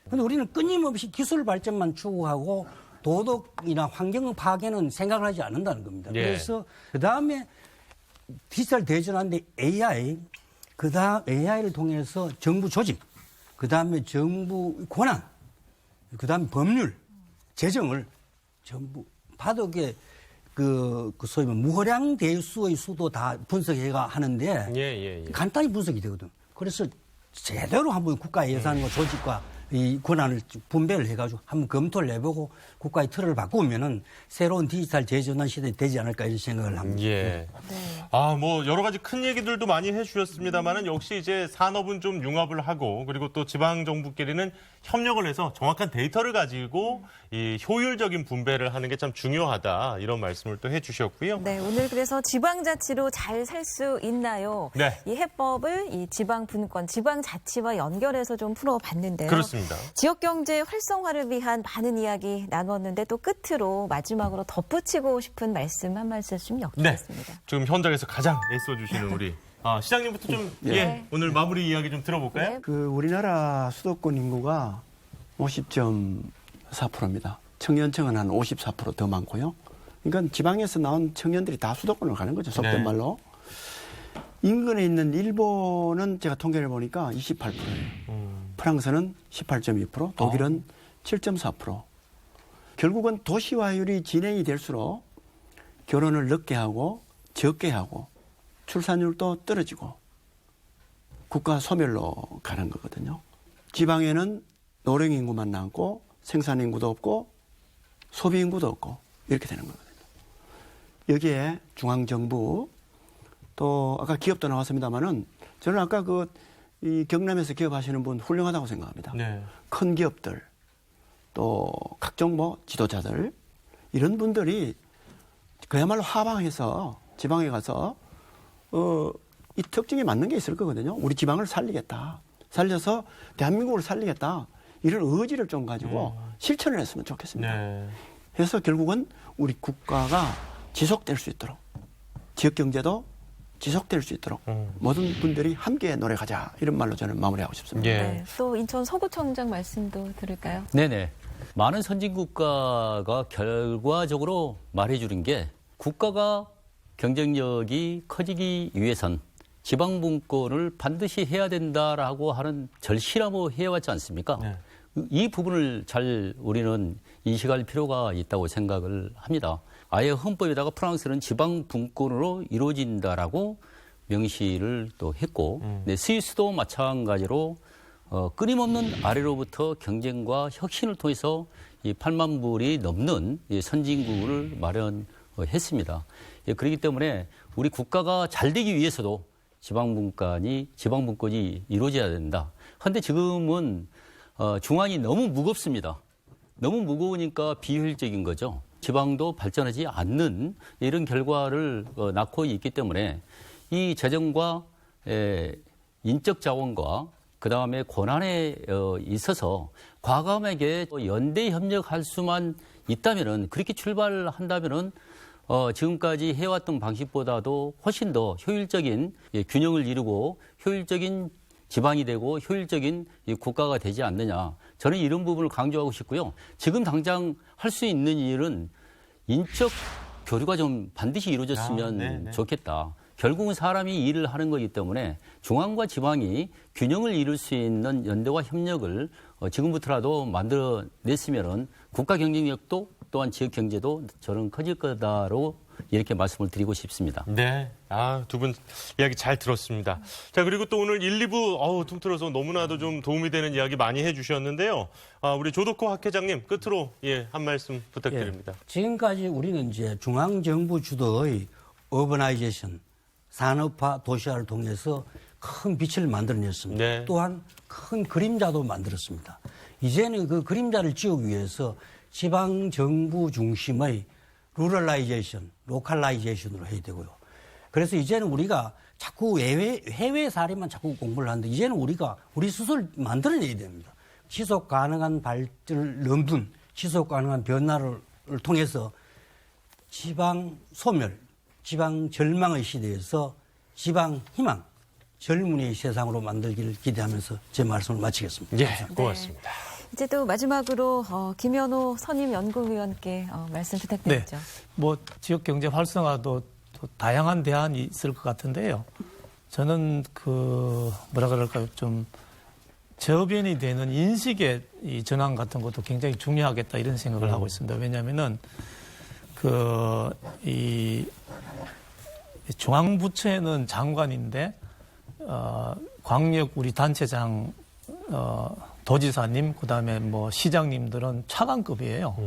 그런데 우리는 끊임없이 기술 발전만 추구하고 도덕이나 환경 파괴는 생각을 하지 않는다는 겁니다. 예. 그래서 그다음에 디지털 대전하는데 AI, 그다음 AI를 통해서 정부 조직, 그다음에 정부 권한, 그다음에 법률, 재정을 전부 바둑에 소위 무허량 대수의 수도 다 분석해가 하는데 간단히 분석이 되거든. 그래서 제대로 한번 국가 예산과 조직과 이 권한을 분배를 해가지고 한번 검토를 해보고 국가의 틀을 바꾸면은 새로운 디지털 재전환 시대가 되지 않을까 이런 생각을 합니다. 예. 뭐 여러 가지 큰 얘기들도 많이 해주셨습니다만은 역시 이제 산업은 좀 융합을 하고 그리고 또 지방 정부끼리는 협력을 해서 정확한 데이터를 가지고 이 효율적인 분배를 하는 게 참 중요하다 이런 말씀을 또 해주셨고요. 네, 오늘 그래서 지방자치로 잘 살 수 있나요? 네. 이 해법을 이 지방분권, 지방자치와 연결해서 좀 풀어봤는데요. 그렇습니다. 지역경제 활성화를 위한 많은 이야기 나눴는데 또 끝으로 마지막으로 덧붙이고 싶은 말씀 한 말씀 여쭙겠습니다. 네. 지금 현장에서 가장 애써주시는 우리 시장님부터 좀 오늘 마무리 이야기 좀 들어볼까요? 우리나라 수도권 인구가 50.4%입니다. 청년층은 한 54% 더 많고요. 그러니까 지방에서 나온 청년들이 다 수도권으로 가는 거죠. 속된 말로. 인근에 있는 일본은 제가 통계를 보니까 28%예요. 프랑스는 18.2%, 독일은 7.4%. 결국은 도시화율이 진행이 될수록 결혼을 늦게 하고 적게 하고 출산율도 떨어지고 국가 소멸로 가는 거거든요. 지방에는 노령 인구만 남고 생산 인구도 없고 소비 인구도 없고 이렇게 되는 거거든요. 여기에 중앙정부 또 아까 기업도 나왔습니다만은 저는 아까 이 경남에서 기업하시는 분 훌륭하다고 생각합니다. 네. 큰 기업들 또 각종 지도자들 이런 분들이 그야말로 하방해서 지방에 가서 이 특징에 맞는 게 있을 거거든요. 우리 지방을 살리겠다. 살려서 대한민국을 살리겠다. 이런 의지를 좀 가지고 실천을 했으면 좋겠습니다. 네. 그래서 결국은 우리 국가가 지속될 수 있도록 지역 경제도 지속될 수 있도록 모든 분들이 함께 노력하자 이런 말로 저는 마무리하고 싶습니다. 네. 또 인천 서구청장 말씀도 들을까요? 네네. 많은 선진 국가가 결과적으로 말해주는 게 국가가 경쟁력이 커지기 위해선 지방분권을 반드시 해야 된다라고 하는 절실함을 해왔지 않습니까? 이 부분을 잘 우리는 인식할 필요가 있다고 생각을 합니다. 아예 헌법에다가 프랑스는 지방 분권으로 이루어진다라고 명시를 또 했고, 네, 스위스도 마찬가지로 끊임없는 아래로부터 경쟁과 혁신을 통해서 이 8만 불이 넘는 이 선진국을 마련했습니다. 예, 그렇기 때문에 우리 국가가 잘 되기 위해서도 지방분권이 이루어져야 된다. 그런데 지금은 중앙이 너무 무겁습니다. 너무 무거우니까 비효율적인 거죠. 지방도 발전하지 않는 이런 결과를 낳고 있기 때문에 이 재정과 인적 자원과 그다음에 권한에 있어서 과감하게 연대 협력할 수만 있다면은, 그렇게 출발한다면은 지금까지 해왔던 방식보다도 훨씬 더 효율적인 균형을 이루고 효율적인 지방이 되고 효율적인 국가가 되지 않느냐. 저는 이런 부분을 강조하고 싶고요. 지금 당장 할 수 있는 일은 인적 교류가 좀 반드시 이루어졌으면 좋겠다. 결국은 사람이 일을 하는 거기 때문에 중앙과 지방이 균형을 이룰 수 있는 연대와 협력을 지금부터라도 만들어냈으면 국가 경쟁력도 또한 지역 경제도 저는 커질 거다로 이렇게 말씀을 드리고 싶습니다. 네. 두 분 이야기 잘 들었습니다. 자, 그리고 또 오늘 1, 2부 통틀어서 너무나도 좀 도움이 되는 이야기 많이 해주셨는데요. 우리 조덕호 학회장님 끝으로 한 말씀 부탁드립니다. 지금까지 우리는 이제 중앙정부 주도의 어버나이제이션, 산업화, 도시화를 통해서 큰 빛을 만들어냈습니다. 네. 또한 큰 그림자도 만들었습니다. 이제는 그 그림자를 지우기 위해서 지방정부 중심의 루럴라이제이션, 로컬라이제이션으로 해야 되고요. 그래서 이제는 우리가 자꾸 해외 사례만 자꾸 공부를 하는데 이제는 우리가 우리 스스로 만들어내야 됩니다. 지속 가능한 발전을 넘는 지속 가능한 변화를 통해서 지방 소멸, 지방 절망의 시대에서 지방 희망, 젊은이의 세상으로 만들기를 기대하면서 제 말씀을 마치겠습니다. 예, 고맙습니다. 이제 또 마지막으로 김현호 선임연구위원께 말씀 부탁드리죠. 뭐 지역 경제 활성화도 또 다양한 대안이 있을 것 같은데요. 저는 뭐라 그럴까요? 좀 저변이 되는 인식의 이 전환 같은 것도 굉장히 중요하겠다 이런 생각을 하고 있습니다. 왜냐하면은 이 중앙부처에는 장관인데 광역 우리 단체장 도지사님 그다음에 뭐 시장님들은 차관급이에요.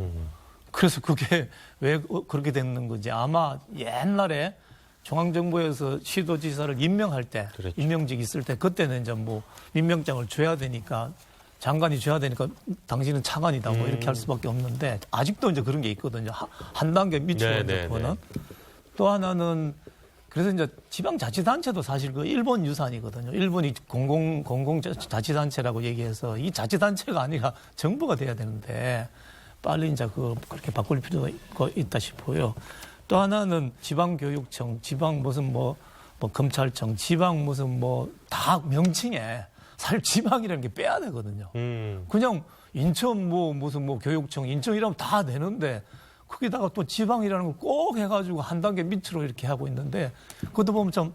그래서 그게 왜 그렇게 됐는 건지 아마 옛날에 중앙정부에서 시도지사를 임명할 때 그렇죠. 임명직 있을 때 그때는 이제 뭐 임명장을 줘야 되니까 장관이 줘야 되니까 당신은 차관이다 뭐 이렇게 할 수밖에 없는데 아직도 이제 그런 게 있거든요. 한 단계 밑으로 이제 보는. 또 하나는 그래서 이제 지방자치단체도 사실 그 일본 유산이거든요. 일본이 공공자치단체라고 얘기해서 이 자치단체가 아니라 정부가 돼야 되는데 빨리 이제 그렇게 바꿀 필요가 있다 싶어요. 또 하나는 지방교육청, 지방 무슨 뭐 검찰청, 지방 무슨 뭐 다 명칭에 사실 지방이라는 게 빼야 되거든요. 그냥 인천 무슨 교육청, 인천이라면 다 되는데 거기다가 또 지방이라는 걸 꼭 해가지고 한 단계 밑으로 이렇게 하고 있는데 그것도 보면 좀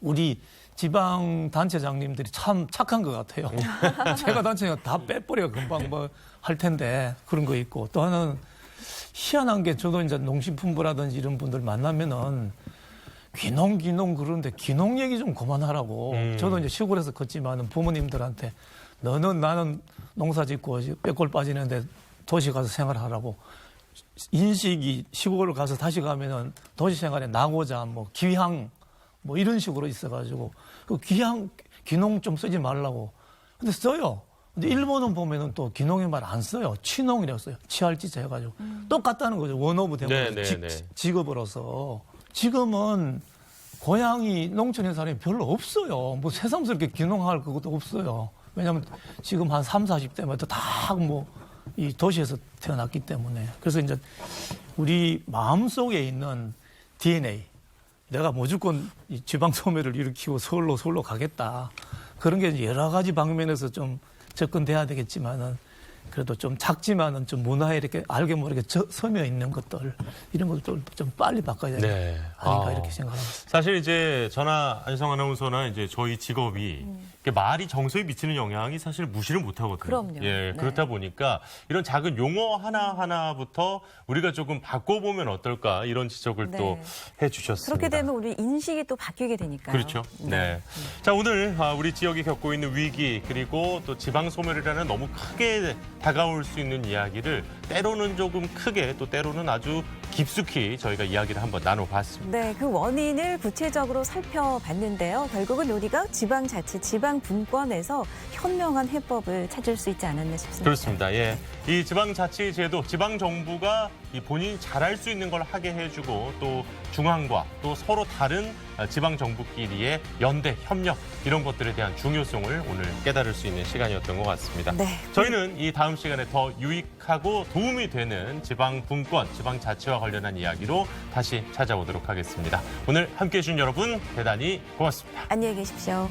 우리 지방 단체장님들이 참 착한 것 같아요. 제가 단체가 다 빼버려 금방 뭐 할 텐데 그런 거 있고 또 하나는 희한한 게 저도 이제 농식품부라든지 이런 분들 만나면은 귀농 그러는데 귀농 얘기 좀 그만하라고. 저도 이제 시골에서 컸지만은 부모님들한테 나는 농사 짓고 빼골 빠지는데 도시 가서 생활하라고. 인식이 시골을 가서 다시 가면은 도시 생활에 나고자 뭐 귀향 뭐 이런 식으로 있어가지고 그 귀농 좀 쓰지 말라고. 근데 써요. 근데 일본은 보면은 또 귀농의 말 안 써요. 취농이라고 써요. 취할지자 해가지고 똑같다는 거죠. 원오브 되면 직업으로서 지금은 고향이 농촌에 사람이 별로 없어요. 뭐 새삼스럽게 귀농할 그것도 없어요. 왜냐하면 지금 한 30, 40대마다 다 이 도시에서 태어났기 때문에. 그래서 이제 우리 마음속에 있는 DNA, 내가 무조건 이 지방 소멸을 일으키고 서울로 가겠다. 그런 게 여러 가지 방면에서 좀 접근돼야 되겠지만은 그래도 좀 작지만은 좀 문화에 이렇게 알게 모르게 서며 있는 것들 이런 것들도 좀 빨리 바꿔야 되지 네. 아닌가 이렇게 생각합니다. 사실 이제 저나 안성 아나운서나 이제 저희 직업이 이렇게 말이 정서에 미치는 영향이 사실 무시를 못 하거든요. 그럼요. 예, 네. 그렇다 보니까 이런 작은 용어 하나하나부터 우리가 조금 바꿔보면 어떨까 이런 지적을 네. 또 해주셨습니다. 그렇게 되면 우리 인식이 또 바뀌게 되니까요. 그렇죠. 네. 자, 오늘 우리 지역이 겪고 있는 위기 그리고 또 지방 소멸이라는 너무 크게 다가올 수 있는 이야기를 때로는 조금 크게 또 때로는 아주 깊숙이 저희가 이야기를 한번 나눠봤습니다. 네, 그 원인을 구체적으로 살펴봤는데요. 결국은 우리가 지방자치, 지방분권에서 현명한 해법을 찾을 수 있지 않았나 싶습니다. 그렇습니다. 예. 이 지방자치제도, 지방정부가 이 본인이 잘할 수 있는 걸 하게 해주고 또 중앙과 또 서로 다른 지방정부끼리의 연대, 협력 이런 것들에 대한 중요성을 오늘 깨달을 수 있는 시간이었던 것 같습니다. 네. 저희는 이 다음 시간에 더 유익하고 도움이 되는 지방분권, 지방자치와 관련한 이야기로 다시 찾아오도록 하겠습니다. 오늘 함께해 주신 여러분 대단히 고맙습니다. 안녕히 계십시오.